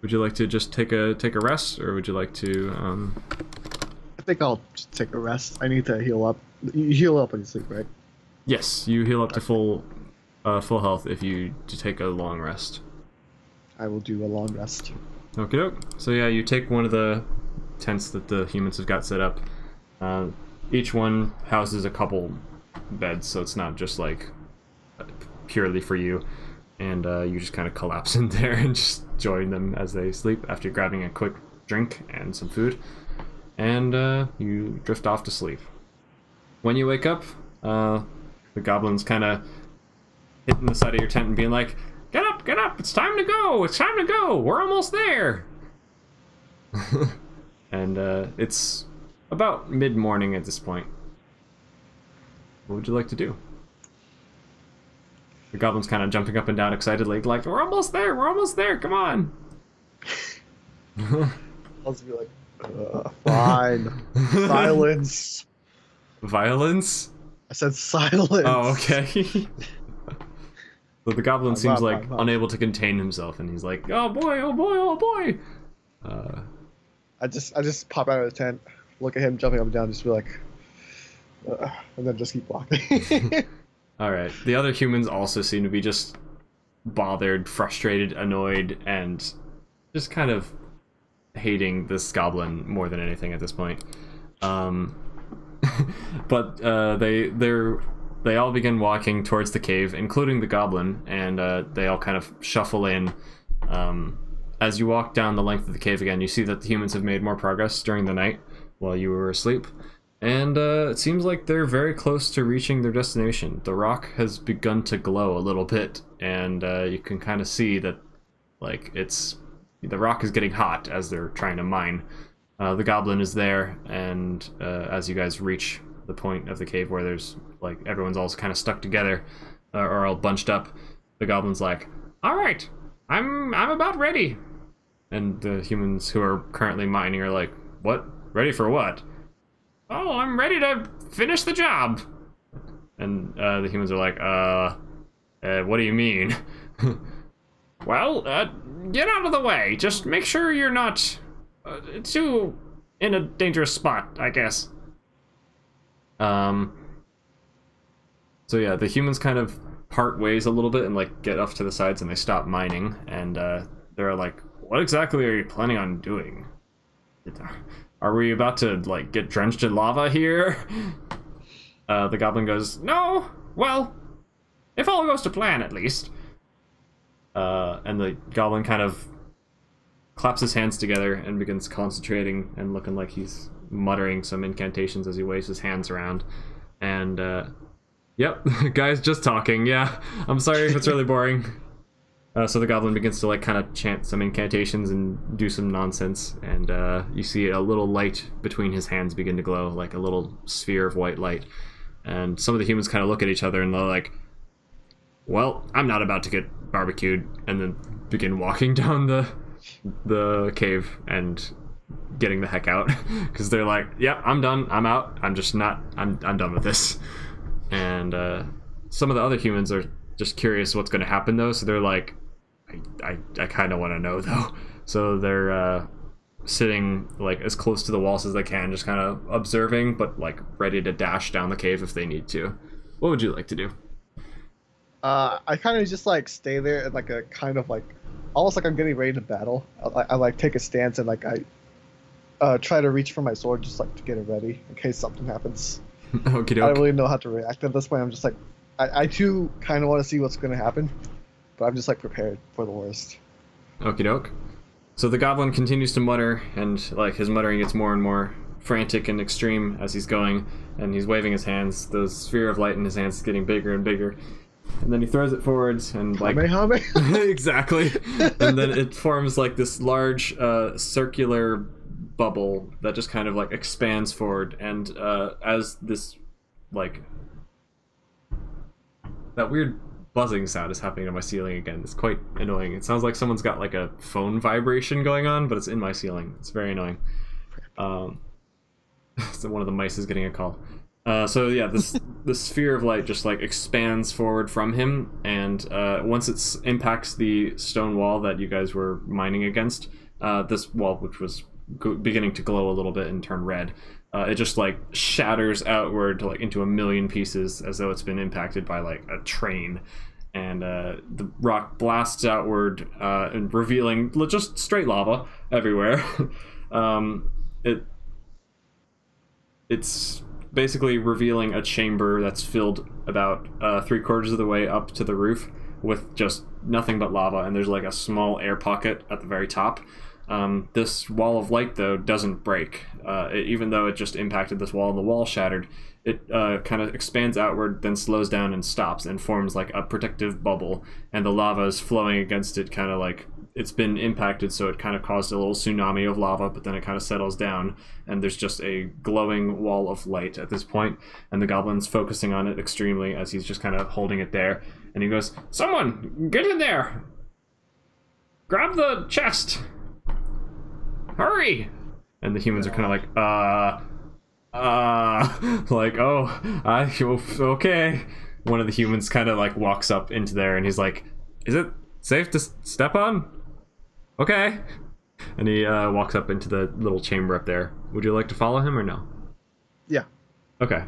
Speaker 1: Would you like to just take a rest, or would you like to
Speaker 2: I think I'll just take a rest. I need to heal up. You heal up when you sleep, right?
Speaker 1: Yes, you heal up to full health if you take a long rest.
Speaker 2: I will do a long rest.
Speaker 1: Okie doke. So yeah, you take one of the tents that the humans have got set up. Each one houses a couple beds, so it's not just like purely for you. And you just kind of collapse in there and just join them as they sleep after grabbing a quick drink and some food. And you drift off to sleep. When you wake up, the goblins kind of hitting the side of your tent and being like, get up, it's time to go, we're almost there. And it's about mid-morning at this point. What would you like to do? The goblin's kind of jumping up and down excitedly, like, we're almost there, come on!
Speaker 2: I'll just be like, fine. Silence.
Speaker 1: Violence?
Speaker 2: I said silence.
Speaker 1: Oh, okay. So the goblin seems like unable to contain himself, and he's like, oh boy, oh boy, oh boy!
Speaker 2: I just pop out of the tent, look at him jumping up and down, just be like, and then just keep walking.
Speaker 1: Alright, the other humans also seem to be just bothered, frustrated, annoyed, and just kind of hating this goblin more than anything at this point. But they all begin walking towards the cave, including the goblin, and they all kind of shuffle in. As you walk down the length of the cave again, you see that the humans have made more progress during the night while you were asleep. And it seems like they're very close to reaching their destination. The rock has begun to glow a little bit, and you can kind of see that, like, the rock is getting hot as they're trying to mine. The goblin is there, and as you guys reach the point of the cave where there's, like, everyone's all kind of stuck together, or all bunched up, the goblin's like, all right, I'm about ready. And the humans who are currently mining are like, what? Ready for what? Oh, I'm ready to finish the job. And the humans are like, what do you mean? Well, get out of the way. Just make sure you're not too in a dangerous spot, I guess. So yeah, the humans kind of part ways a little bit and like get off to the sides and they stop mining, and they're like, what exactly are you planning on doing? Are we about to like get drenched in lava here? The goblin goes, no, well, if all goes to plan at least. And the goblin kind of claps his hands together and begins concentrating and looking like he's muttering some incantations as he waves his hands around. And yep, guy's just talking. Yeah, I'm sorry if it's really boring. So the goblin begins to like kind of chant some incantations and do some nonsense, and you see a little light between his hands begin to glow, like a little sphere of white light. And some of the humans kind of look at each other and they're like, well, I'm not about to get barbecued, and then begin walking down the cave and getting the heck out, because they're like, yep, I'm done, I'm out, I'm done with this. And some of the other humans are just curious what's going to happen though, so they're like, I kind of want to know though. So they're sitting like as close to the walls as they can, just kind of observing, but like ready to dash down the cave if they need to. What would you like to do?
Speaker 2: I kind of just like stay there and like a kind of like almost like I'm getting ready to battle. I like take a stance and like I try to reach for my sword just like to get it ready in case something happens.
Speaker 1: Okie doke.
Speaker 2: I don't really know how to react at this point. I'm just like I too kind of want to see what's going to happen, but I'm just like prepared for the worst.
Speaker 1: Okie doke. So the goblin continues to mutter, and like his muttering gets more and more frantic and extreme as he's going, and he's waving his hands. The sphere of light in his hands is getting bigger and bigger. And then he throws it forwards and like exactly. And then it forms like this large circular bubble that just kind of like expands forward, and as this like that weird buzzing sound is happening on my ceiling again. It's quite annoying. It sounds like someone's got like a phone vibration going on, but it's in my ceiling. It's very annoying. So one of the mice is getting a call. So yeah, this sphere of light just like expands forward from him, and once it impacts the stone wall that you guys were mining against, this wall, which was beginning to glow a little bit and turn red, it just like shatters outward to, like into a million pieces as though it's been impacted by like a train, and the rock blasts outward and revealing just straight lava everywhere. It's basically revealing a chamber that's filled about 3/4 of the way up to the roof with just nothing but lava, and there's like a small air pocket at the very top. This wall of light though doesn't break, even though it just impacted this wall and the wall shattered. It kind of expands outward, then slows down and stops and forms like a protective bubble, and the lava is flowing against it, kind of like it's been impacted, so it kind of caused a little tsunami of lava, but then it kind of settles down, and there's just a glowing wall of light at this point, and the goblin's focusing on it extremely as he's just kind of holding it there, and he goes, "Someone, get in there! Grab the chest! Hurry!" And the humans are kind of like, okay. One of the humans kind of like walks up into there, and he's like, "Is it safe to step on?" "Okay." And he walks up into the little chamber up there. Would you like to follow him or no?
Speaker 2: Yeah.
Speaker 1: Okay.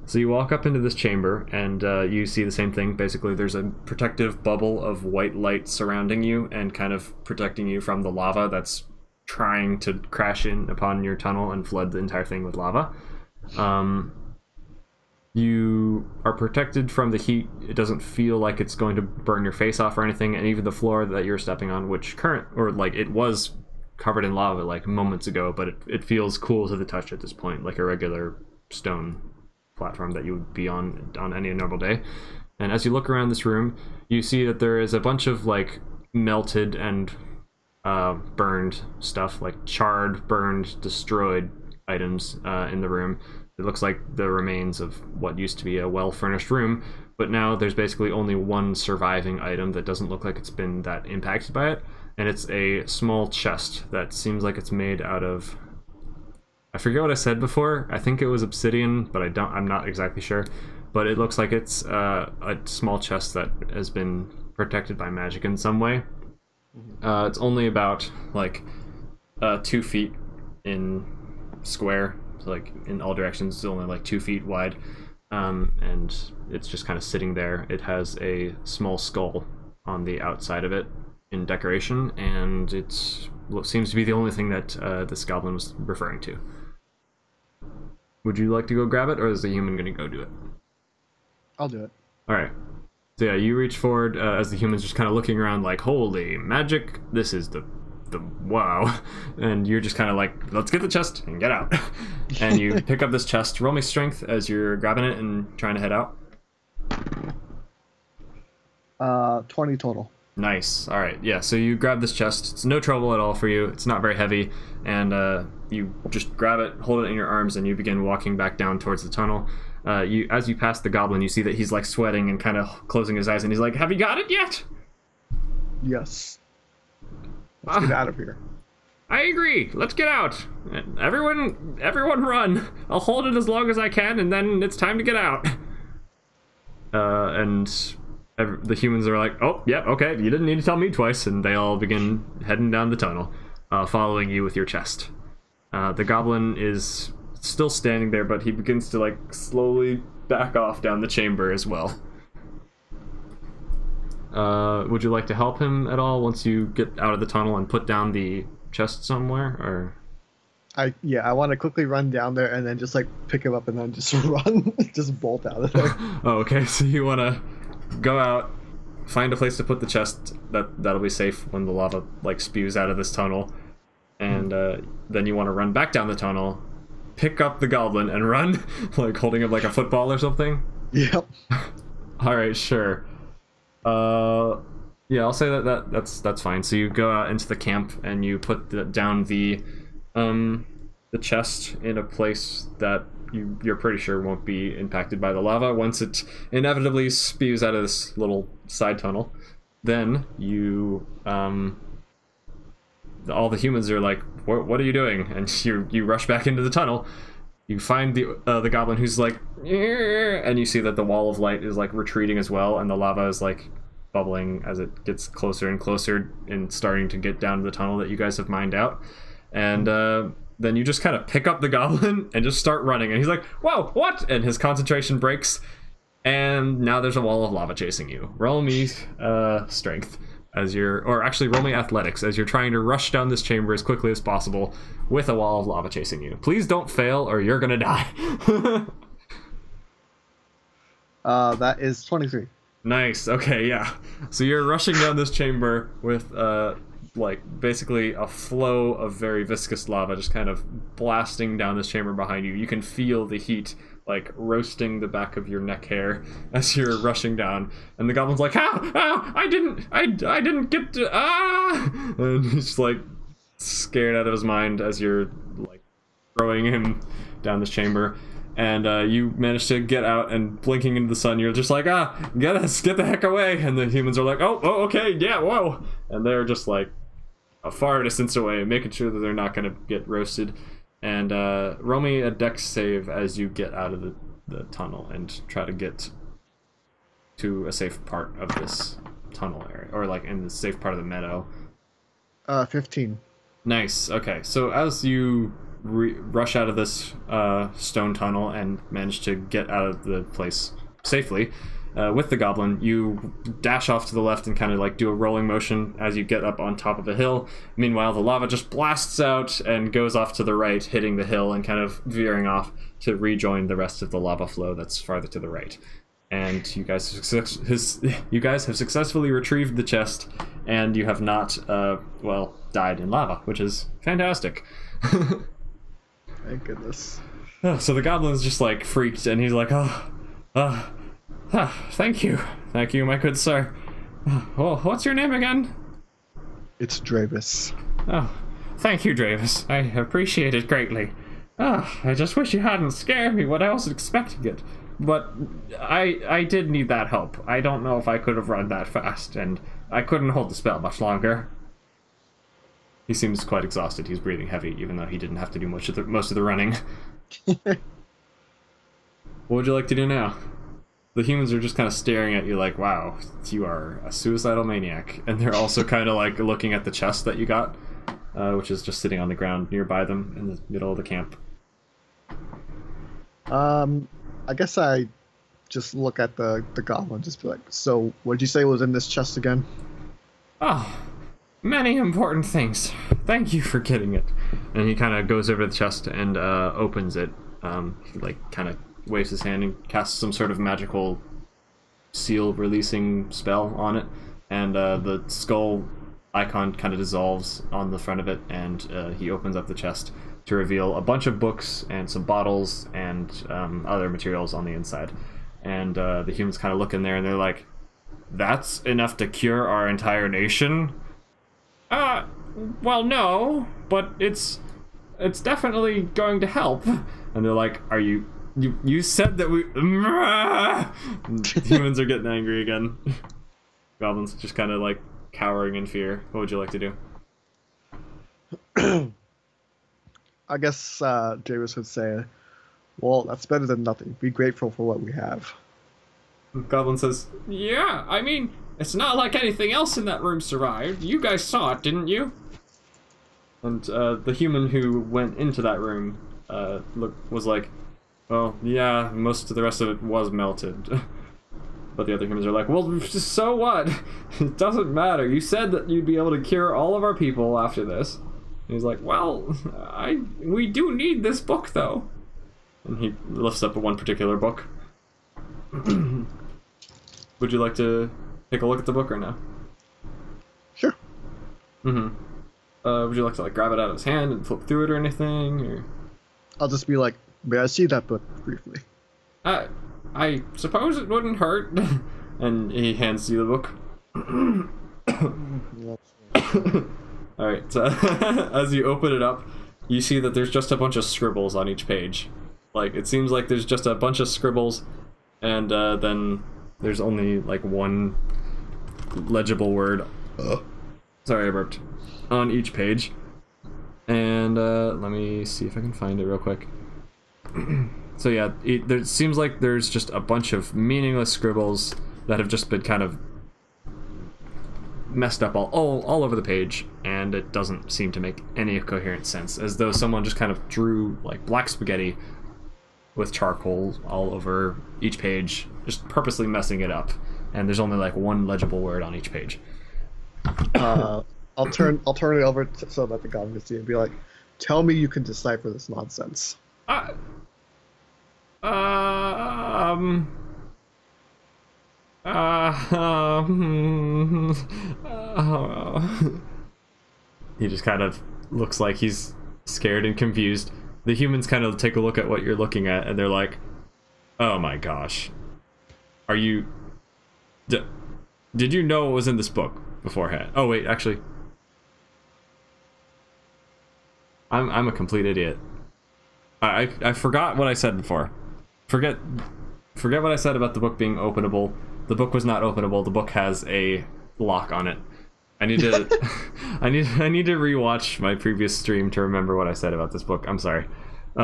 Speaker 1: So you walk up into this chamber, and you see the same thing. Basically, there's a protective bubble of white light surrounding you and kind of protecting you from the lava that's trying to crash in upon your tunnel and flood the entire thing with lava. You are protected from the heat. It doesn't feel like it's going to burn your face off or anything, and even the floor that you're stepping on, which it was covered in lava like moments ago, but it feels cool to the touch at this point, like a regular stone platform that you would be on any normal day. And as you look around this room, you see that there is a bunch of like melted and burned stuff, like charred, burned, destroyed items in the room. It looks like the remains of what used to be a well-furnished room, but now there's basically only one surviving item that doesn't look like it's been that impacted by it, and it's a small chest that seems like it's made out of, I forget what I said before. I think it was obsidian, but I'm not exactly sure. But it looks like it's a small chest that has been protected by magic in some way. It's only about like 2 feet in square, so like in all directions. It's only like 2 feet wide, and it's just kind of sitting there. It has a small skull on the outside of it in decoration, and it seems to be the only thing that this goblin was referring to. Would you like to go grab it, or is the human going to go do it?
Speaker 2: I'll do it.
Speaker 1: All right. So yeah, you reach forward as the human's just kind of looking around like, holy magic, this is the wow. And you're just kind of like, let's get the chest and get out. And you pick up this chest. Roll me strength as you're grabbing it and trying to head out.
Speaker 2: 20 total.
Speaker 1: Nice. All right. Yeah, so you grab this chest. It's no trouble at all for you. It's not very heavy. And you just grab it, hold it in your arms, and you begin walking back down towards the tunnel. As you pass the goblin, you see that he's like sweating and kind of closing his eyes, and he's like, "Have you got it yet?"
Speaker 2: Yes. Let's get out of here.
Speaker 1: I agree. Let's get out. Everyone run. I'll hold it as long as I can, and then it's time to get out. The humans are like, "Oh, yeah, okay, you didn't need to tell me twice," and they all begin heading down the tunnel, following you with your chest. The goblin is still standing there, but he begins to like slowly back off down the chamber as well. Would you like to help him at all once you get out of the tunnel and put down the chest somewhere, or?
Speaker 2: I want to quickly run down there and then just like pick him up and then just run, just bolt out of there.
Speaker 1: Oh, okay. So you want to go out, find a place to put the chest that'll be safe when the lava like spews out of this tunnel, and then you want to run back down the tunnel, pick up the goblin and run, like holding him like a football or something. Yep. All right, sure. Yeah, I'll say that's fine. So you go out into the camp and you put down the chest in a place that you're pretty sure won't be impacted by the lava once it inevitably spews out of this little side tunnel. Then you all the humans are like, what are you doing? And you rush back into the tunnel. You find the goblin who's like, and you see that the wall of light is like retreating as well, and the lava is like bubbling as it gets closer and closer and starting to get down to the tunnel that you guys have mined out. And then you just kind of pick up the goblin and just start running, and he's like, whoa, what? And his concentration breaks, and now there's a wall of lava chasing you. Roll me strength roll me athletics as you're trying to rush down this chamber as quickly as possible with a wall of lava chasing you. Please don't fail or you're gonna die.
Speaker 2: That is 23.
Speaker 1: Nice. Okay, yeah. So you're rushing down this chamber with like basically a flow of very viscous lava just kind of blasting down this chamber behind you. You can feel the heat like roasting the back of your neck hair as you're rushing down, and the goblin's like, I didn't get to, and he's like scared out of his mind as you're like throwing him down this chamber. And you manage to get out, and blinking into the sun, you're just like, get the heck away. And the humans are like, oh, okay, yeah, whoa. And they're just like a far distance away, making sure that they're not going to get roasted. And roll me a dex save as you get out of the tunnel and try to get to a safe part of this tunnel area, or like in the safe part of the meadow.
Speaker 2: 15.
Speaker 1: Nice, okay. So as you rush out of this stone tunnel and manage to get out of the place safely with the goblin, you dash off to the left and kind of like do a rolling motion as you get up on top of a hill. Meanwhile, the lava just blasts out and goes off to the right, hitting the hill and kind of veering off to rejoin the rest of the lava flow that's farther to the right. And you guys have successfully retrieved the chest, and you have not well, died in lava, which is fantastic.
Speaker 2: Thank goodness.
Speaker 1: So the goblin's just like freaked, and he's like, thank you, my good sir. Well, what's your name again?
Speaker 2: It's Dravis.
Speaker 1: Oh, thank you, Dravis. I appreciate it greatly. I just wish you hadn't scared me when I wasn't expecting it. But I did need that help. I don't know if I could have run that fast, and I couldn't hold the spell much longer. He seems quite exhausted. He's breathing heavy, even though he didn't have to do most of the running. What would you like to do now? The humans are just kind of staring at you like, wow, you are a suicidal maniac. And they're also kind of like looking at the chest that you got, which is just sitting on the ground nearby them in the middle of the camp.
Speaker 2: I guess I just look at the goblin, just be like, so what did you say was in this chest again?
Speaker 1: Oh, many important things. Thank you for getting it. And he kind of goes over the chest and opens it. He like kind of waves his hand and casts some sort of magical seal releasing spell on it. And the skull icon kind of dissolves on the front of it, and he opens up the chest to reveal a bunch of books and some bottles and other materials on the inside. And the humans kind of look in there and they're like, that's enough to cure our entire nation? Well, no, but it's definitely going to help. And they're like, are you said that we... Humans are getting angry again. Goblins just kind of like cowering in fear. What would you like to do?
Speaker 2: I guess Javis would say, well, that's better than nothing. Be grateful for what we have.
Speaker 1: Goblin says, yeah, I mean, it's not like anything else in that room survived. You guys saw it, didn't you? And the human who went into that room was like, well, yeah, most of the rest of it was melted. But the other humans are like, well, so what? It doesn't matter. You said that you'd be able to cure all of our people after this. And he's like, well, we do need this book, though. And he lifts up one particular book. Would you like to take a look at the book or no?
Speaker 2: Sure.
Speaker 1: Mm-hmm. Would you like to like grab it out of his hand and flip through it or anything? Or?
Speaker 2: I'll just be like, may I see that book briefly?
Speaker 1: I suppose it wouldn't hurt. And he hands you the book. Alright, so as you open it up, you see that there's just a bunch of scribbles on each page. Like, it seems like there's just a bunch of scribbles, and then there's only like one legible word. Sorry, I burped. On each page. And let me see if I can find it real quick. So yeah, it seems like there's just a bunch of meaningless scribbles that have just been kind of messed up all over the page, and it doesn't seem to make any coherent sense, as though someone just kind of drew like black spaghetti with charcoal all over each page, just purposely messing it up, and there's only like one legible word on each page.
Speaker 2: I'll turn it over so that the goblin can see it and be like, tell me you can decipher this nonsense.
Speaker 1: He just kind of looks like he's scared and confused. The humans kind of take a look at what you're looking at, and they're like, Oh my gosh. Are you... Did you know it was in this book beforehand? Oh wait, actually... I'm a complete idiot. I forgot what I said before. Forget what I said about the book being openable. The book was not openable. The book has a lock on it. I need to I need to rewatch my previous stream to remember what I said about this book. I'm sorry.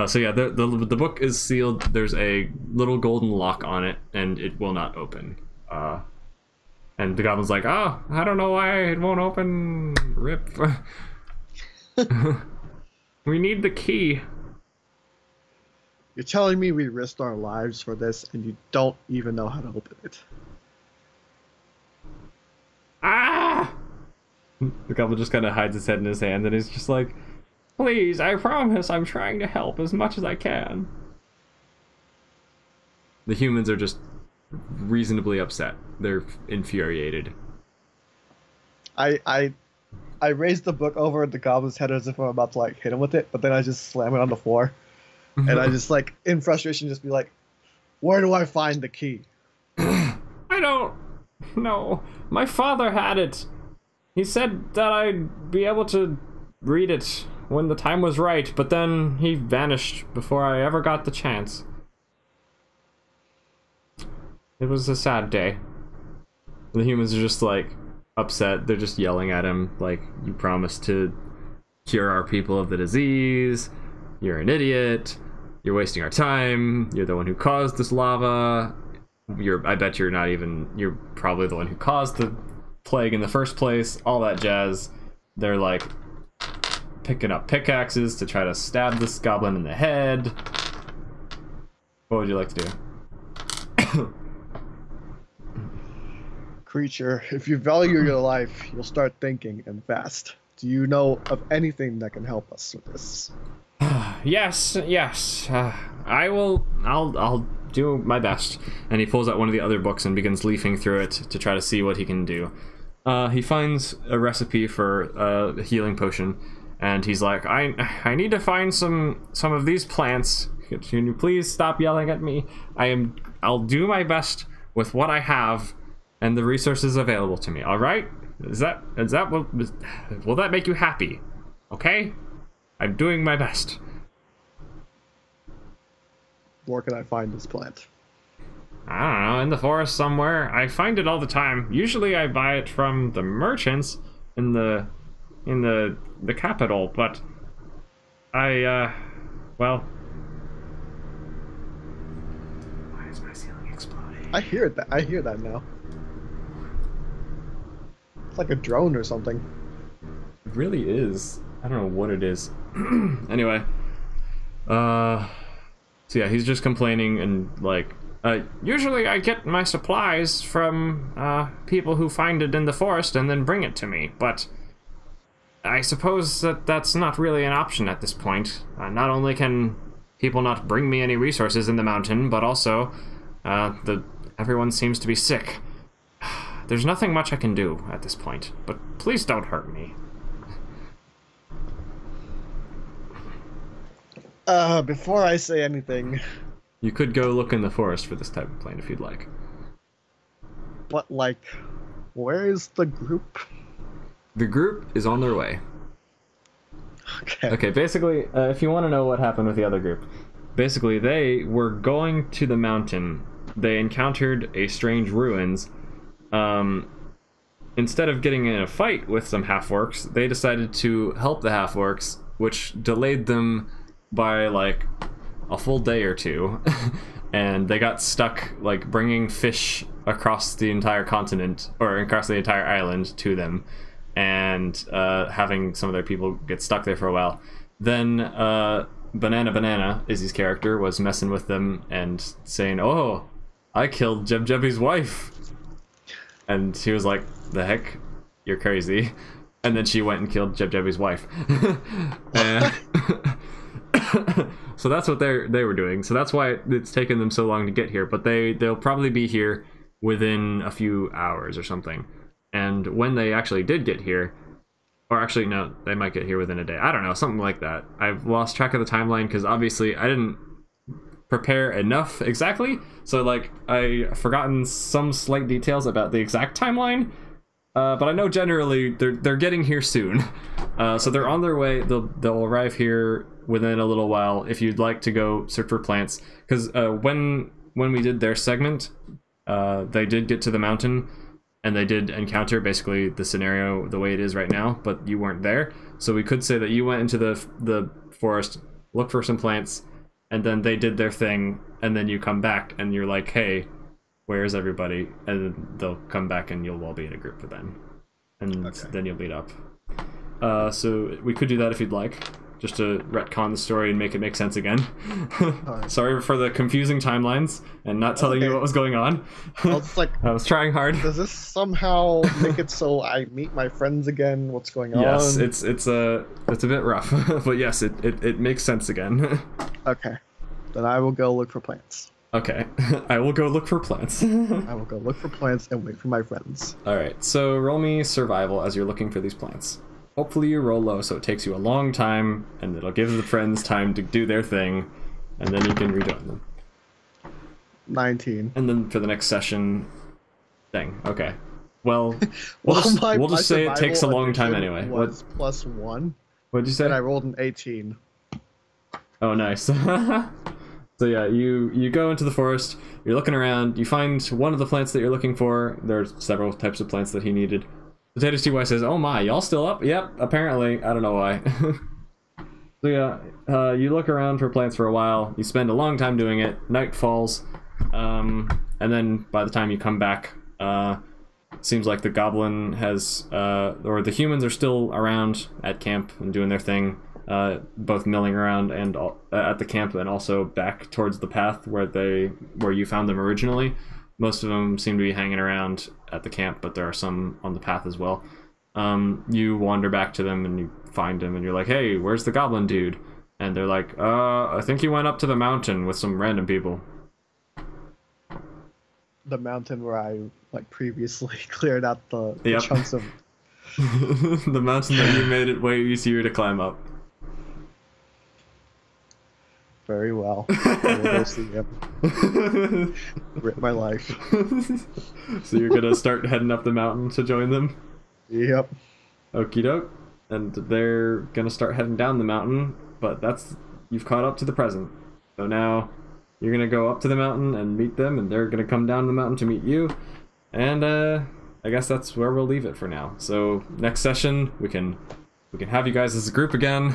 Speaker 1: So yeah, the book is sealed. There's a little golden lock on it, and it will not open. And the goblin's like, oh, I don't know why it won't open. Rip. We need the key.
Speaker 2: You're telling me we risked our lives for this, and you don't even know how to open it.
Speaker 1: Ah! The goblin just kind of hides his head in his hand, and he's just like, please, I promise I'm trying to help as much as I can. The humans are just reasonably upset. They're infuriated.
Speaker 2: I raised the book over the goblin's head as if I'm about to like hit him with it, but then I just slam it on the floor. And I just like, in frustration, just be like, where do I find the key?
Speaker 1: I don't know. My father had it. He said that I'd be able to read it when the time was right, but then he vanished before I ever got the chance. It was a sad day. The humans are just like upset. They're just yelling at him like, you promised to cure our people of the disease. You're an idiot. You're wasting our time. You're the one who caused this lava. I bet you're probably the one who caused the plague in the first place. All that jazz. They're like picking up pickaxes to try to stab this goblin in the head. What would you like to do?
Speaker 2: Creature, if you value your life, you'll start thinking and fast. Do you know of anything that can help us with this?
Speaker 1: Yes. I'll do my best. And he pulls out one of the other books and begins leafing through it to try to see what he can do. He finds a recipe for a healing potion, and he's like, I need to find some of these plants. Can you please stop yelling at me? I'll do my best with what I have and the resources available to me. All right? Is that what will that make you happy? Okay? I'm doing my best.
Speaker 2: Where can I find this plant?
Speaker 1: I don't know, in the forest somewhere. I find it all the time. Usually I buy it from the merchants in the capital, but well. Why is my ceiling exploding?
Speaker 2: I hear that now. It's like a drone or something.
Speaker 1: It really is. I don't know what it is. Anyway. So yeah, he's just complaining and like, usually I get my supplies from people who find it in the forest and then bring it to me, but I suppose that's not really an option at this point. Not only can people not bring me any resources in the mountain, but also everyone seems to be sick. There's nothing much I can do at this point, but please don't hurt me.
Speaker 2: Before I say anything...
Speaker 1: You could go look in the forest for this type of plant if you'd like.
Speaker 2: But, like, where is the group?
Speaker 1: The group is on their way. Okay, basically, if you want to know what happened with the other group, basically they were going to the mountain. They encountered a strange ruins. Instead of getting in a fight with some half-orcs, they decided to help the half-orcs, which delayed them by like a full day or two. And they got stuck like bringing fish across the entire continent, or across the entire island, to them, and having some of their people get stuck there for a while. Then Banana, Izzy's character, was messing with them and saying, oh, I killed Jeb's wife. And he was like, the heck? You're crazy. And then she went and killed Jeb's wife. And so that's what they were doing. So that's why it's taken them so long to get here. But they'll probably be here within a few hours or something. And when they actually did get here, or actually no, they might get here within a day. I don't know, something like that. I've lost track of the timeline because obviously I didn't prepare enough exactly. So like I've forgotten some slight details about the exact timeline, but I know generally they're getting here soon. So they're on their way. They'll arrive here within a little while. If you'd like to go search for plants, because when we did their segment, they did get to the mountain and they did encounter basically the scenario the way it is right now, but you weren't there. So we could say that you went into the forest, looked for some plants, and then they did their thing, and then you come back and you're like, hey, where's everybody? And then they'll come back and you'll all be in a group with them. And then you'll meet up. So we could do that if you'd like, just to retcon the story and make it make sense again. Right. Sorry for the confusing timelines and not telling you what was going on. I was trying hard.
Speaker 2: Does this somehow make it so I meet my friends again? What's going on?
Speaker 1: Yes, it's a bit rough, but yes, it makes sense again.
Speaker 2: Okay, then I will go look for plants.
Speaker 1: Okay, I will go look for plants.
Speaker 2: I will go look for plants and wait for my friends.
Speaker 1: Alright, so roll me survival as you're looking for these plants. Hopefully you roll low so it takes you a long time, and it'll give the friends time to do their thing, and then you can rejoin them.
Speaker 2: 19.
Speaker 1: And then for the next session... Dang, okay. Well, we'll just say it takes a long time anyway.
Speaker 2: Was +1.
Speaker 1: What'd you say?
Speaker 2: And I rolled an 18.
Speaker 1: Oh, nice. So yeah, you go into the forest, you're looking around, you find one of the plants that you're looking for. There's several types of plants that he needed. Potato TY says, oh my, y'all still up? Yep, apparently. I don't know why. So yeah, you look around for plants for a while, you spend a long time doing it, night falls, and then by the time you come back, seems like the goblin has, or the humans are still around at camp and doing their thing. Both milling around and at the camp and also back towards the path where you found them originally. Most of them seem to be hanging around at the camp, but there are some on the path as well. You wander back to them and you find him and you're like, hey, where's the goblin dude? And they're like, I think he went up to the mountain with some random people.
Speaker 2: The mountain where I previously cleared out the
Speaker 1: Yep.
Speaker 2: chunks of...
Speaker 1: The mountain that you made it way easier to climb up.
Speaker 2: Very well. I will go see him. Rip my life.
Speaker 1: So you're gonna start heading up the mountain to join them?
Speaker 2: Yep.
Speaker 1: Okie doke. And they're gonna start heading down the mountain, but you've caught up to the present. So now you're gonna go up to the mountain and meet them, and they're gonna come down the mountain to meet you. And I guess that's where we'll leave it for now. So next session we can have you guys as a group again.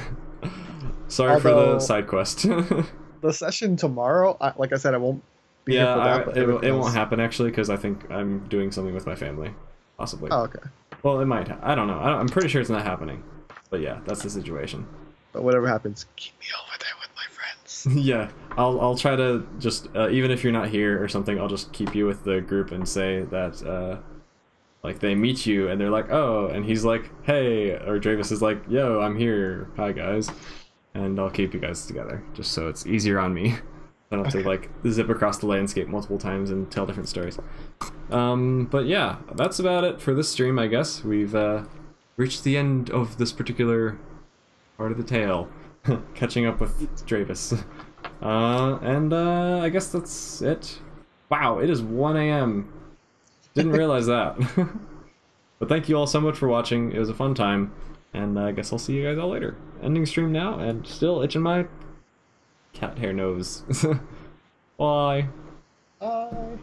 Speaker 1: Sorry for the side quest.
Speaker 2: The session tomorrow, like I said, I won't be here for that.
Speaker 1: It won't happen actually, because I think I'm doing something with my family, possibly.
Speaker 2: Oh, okay.
Speaker 1: Well, it might. I don't know. I'm pretty sure it's not happening. But yeah, that's the situation.
Speaker 2: But whatever happens, keep me over there with my friends.
Speaker 1: Yeah, I'll try to just even if you're not here or something, I'll just keep you with the group and say that like they meet you and they're like, oh, and he's like, hey, or Dravis is like, yo, I'm here, hi guys, and I'll keep you guys together just so it's easier on me. I don't have to like zip across the landscape multiple times and tell different stories. But yeah, that's about it for this stream, I guess. We've reached the end of this particular part of the tale, catching up with Dravis. And I guess that's it. Wow, it is 1 AM. Didn't realize that. But thank you all so much for watching. It was a fun time. And I guess I'll see you guys all later. Ending stream now, and still itching my cat hair nose. Bye.
Speaker 2: Bye.